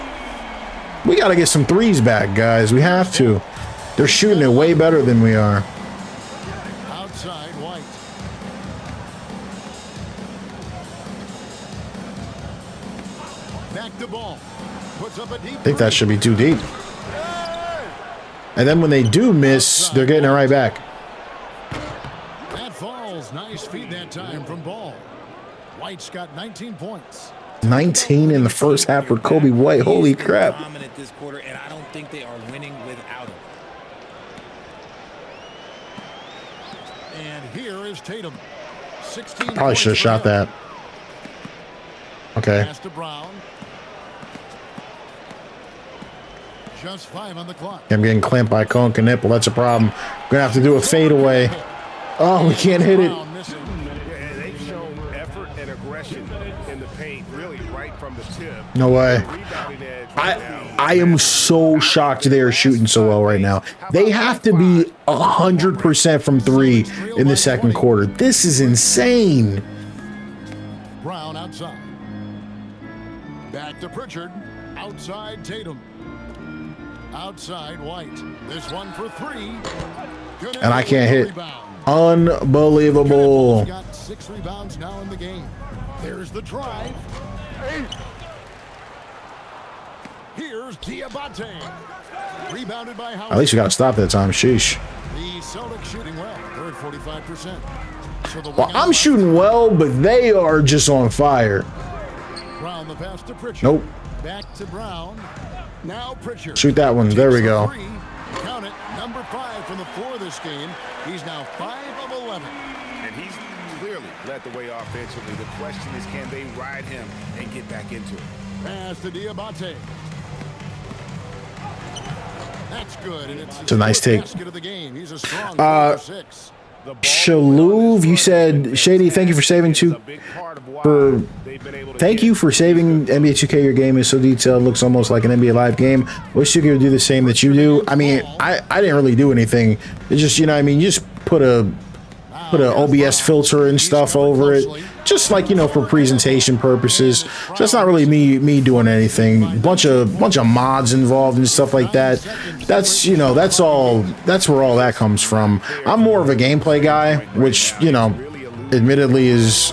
We got to get some threes back, guys. We have to. They're shooting it way better than we are. Outside White. Back to Ball. Puts up a deep. I think that should be too deep. And then when they do miss, they're getting it right back. That falls. Nice feed that time from Ball. White's got 19 points. 19 in the first half for Kobe White. Holy crap. Dominant this quarter, and I don't think they are winning without him. And here is Tatum. 16 Probably should have points shot for him. that. Okay. Pass to Brown. Just 5 on the clock. I'm getting clamped by Cohen Knippel. That's a problem. We're going to have to do a fadeaway. Oh, we can't hit it. Brown missing. Yeah, they've shown effort and aggression in the paint, really right from the tip. No way. Rebounding edge right now. I am so shocked they are shooting so well right now. They have to be 100% from three in the second quarter. This is insane. Brown outside. Back to Pritchard. Outside Tatum. Outside White. This one for 3. And I can't hit. Rebound. Unbelievable. Got 6 rebounds now in the game. There's the drive. Here's Diabate. Rebounded by Howard. At least you got to stop that time. Sheesh. The Celtics shooting well. They're at 45%. So the Well, I'm shooting well, but they are just on fire. Brown the pass to Pritchard. Nope. Back to Brown. Now Pritchard. Shoot that one. There we go. Count it. number 5 from the floor this game. He's now 5 of 11. And he's clearly led the way offensively. The question is, can they ride him and get back into it? Pass to Diabate. That's good. And It's a nice take. Of the game. He's a strong 6. Shaluv, you said, Shady, thank you for saving thank you for saving NBA 2K. Your game is so detailed, looks almost like an NBA Live game. Wish 2K would do the same that you do. I mean, I didn't really do anything. It's just, you know what I mean, you just put a OBS filter and stuff over it, just like, you know, for presentation purposes. So it's not really me doing anything. Bunch of mods involved and stuff like that. That's, you know, that's where all that comes from. I'm more of a gameplay guy, which, you know, admittedly is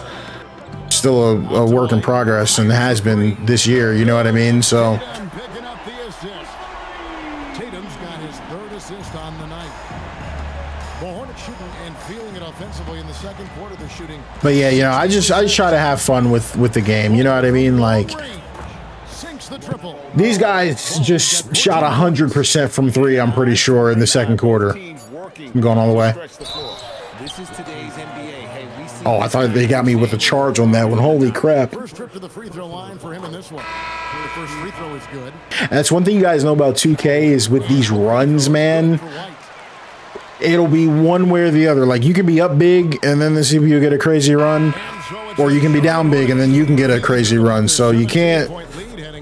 still a work in progress and has been this year, you know what I mean? So Picking up the assist. Tatum's got his 3rd assist on the night. The Hornets shooting and feeling it offensively in the second quarter. They're shooting. but yeah, you know, I just try to have fun with the game, you know what I mean? Like, Sinks the triple. these guys just shot 100% from 3, I'm pretty sure, in the second quarter. I'm going all the way. This is today's NBA. Hey, we see Oh, I thought they got me with a charge on that one. Holy crap. First trip to the free throw line for him in this one. The first free throw is good. That's one thing you guys know about 2K is with these runs, man, it'll be one way or the other. Like, you can be up big and then the CPU get a crazy run, or you can be down big and then you can get a crazy run. So you can't,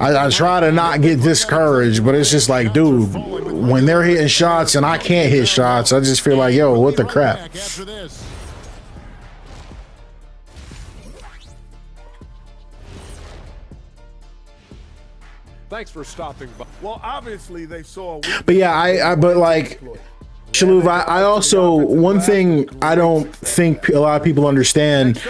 I try to not get discouraged, but it's just like, dude, when they're hitting shots and I can't hit shots, I just feel like, yo, what the crap? After this. Thanks for stopping by. Well, obviously they saw. But yeah, but like, Shaluv, I also, one thing I don't think a lot of people understand,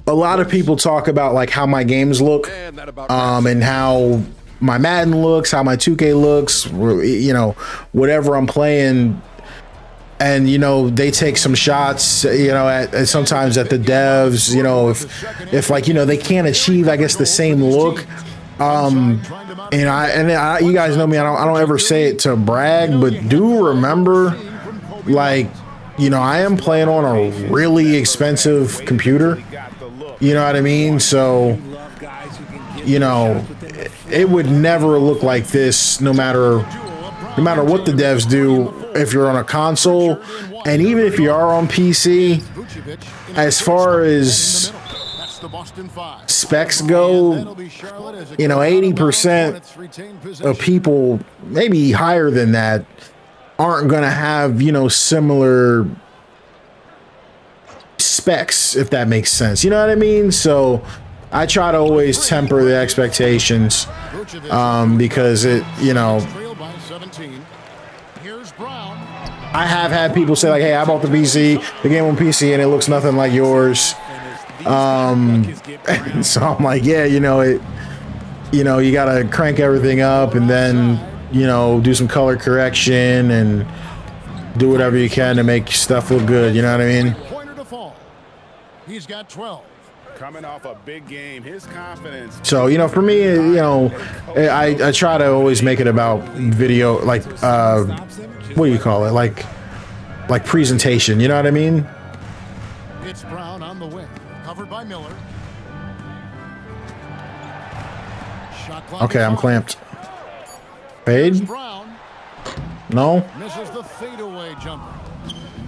a lot of people talk about like how my games look, and how my Madden looks, how my 2K looks, you know, whatever I'm playing. And, you know, they take some shots, you know, at sometimes at the devs, you know, if like, you know, they can't achieve, I guess, the same look. And I, you guys know me, I don't ever say it to brag, but do remember, like, you know, I am playing on a really expensive computer, you know what I mean? So, you know, it would never look like this no matter what the devs do. If you're on a console, and even if you are on PC, as far as specs go, you know, 80% of people, maybe higher than that, aren't going to have, you know, similar specs, if that makes sense. You know what I mean? So I try to always temper the expectations, because it, you know, I have had people say like, hey, I bought the PC, the game on PC, and it looks nothing like yours. So I'm like, yeah, you know, you gotta crank everything up and then, you know, do some color correction and do whatever you can to make stuff look good. You know what I mean? Pointer to fall. He's got 12. Coming off a big game, his confidence. So, you know, for me, you know, I try to always make it about video, like, what do you call it? Like presentation, you know what I mean? It's Brown on the wing, covered by Miller. Shot clock. Okay, I'm clamped. Fade? Brown No? misses the fadeaway jumper.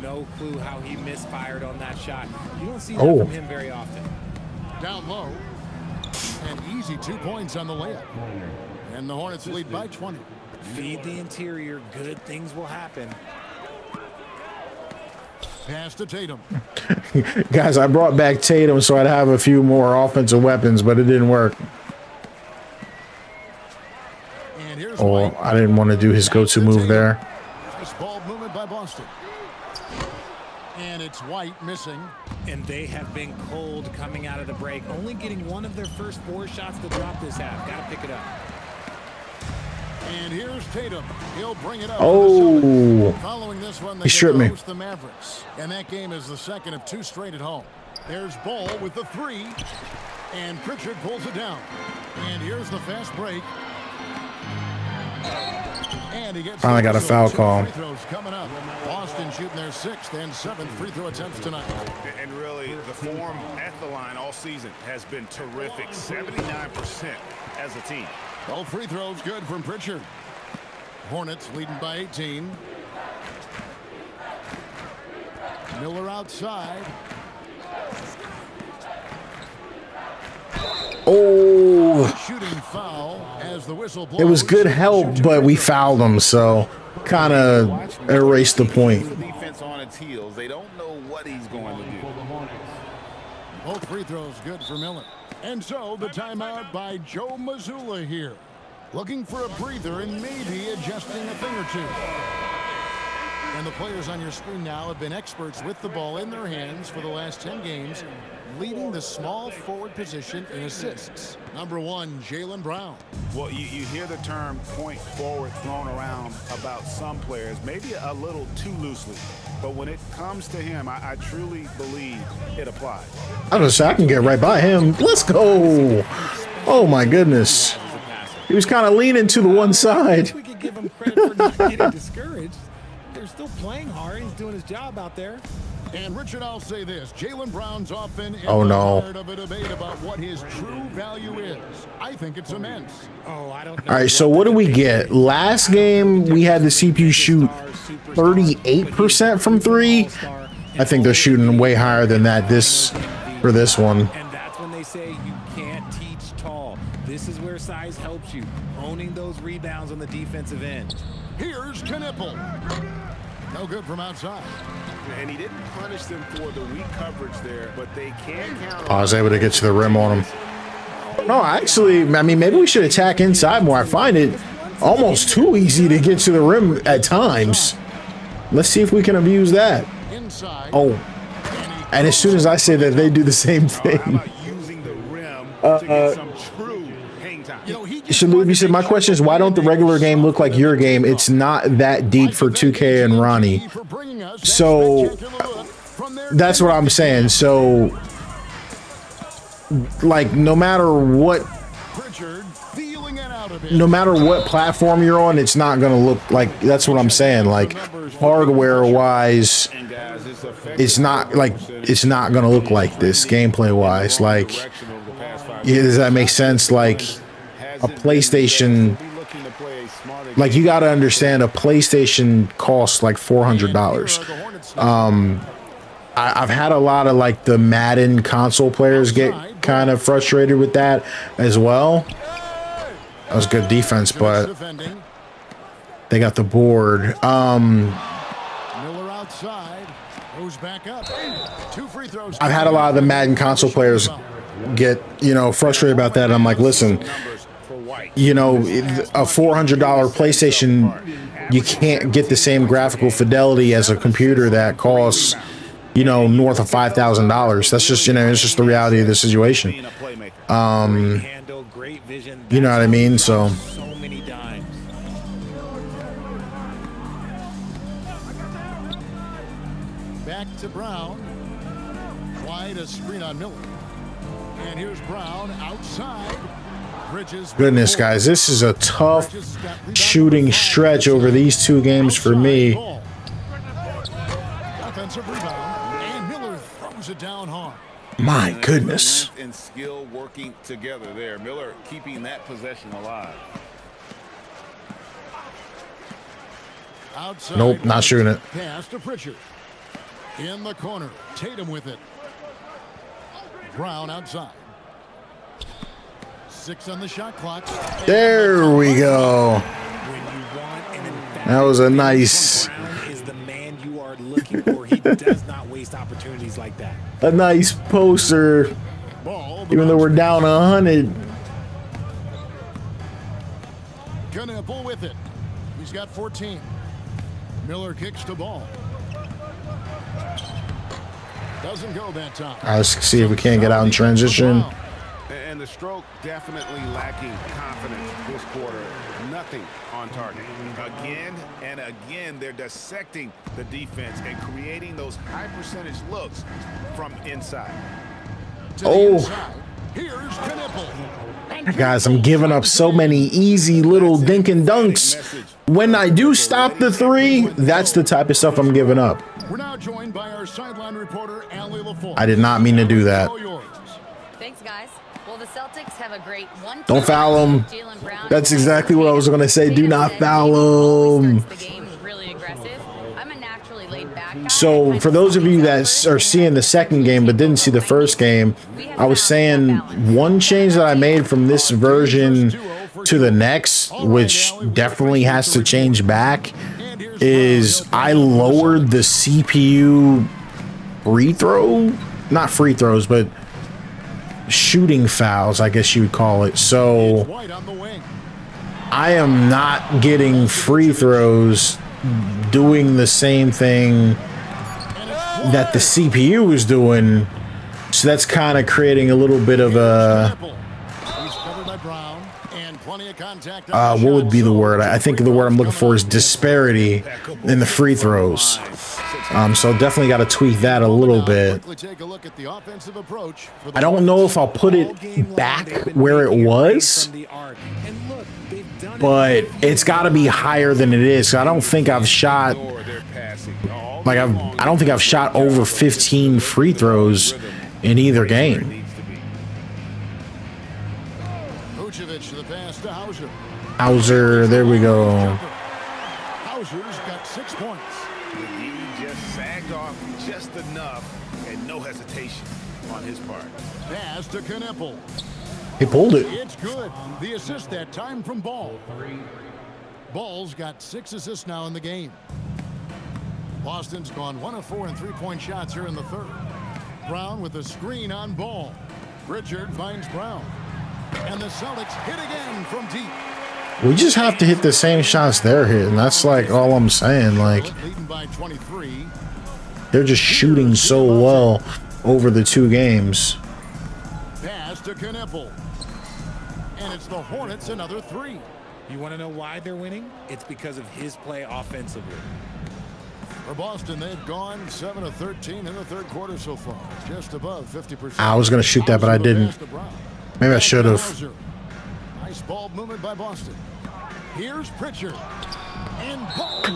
no clue how he misfired on that shot. You don't see that Oh. from him very often. Down low. And easy 2 points on the layup. And the Hornets lead by 20. Feed the interior, good things will happen. Pass to Tatum. Guys, I brought back Tatum so I'd have a few more offensive weapons, but it didn't work. And here's Oh, White. I didn't want to do his go-to move there. Nice ball movement by Boston. And it's White missing. And they have been cold coming out of the break, only getting one of their first 4 shots to drop this half. Got to pick it up. And here's Tatum. He'll bring it up. Oh. Following this one, they He stripped me. host the Mavericks. And that game is the second of 2 straight at home. There's Ball with the 3. And Pritchard pulls it down. And here's the fast break. And he gets Finally got a foul call. Free throws coming up. Boston shooting their 6th and 7th free throw attempts tonight. And really, the form at the line all season has been terrific. 79% as a team. All free throws good from Pritchard. Hornets leading by 18. Miller outside. Oh, Shooting foul as the whistle blows. it was good help, but we fouled him, so kind of erased the point. The defense on its heels. They don't know what he's going to do. Both free throws good for Miller. And so the timeout by Joe Mazzulla here. Looking for a breather and maybe adjusting a thing or two. And the players on your screen now have been experts with the ball in their hands for the last 10 games, leading the small forward position in assists. Number 1, Jaylen Brown. Well, you hear the term point forward thrown around about some players, maybe a little too loosely. But when it comes to him, I truly believe it applies. I was I can get right by him. Let's go. Oh, my goodness. He was kind of leaning to the one side. We could give him credit for not getting discouraged. They're still playing hard. He's doing his job out there. And Richard, I'll say this. Jaylen Brown's often in Oh, the no. heart of a debate about what his true value is. I think it's immense. Oh, I don't know. All right, so what did we get? Last game, we had the CPU shoot 38% from 3. I think they're shooting way higher than that for this one. And that's when they say you can't teach tall. This is where size helps you, owning those rebounds on the defensive end. Here's Knipple. No good from outside. And he didn't punish them for the weak coverage there, but they can count. I was able to get to the rim on him. No, actually, I mean, maybe we should attack inside more. I find it almost too easy to get to the rim at times. Let's see if we can abuse that. Inside. Oh, and as soon as I say that, they do the same thing. How about using the rim to get some true hang time? Shalou, you said, my question is, why don't the regular game look like your game? It's not that deep for 2K and Ronnie. So that's what I'm saying. So, like, no matter what platform you're on, it's not going to look like, that's what I'm saying. Like, hardware wise, it's not going to look like this gameplay wise. Like, yeah, does that make sense? Like, a PlayStation, like, you got to understand, a PlayStation costs like $400. I've had a lot of like the Madden console players get kind of frustrated with that as well. That was good defense, but they got the board. Miller outside, goes back up. 2 free throws. I've had a lot of the Madden console players get, frustrated about that. And I'm like, listen, a $400 PlayStation, you can't get the same graphical fidelity as a computer that costs, north of $5,000. That's just, it's just the reality of the situation. You know what I mean? So many dimes. Back to Brown. Wide, a screen on Miller. And here's Brown outside. Bridges. goodness, guys, this is a tough shooting stretch over these 2 games for me. Offensive rebound, and Miller throws it down hard. My goodness. And skill working together there. Miller keeping that possession alive. Outside. Nope, not shooting it. Pass to Pritchard. In the corner. Tatum with it. Brown outside. 6 on the shot clock. There we go. That was a nice. Brown is the man you are looking for. He does not waste opportunities like that. A nice poster. Even though we're down 100. Knipple with it. He's got 14. Miller kicks the ball. Doesn't go that time. Let's see if we can't get out in transition. And the stroke definitely lacking confidence this quarter. Nothing on target. Again and again, they're dissecting the defense and creating those high percentage looks from inside. Oh. Here's Knipple. Guys, I'm giving up so many easy little dink and dunks. when I do stop the three, that's the type of stuff I'm giving up. We're now joined by our sideline reporter, Allie LaForce. I did not mean to do that. Thanks, guys. Well, the Celtics have a great one. Don't foul him. That's exactly what I was going to say. Do not foul him. So for those of you that are seeing the second game but didn't see the first game, I was saying one change that I made from this version to the next, which definitely has to change back, is I lowered the CPU free throw, not free throws, but shooting fouls, I guess you would call it. So I am not getting free throws doing the same thing that the CPU is doing. So that's kind of creating a little bit of a what would be the word? I think the word I'm looking for is disparity in the free throws. So definitely got to tweak that a little bit. I don't know if I'll put it back where it was, but it's got to be higher than it is. I don't think I've shot I don't think I've shot over 15 free throws in either game. Hauser, there we go. Hauser's got 6 points. He just sagged off just enough and no hesitation on his part. Pass to Knippel. He pulled it. It's good. The assist that time from Ball. Ball's got 6 assists now in the game. Boston's gone 1 of 4 in three-point shots here in the third. Brown with a screen on Ball. Richard finds Brown. And the Celtics hit again from deep. We just have to hit the same shots they're hitting. That's like all I'm saying. Like, they're just shooting so well over the 2 games. Pass to Knippel. And it's the Hornets another 3. You want to know why they're winning? It's because of his play offensively. For Boston, they've gone 7 of 13 in the third quarter so far, just above 50%. I was going to shoot that, but I didn't. Maybe I should have. Nice ball movement by Boston. Here's Pritchard.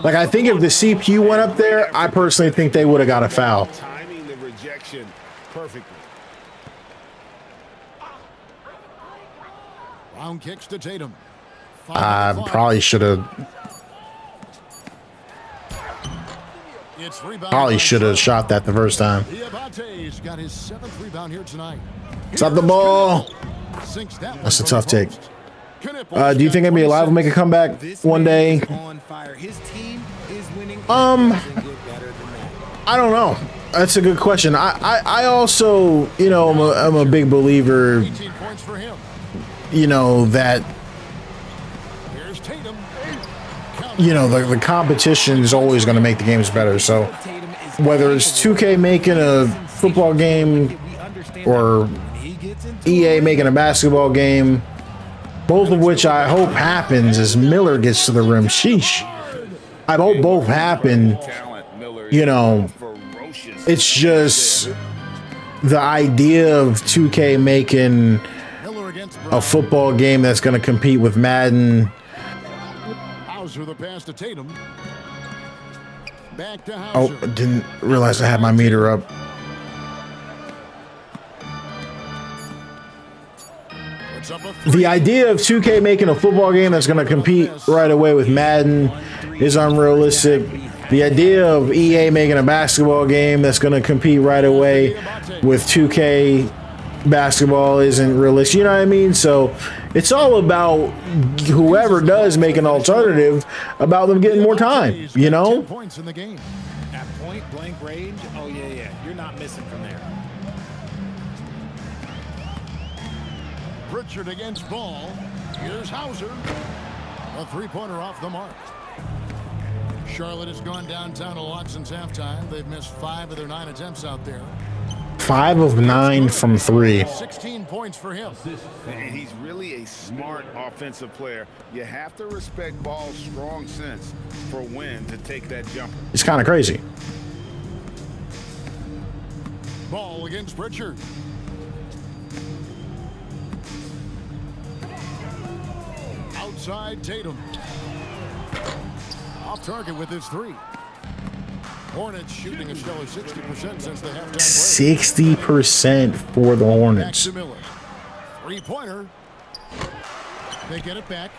Like, I think if the CPU went up there, I personally think they would have got a foul. Timing the rejection perfectly. Brown kicks to Tatum. I probably should have. Probably should have shot that the first time. Diabate's got his 7th rebound here tonight. Stop the ball. That's a tough take. Do you think NBA Live will make a comeback one day? I don't know. That's a good question. I also, you know, I'm a big believer, you know, that, you know, the competition is always going to make the games better. So whether it's 2K making a football game or EA making a basketball game, both of which I hope happens as Miller gets to the rim. Sheesh. I hope both happen. You know, it's just the idea of 2K making a football game that's going to compete with Madden. The pass to Tatum. Back to oh, didn't realize I had my meter up. The idea of 2K making a football game that's going to compete right away with Madden is unrealistic. The idea of EA making a basketball game that's going to compete right away with 2K basketball isn't realistic. You know what I mean? So it's all about whoever does make an alternative about them getting more time, you know? Points in the game. At point blank range, oh yeah, you're not missing from there. Pritchard against Ball. Here's Hauser. A 3-pointer off the mark. Charlotte has gone downtown a lot since halftime. They've missed 5 of their 9 attempts out there. 5 of 9 from 3. 16 points for him. And he's really a smart offensive player. You have to respect Ball's strong sense for when to take that jumper. It's kind of crazy. Ball against Pritchard. Outside Tatum. off target with his 3. Hornets shooting a stellar 60% since the halftime break. 60% for the Hornets. Back to Miller. 3-pointer. They get it back.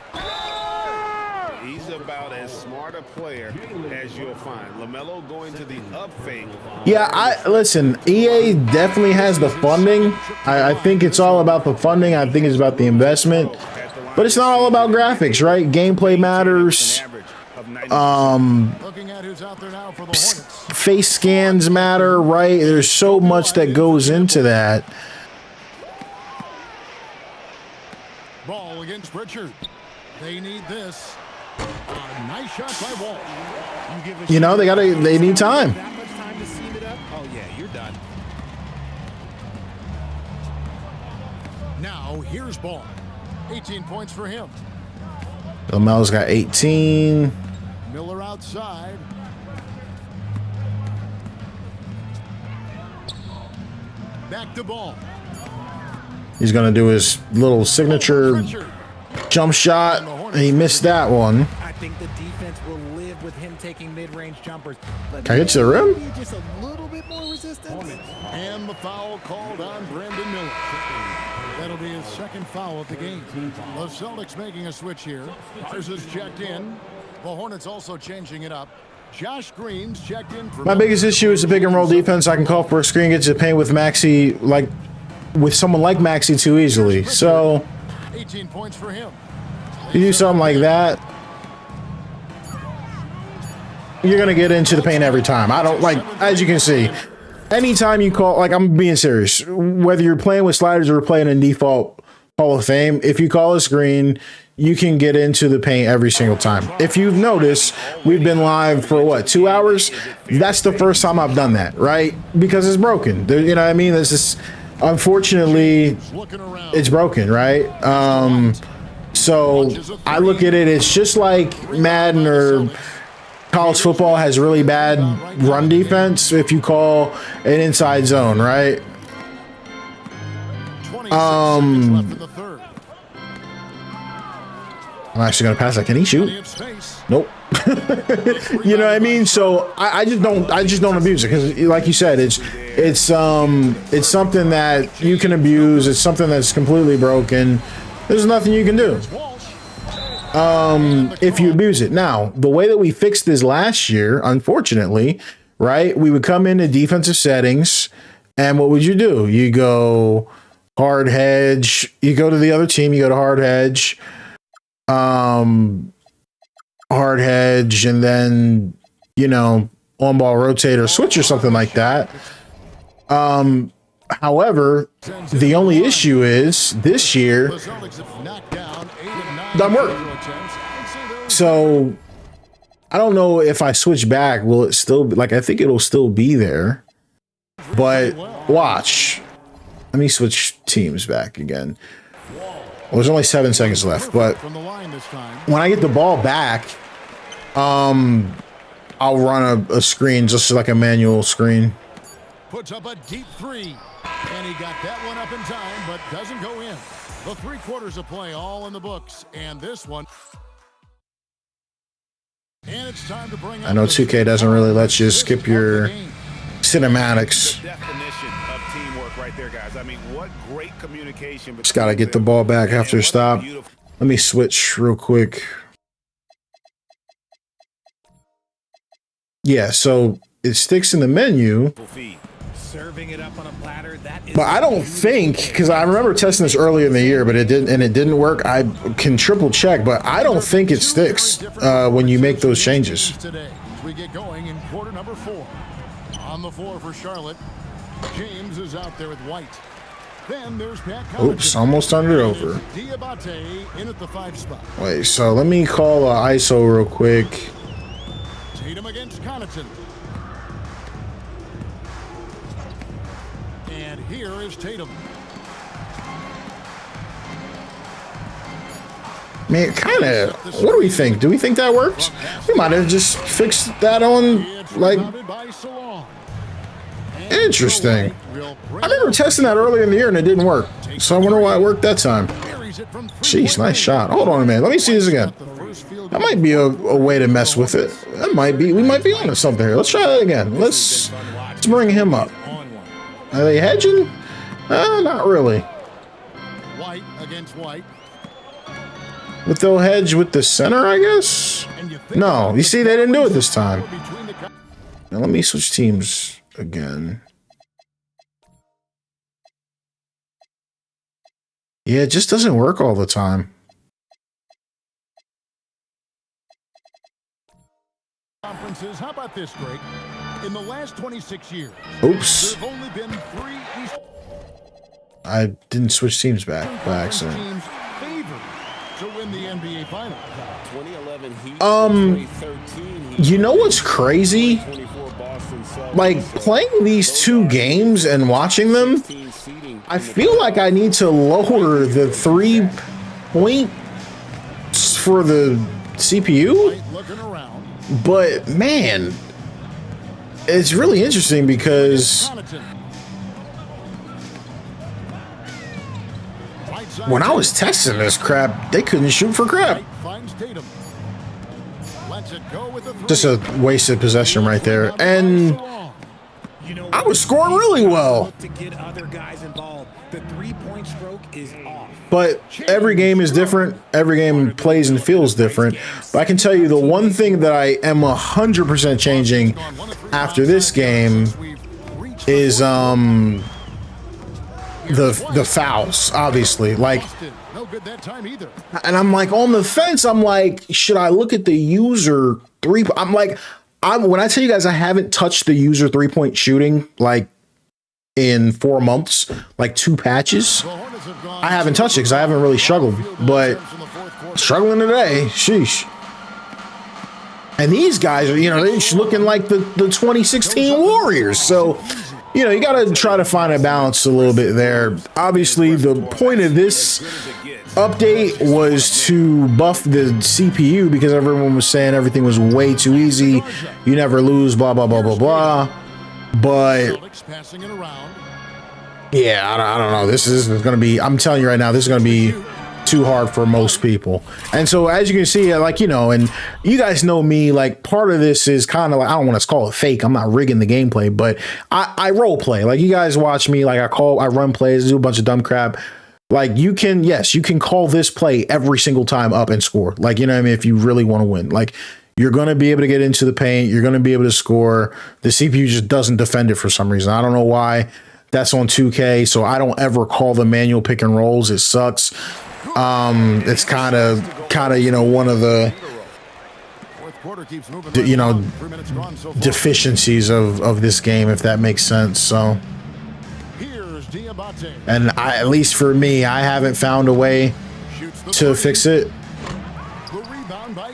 He's about as smart a player as you'll find. LaMelo going to the up fake. Yeah, listen, EA definitely has the funding. I think it's all about the funding. I think it's about the investment. But it's not all about graphics, right? Gameplay matters. Looking at who's out there now for the Hornets. Face scans matter, right? There's so much that goes into that. Ball against Richard. They need this. A nice shot by Wall. You know, they need time. That much time to seam it up? Oh yeah, you're done. Now here's Ball. 18 points for him. LaMelo's got 18. Miller outside. Back to Ball. He's going to do his little signature jump shot. He missed that one. I think the defense will live with him taking mid-range jumpers. But Can I get to the rim? maybe just a little bit more resistance. And the foul called on Brandon Miller. That'll be his second foul of the game. The Celtics making a switch here. Ours is checked in. The Hornets also changing it up. Josh Green's checked in for My biggest issue is the pick and roll defense. I can call for a screen, get to the paint with Maxey, like with someone like Maxey too easily. So 18 points for him. you do something like that, you're gonna get into the paint every time. I don't like, as you can see, anytime you call, like I'm being serious, whether you're playing with sliders or playing in default Hall of Fame, if you call a screen, you can get into the paint every single time. If you've noticed, we've been live for what, 2 hours? That's the first time I've done that, right? Because it's broken. You know what I mean? This is, unfortunately, it's broken, right? So I look at it, it's just like Madden or college football has really bad run defense if you call an inside zone, right? I'm actually gonna pass that. Can he shoot? Nope. You know what I mean? So I just don't abuse it because, like you said, it's something that you can abuse. It's something that's completely broken. There's nothing you can do if you abuse it. Now, the way that we fixed this last year, unfortunately, right? We would come into defensive settings, and what would you do? You go hard hedge. You go to the other team. You go to hard hedge. Hard hedge, and then, you know, on ball rotate or switch or something like that. However, the only issue is this year doesn't work. So I don't know if I switch back, will it still be, like, I think it'll still be there, but watch. Let me switch teams back again. Well, there's only 7 seconds left, but when I get the ball back, I'll run a screen, just like a manual screen. Puts up a deep 3, and he got that one up in time, but doesn't go in. The 3 quarters of play all in the books, and this one. And it's time to bring. I know 2K doesn't really let you skip your cinematics. Right there, guys. I mean, what great communication. Just gotta get the ball back after stop. Let me switch real quick. Yeah, so it sticks in the menu. Serving it up on a platter, that is, but I don't think, because I remember testing this earlier in the year, but it didn't work. I can triple check, but I don't think it sticks when you make those changes. Today, we get going in quarter number 4. On the floor for Charlotte. James is out there with White. Then there's Pat Connaughton. Oops, almost turned it over. Diabate in at the 5 spot. Wait, so let me call ISO real quick. Tatum against Connaughton. And here is Tatum. Man, kind of, what do we think? Do we think that works? We might have just fixed that on, like, interesting. I remember testing that earlier in the year and it didn't work. So I wonder why it worked that time. Jeez, nice shot. Hold on a minute. Let me see this again. first field That might be a way to mess with it. That might be. We might be onto something here. Let's try that again. Let's bring him up. Are they hedging? Not really. White against White. But they'll hedge with the center, I guess? No, you see, they didn't do it this time. Now let me switch teams again. Yeah, it just doesn't work all the time. Conferences. How about this, Greg? In the last 26 years, Oops. there have only been 3 East I didn't switch teams back by accident. teams favored to win the NBA Finals. 2011 Heat, 2013 Heat, You know what's crazy? 24 Boston Celtics. Like, playing these 2 games and watching them, I feel like I need to lower the 3 points for the CPU. Looking around. But, man, it's really interesting because when I was testing this crap, they couldn't shoot for crap. Finds Tatum. Lets it go with the 3. Just a wasted possession right there. And I was scoring really well. To get other guys involved, the 3-point stroke is off. But every game is different. Every game plays and feels different. But I can tell you the one thing that I am 100% changing after this game is the fouls, obviously. Like, No good that time either. and I'm like on the fence. I'm like, should I look at the user 3? I'm like, when I tell you guys I haven't touched the user 3-point shooting like in 4 months, like 2 patches. I haven't touched it because I haven't really struggled, but struggling today, sheesh. And these guys are, you know, they're just looking like the 2016 Warriors. So, you know, you got to try to find a balance a little bit there. Obviously, the point of this update was to buff the CPU because everyone was saying everything was way too easy. You never lose, blah, blah, blah, blah, blah. But Passing it around. yeah, I don't know. This is going to be, I'm telling you right now, this is going to be too hard for most people. And so as you can see, like, you know, and you guys know me, like part of this is kind of like, I don't want to call it fake. I'm not rigging the gameplay, but I role play. Like you guys watch me, like I run plays, do a bunch of dumb crap. Like you can, yes, you can call this play every single time up and score. Like, you know what I mean? If you really want to win, like you're going to be able to get into the paint. You're going to be able to score. The CPU just doesn't defend it for some reason. I don't know why. That's on 2K. So I don't ever call the manual pick and rolls. It sucks. It's kind of, you know, one of the, you know, deficiencies of this game, if that makes sense. So, and at least for me, I haven't found a way to fix it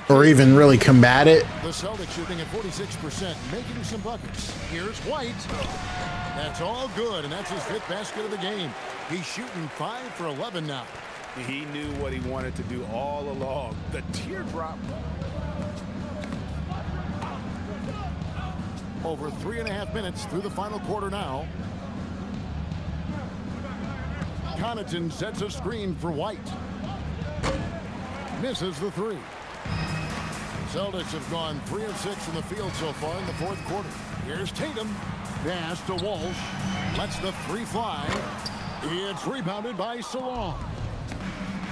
or even really combat it. The Celtics shooting at 46%, making some buckets. Here's White. That's all good, and that's his 5th basket of the game. He's shooting 5 for 11 now. He knew what he wanted to do all along. The teardrop. Over 3.5 minutes through the final quarter now. Connaughton sets a screen for White. Misses the 3. Celtics have gone 3 of 6 from the field so far in the 4th quarter. Here's Tatum. Pass to Walsh. Lets the 3 fly. It's rebounded by Salon.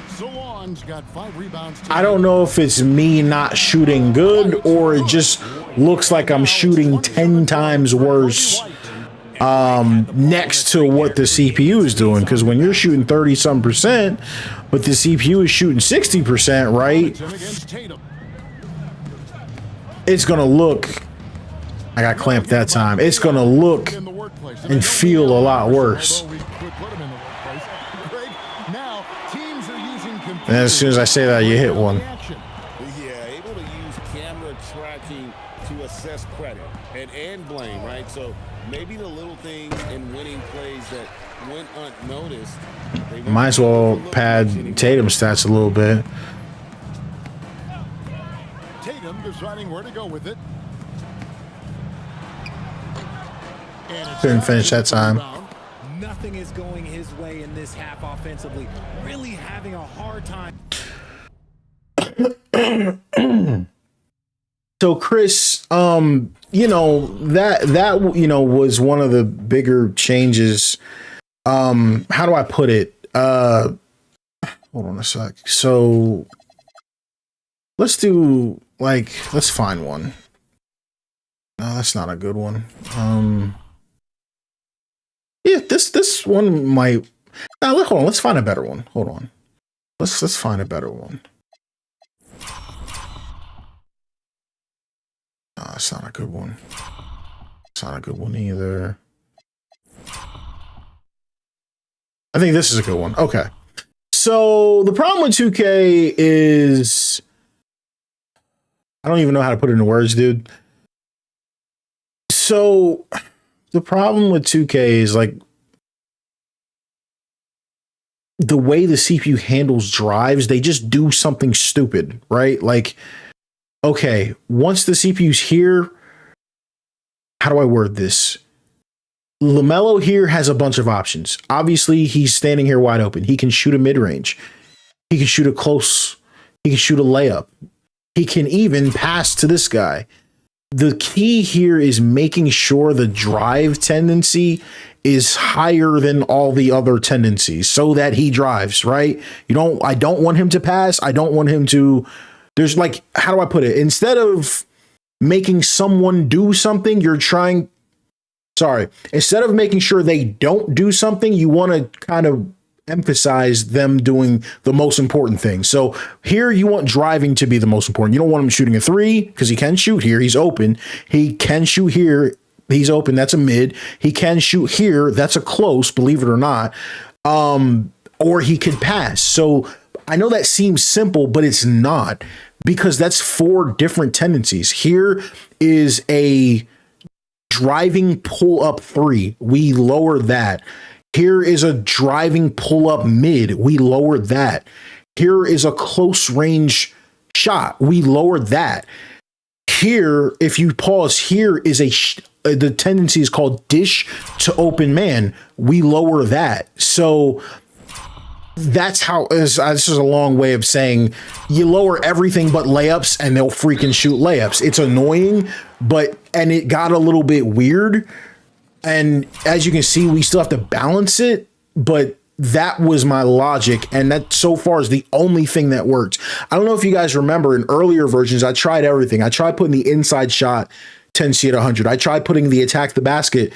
Salon's got 5 rebounds. I don't know if it's me not shooting good or it just looks like I'm shooting 10 times worse next to what the CPU is doing. Because when you're shooting 30-some%, but the CPU is shooting 60%, right? It's going to look, I got clamped that time. It's going to look and feel a lot worse. And as soon as I say that, you hit one. Yeah, able to use camera tracking to assess credit and blame, right? So maybe the little things in winning plays that went unnoticed. Might as well pad Tatum's stats a little bit. Tatum deciding where to go with it. Couldn't finish that time. Nothing is going his way in this half offensively. Really having a hard time. So Chris, you know, that you know was one of the bigger changes. How do I put it? Hold on a sec. So let's do let's find one. No, that's not a good one. Yeah, this one might. Hold on. Let's find a better one. Hold on. Let's find a better one. No, that's not a good one. It's not a good one either. I think this is a good one. Okay. So the problem with 2K is I don't even know how to put it into words, dude. So the problem with 2K is like the way the CPU handles drives, they just do something stupid, right? Like, okay, once the CPU's here, how do I word this? LaMelo here has a bunch of options. Obviously, he's standing here wide open. He can shoot a mid-range. He can shoot a close. He can shoot a layup. He can even pass to this guy. The key here is making sure the drive tendency is higher than all the other tendencies so that he drives, right? I don't want him to pass. I don't want him to, there's like, how do I put it? Instead of making someone do something, instead of making sure they don't do something, you want to kind of emphasize them doing the most important thing. So here you want driving to be the most important. You don't want him shooting a three because he can shoot here. He's open. He can shoot here. He's open. That's a mid. He can shoot here. That's a close, believe it or not. Or he could pass. So I know that seems simple, but it's not, because that's 4 different tendencies. Here is a driving pull up 3. We lower that. Here is a driving pull up mid. We lower that. Here is a close range shot. We lower that. Here, if you pause, here is the tendency is called dish to open man. We lower that. So that's how this is a long way of saying you lower everything but layups and they'll freaking shoot layups. It's annoying, and it got a little bit weird. And as you can see, we still have to balance it, but that was my logic. And that so far is the only thing that worked. I don't know if you guys remember in earlier versions, I tried everything. I tried putting the inside shot tendency at 100. I tried putting the attack the basket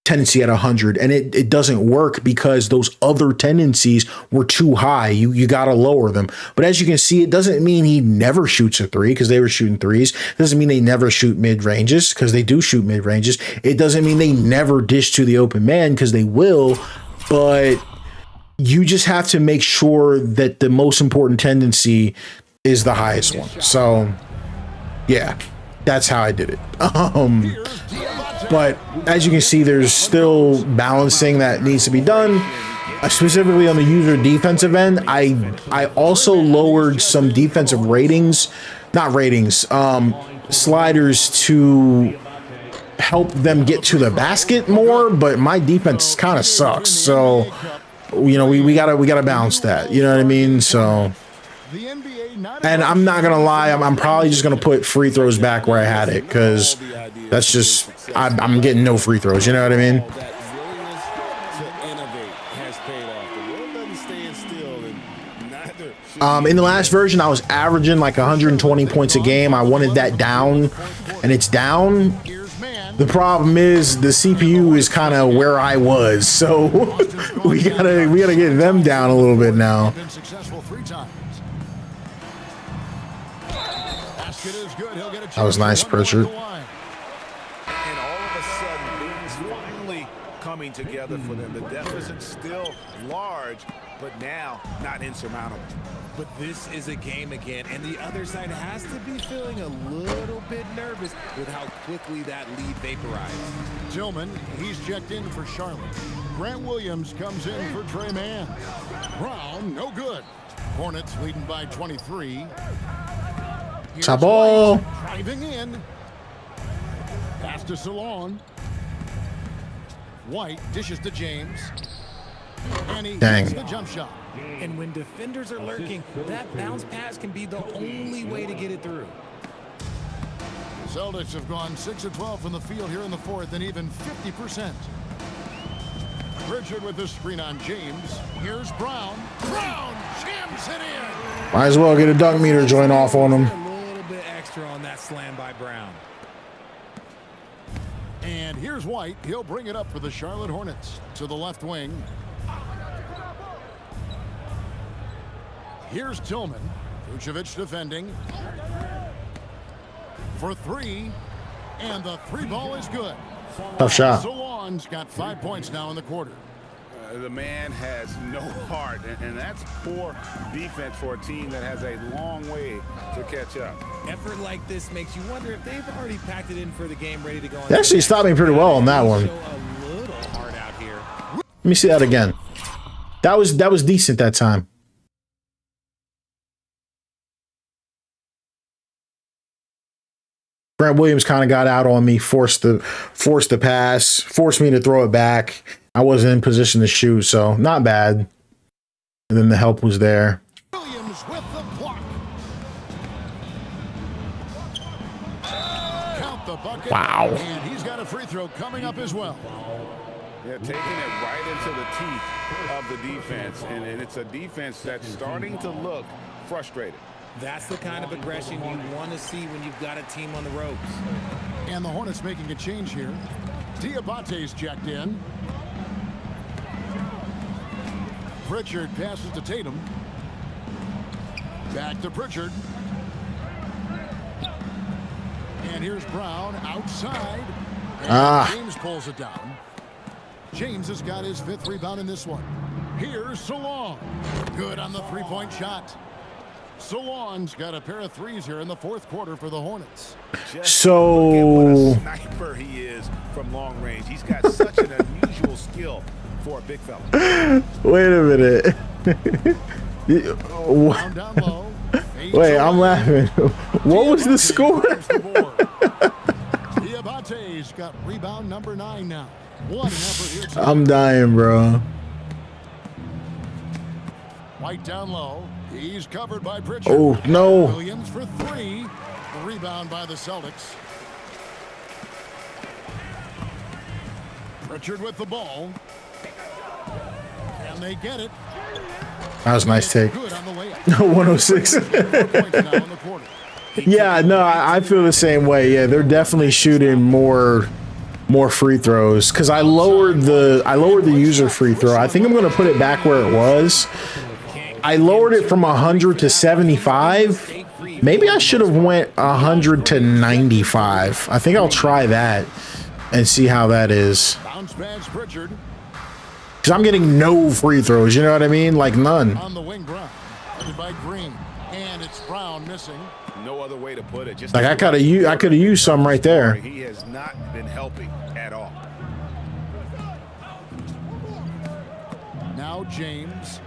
tendency at 100, and it doesn't work because those other tendencies were too high. You got to lower them. But as you can see, it doesn't mean he never shoots a 3 because they were shooting 3s. It doesn't mean they never shoot mid ranges because they do shoot mid ranges. It doesn't mean they never dish to the open man because they will. But you just have to make sure that the most important tendency is the highest one. So yeah, that's how I did it. But as you can see, there's still balancing that needs to be done. Specifically on the user defensive end, I also lowered some defensive sliders to help them get to the basket more. But my defense kind of sucks, so we gotta balance that. You know what I mean? So. And I'm not gonna lie, I'm probably just gonna put free throws back where I had it, because that's just I'm getting no free throws. You know what I mean? In the last version, I was averaging like 120 points a game. I wanted that down, and it's down. The problem is the CPU is kind of where I was, so we gotta get them down a little bit now. That was nice, Pritchard. And all of a sudden, it's finally coming together for them. The deficit's still large, but now not insurmountable. But this is a game again, and the other side has to be feeling a little bit nervous with how quickly that lead vaporized. Tillman, he's checked in for Charlotte. Grant Williams comes in for Trey Mann. Brown, no good. Hornets leading by 23. Sabal Driving in. Pass to Salon. White dishes to James. And he Dang. hits the jump shot. And when defenders are lurking, that bounce pass can be the only way to get it through. Celtics have gone 6 of 12 from the field here in the fourth and even 50%. Pritchard with the screen on James. Here's Brown. Brown jams it in. Might as well get a dunk meter joint off on him. A little bit extra on that slam by Brown. And here's White. He'll bring it up for the Charlotte Hornets to the left wing. Here's Tillman. Vucevic defending. For three. And the three ball is good. Tough shot. Solon's got 5 points now in the quarter. The man has no heart, and that's poor defense for a team that has a long way to catch up. Effort like this makes you wonder if they've already packed it in for the game, ready to go. They actually stopped me pretty well on that one. Show a little heart out here. Let me see that again. That was decent that time. Grant Williams kind of got out on me, forced the pass, forced me to throw it back. I wasn't in position to shoot, so not bad. And then the help was there. Williams with the block. Count the bucket. Wow. And he's got a free throw coming up as well. Yeah, taking it right into the teeth of the defense, and it's a defense that's starting to look frustrated. That's the kind of aggression you want to see when you've got a team on the ropes. And the Hornets making a change here. Diabate's checked in. Pritchard passes to Tatum. Back to Pritchard. And here's Brown outside. And James pulls it down. James has got his 5th rebound in this one. Here's Solon. Good on the three-point shot. Solon's got a pair of threes here in the 4th quarter for the Hornets. So what a sniper he is from long range. He's got such an unusual skill for a big fella. wait a minute. Down low. Wait, I'm laughing. What was the score? Diabate's got rebound number 9 now. One effort here tonight. I'm dying, bro. White down low. He's covered by Pritchard. Oh, no. Williams for 3. The rebound by the Celtics. Pritchard with the ball. And they get it. That was a nice take. Good on the layup. 106. 4 points now in the quarter. Yeah, no, I feel the same way. Yeah, they're definitely shooting more free throws because I lowered the user free throw. I think I'm going to put it back where it was. I lowered it from 100 to 75. Maybe I should have went 100 to 95. I think I'll try that and see how that is. Bounce pass Pritchard. Because I'm getting no free throws, you know what I mean? Like none. On the wing, Brown. Headed by Green. And it's Brown missing. No other way to put it. Just Like I could have used some right there. He has not been helping at all. Now James.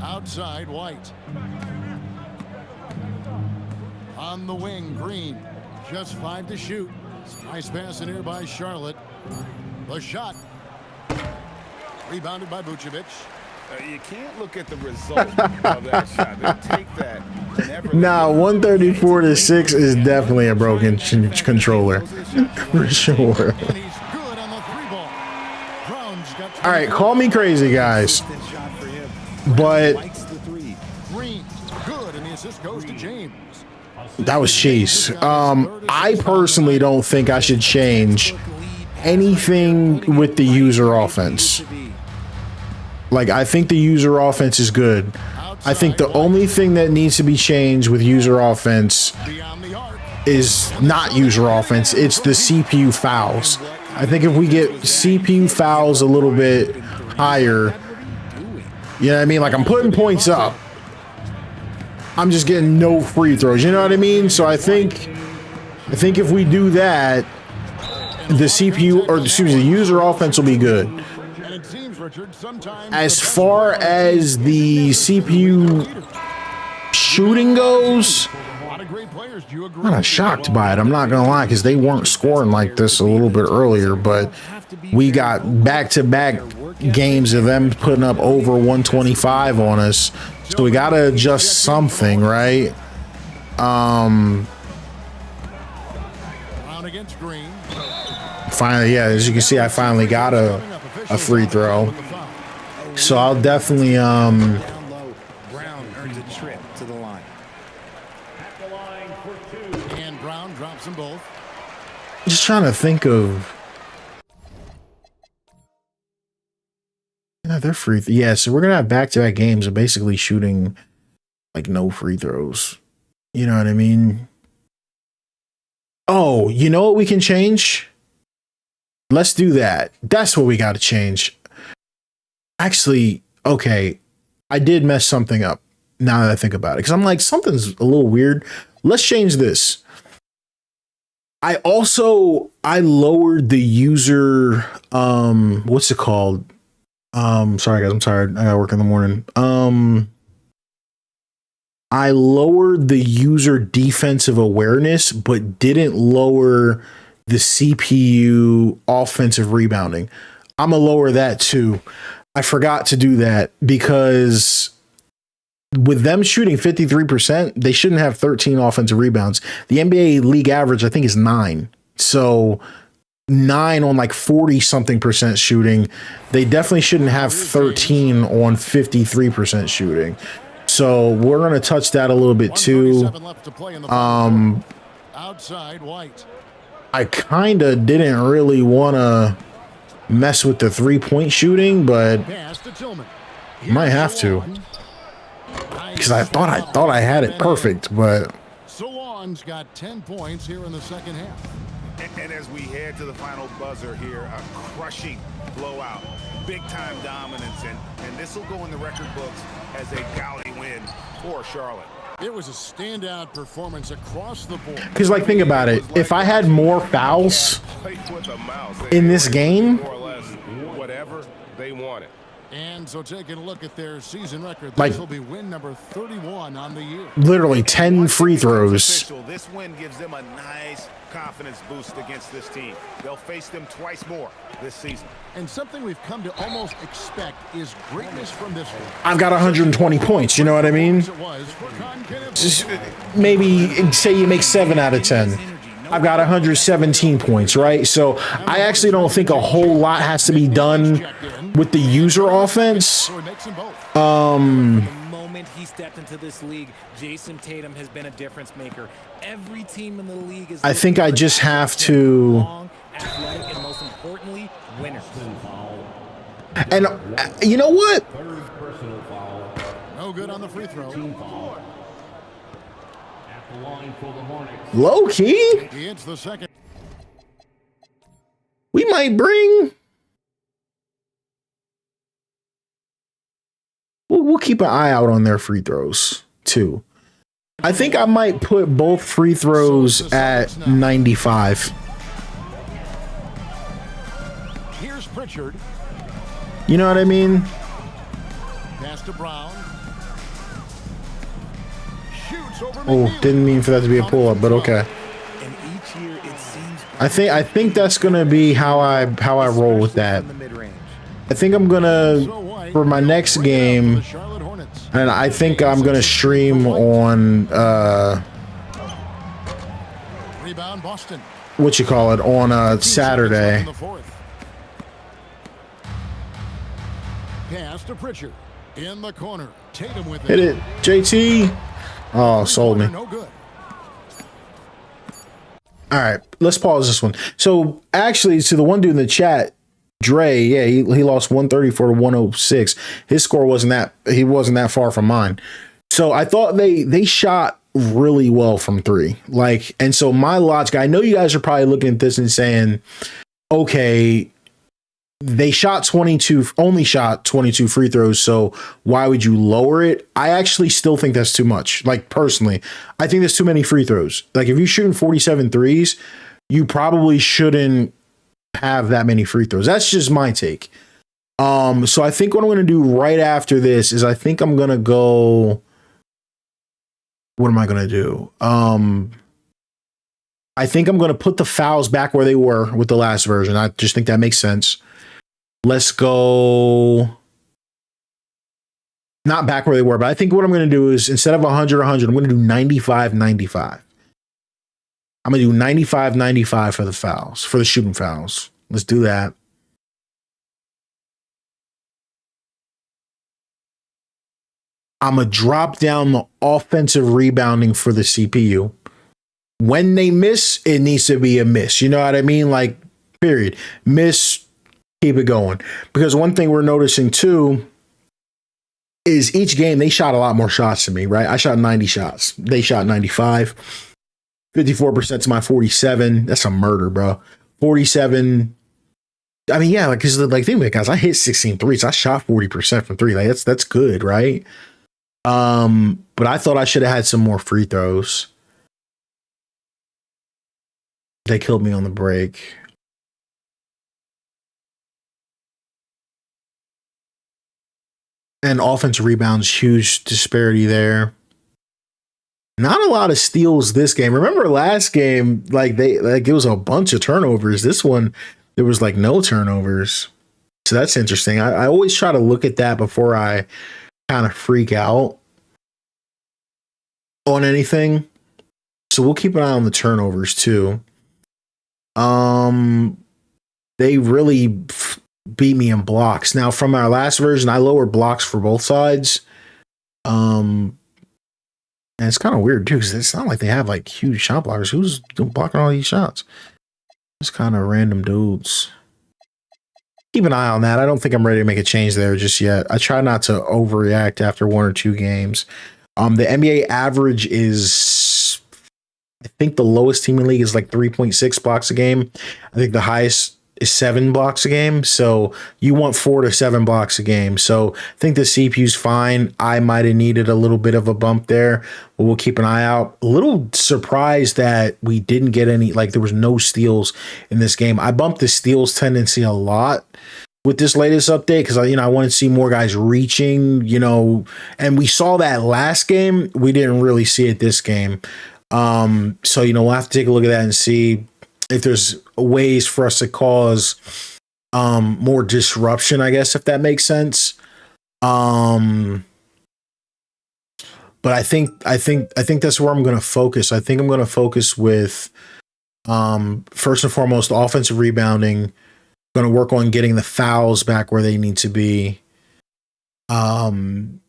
Outside White. On the wing, Green. Just 5 to shoot. Nice pass in here by Charlotte. The shot. Rebounded by Vucevic. You can't look at the result of that shot. They take that. Nah, 134 to 6 is definitely a broken controller. For sure. And he's good on the 3-ball. Brown's got All right, call me crazy, guys. But Green. Good, and the assist goes to James. that was Chase. I personally don't think I should change anything with the user offense. Like, I think the user offense is good. I think the only thing that needs to be changed with user offense is not user offense. It's the CPU fouls. I think if we get CPU fouls a little bit higher, you know what I mean? Like, I'm putting points up. I'm just getting no free throws. You know what I mean? So I think if we do that, the CPU, or excuse me, the user offense will be good. As far as the CPU shooting goes, I'm kind of shocked by it. I'm not going to lie, because they weren't scoring like this a little bit earlier, but to be we very got vocal back-to-back about their work ethic. games of them putting up over 125 on us. So we got to adjust something, right? Brown against Green. Finally, yeah, as you can see, I finally got a free throw. So I'll definitely Down low, Brown earns a trip to the line. And Brown drops them both. just trying to think of. Yeah, they're free. Yeah, so we're gonna have back-to-back games of basically shooting like no free throws. You know what I mean? Oh, you know what we can change? Let's do that. That's what we got to change. Actually, okay, I did mess something up now that I think about it, because I'm like, something's a little weird. Let's change this. I lowered the user, what's it called? Sorry guys, I'm tired. I gotta work in the morning. I lowered the user defensive awareness, but didn't lower the CPU offensive rebounding. I'm gonna lower that too. I forgot to do that because with them shooting 53%, they shouldn't have 13 offensive rebounds. The NBA league average, I think, is 9. So 9 on like 40 something percent shooting. They definitely shouldn't have 13 on 53% shooting. So we're going to touch that a little bit too. Outside White. I kind of didn't really want to mess with the 3-point shooting, but might have to, because I thought I had it perfect, but Salon's got 10 points here in the second half. And as we head to the final buzzer here, a crushing blowout, big-time dominance, and this will go in the record books as a gaudy win for Charlotte. It was a standout performance across the board. Because, like, think about it. If I had more fouls in this game, more or less whatever they wanted. And so taking a look at their season record, like, this will be win number 31 on the year. Literally 10 free throws. This win gives them a nice confidence boost against this team. They'll face them twice more this season. And something we've come to almost expect is greatness from this one. I've got 120 points, you know what I mean? Just maybe say you make 7 out of 10. I've got 117 points, right? So I actually don't think a whole lot has to be done with the user offense. The moment he stepped into this league, Jason Tatum has been a difference maker. Every team in the league is. I think I just have to. Long, athletic, and most importantly, winners. And you know what? No good on the free throw. Low key, He hits the second. we might bring. We'll keep an eye out on their free throws too. I think I might put both free throws at 95. Here's Pritchard. You know what I mean? Pass to Brown. Shoots over. Oh, didn't mean for that to be a pull-up, but okay. And each year it seems. I think that's gonna be how I roll with that. I think I'm gonna, for my next game, and I think I'm gonna stream on Rebound Boston. what you call it, on Saturday. Pass to Pritchard in the corner. Tatum with Hit it, JT. Oh, sold me. No good. All right, let's pause this one. So actually, to the one dude in the chat, Dre, yeah, he lost 134 to 106. His score wasn't that far from mine. So I thought they shot really well from 3. Like, and so my logic, I know you guys are probably looking at this and saying, okay, they only shot 22 free throws, so why would you lower it? I actually still think that's too much. Like, personally, I think there's too many free throws. Like, if you're shooting 47 threes, you probably shouldn't have that many free throws. That's just my take. So I think what I'm going to do right after this is I think I'm going to go. What am I going to do? I I think I'm going to put the fouls back where they were with the last version. I just think that makes sense. Let's go. Not back where they were, but I think what I'm going to do is instead of 100, I'm going to do 95, 95. I'm going to do 95, 95 for the fouls, for the shooting fouls. Let's do that. I'm going to drop down the offensive rebounding for the CPU. When they miss, it needs to be a miss. You know what I mean? Like, period. Miss, keep it going. Because one thing we're noticing too is each game they shot a lot more shots than me, right? I shot 90 shots. They shot 95. 54% to my 47. That's a murder, bro. 47. I mean, yeah, like, because like, think of it, guys. I hit 16 threes. I shot 40% from three. Like, that's good, right? But I thought I should have had some more free throws. They killed me on the break. And offensive rebounds, huge disparity there. Not a lot of steals this game. Remember last game, it was a bunch of turnovers. This one, there was like no turnovers. So that's interesting. I always try to look at that before I kind of freak out on anything. So we'll keep an eye on the turnovers too. They really beat me in blocks. Now, from our last version, I lowered blocks for both sides. And it's kind of weird too, because it's not like they have like huge shot blockers. Who's blocking all these shots? Just kind of random dudes. Keep an eye on that. I don't think I'm ready to make a change there just yet. I try not to overreact after one or two games. The NBA average is, I think the lowest team in the league is like 3.6 blocks a game. I think the highest is 7 blocks a game. So you want 4 to 7 blocks a game. So I think the CPU's fine. I might have needed a little bit of a bump there, but we'll keep an eye out. A little surprised that we didn't get any, like there was no steals in this game. I bumped the steals tendency a lot with this latest update because I want to see more guys reaching, and we saw that last game. We didn't really see it this game. So we'll have to take a look at that and see if there's ways for us to cause more disruption, I guess, if that makes sense. But I think that's where I'm going to focus. I think I'm going to focus with first and foremost offensive rebounding. Going to work on getting the fouls back where they need to be, and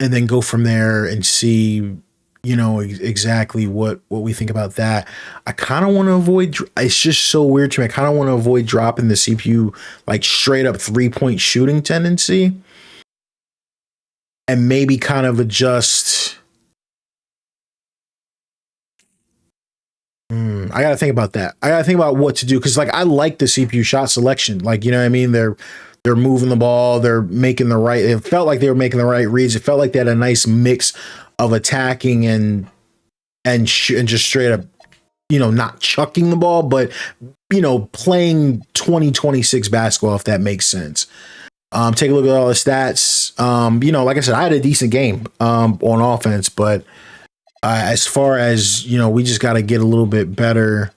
then go from there and see exactly what we think about that. I kind of want to avoid, it's just so weird to me. I kind of want to avoid dropping the CPU like straight up 3-point shooting tendency and maybe kind of adjust. I got to think about that. I got to think about what to do. Cause I like the CPU shot selection. Like, you know what I mean? They're moving the ball. They're making the right, it felt like they were making the right reads. It felt like they had a nice mix of attacking and just straight up, not chucking the ball, but, playing 2026 basketball, if that makes sense. Take a look at all the stats. Like I said, I had a decent game on offense, but as far as, we just got to get a little bit better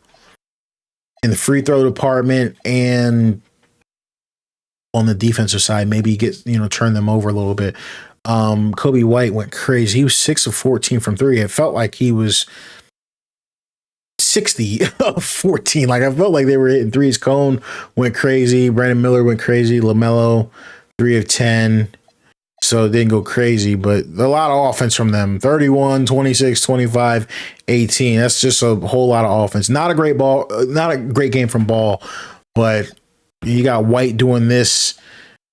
in the free throw department and on the defensive side, maybe turn them over a little bit. Kobe White went crazy. He was 6 of 14 from three. It felt like he was 60 of 14. Like I felt like they were hitting threes. Cone went crazy. Brandon Miller went crazy. LaMelo 3 of 10. So it didn't go crazy, but a lot of offense from them. 31, 26, 25, 18. That's just a whole lot of offense. Not a great game from Ball, but you got White doing this,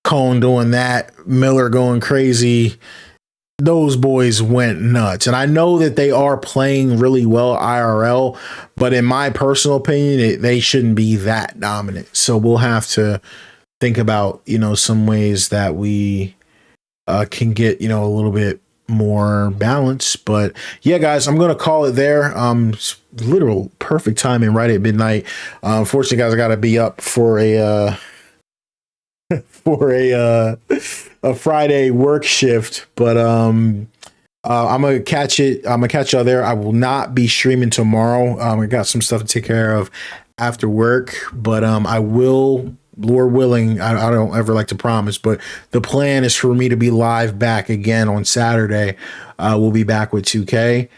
Cone doing that, Miller going crazy. Those boys went nuts. And I know that they are playing really well IRL, but in my personal opinion, they shouldn't be that dominant. So we'll have to think about, some ways that we can get, a little bit more balance. But yeah, guys, I'm going to call it there. Literal perfect timing right at midnight. Unfortunately, guys, I got to be up for a Friday work shift, but I'm gonna catch it. I'm gonna catch y'all there. I will not be streaming tomorrow. I got some stuff to take care of after work, but I will, Lord willing. I don't ever like to promise, but the plan is for me to be live back again on Saturday. We'll be back with 2K.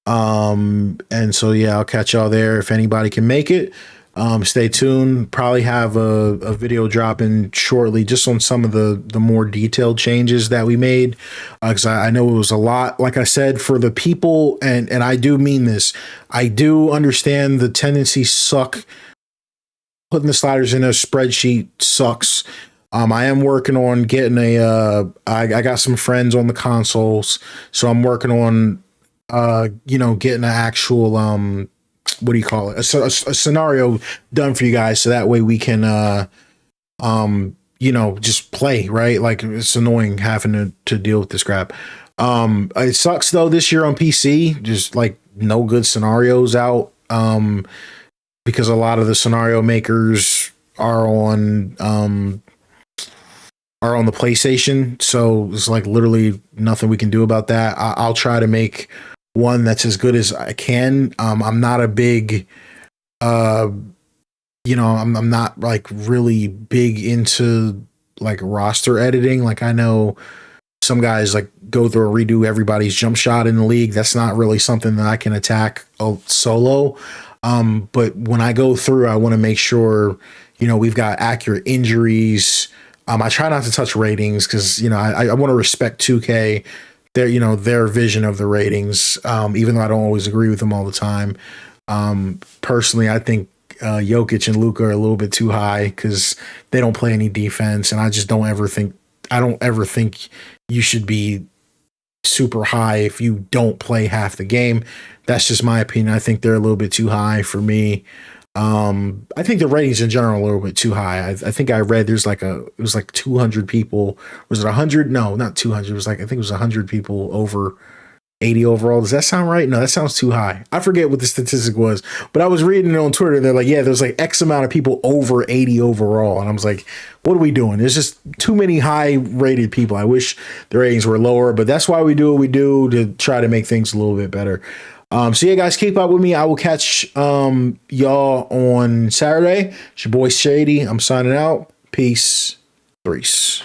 And so yeah, I'll catch y'all there if anybody can make it. Stay tuned. Probably have a video dropping shortly just on some of the more detailed changes that we made, because I know it was a lot, like I said, for the people, and I do mean this. I do understand the tendency suck. Putting the sliders in a spreadsheet sucks. I am working on getting I got some friends on the consoles, so I'm working on getting an actual what do you call it? A scenario done for you guys, so that way we can just play, right? Like, it's annoying having to deal with this crap. It sucks though this year on PC, just like no good scenarios out, because a lot of the scenario makers are on the PlayStation, so it's like literally nothing we can do about that. I'll try to make one that's as good as I can. I'm not a big, I'm not like really big into like roster editing. Like, I know some guys like go through and redo everybody's jump shot in the league. That's not really something that I can attack solo. But when I go through, I want to make sure, we've got accurate injuries. I try not to touch ratings because, I want to respect 2K, their vision of the ratings, even though I don't always agree with them all the time. Personally, I think Jokic and Luka are a little bit too high because they don't play any defense, and I don't ever think you should be super high if you don't play half the game. That's just my opinion. I think they're a little bit too high for me. I think the ratings in general are a little bit too high. I think I read it was like 200 people. Was it 100? No, not 200. It was I think it was 100 people over 80 overall. Does that sound right? No, that sounds too high. I forget what the statistic was, but I was reading it on Twitter. They're like, yeah, there's like X amount of people over 80 overall. And I was like, what are we doing? There's just too many high rated people. I wish the ratings were lower, but that's why we do what we do, to try to make things a little bit better. So yeah, guys, keep up with me. I will catch y'all on Saturday. It's your boy Shady. I'm signing out. Peace. Threes.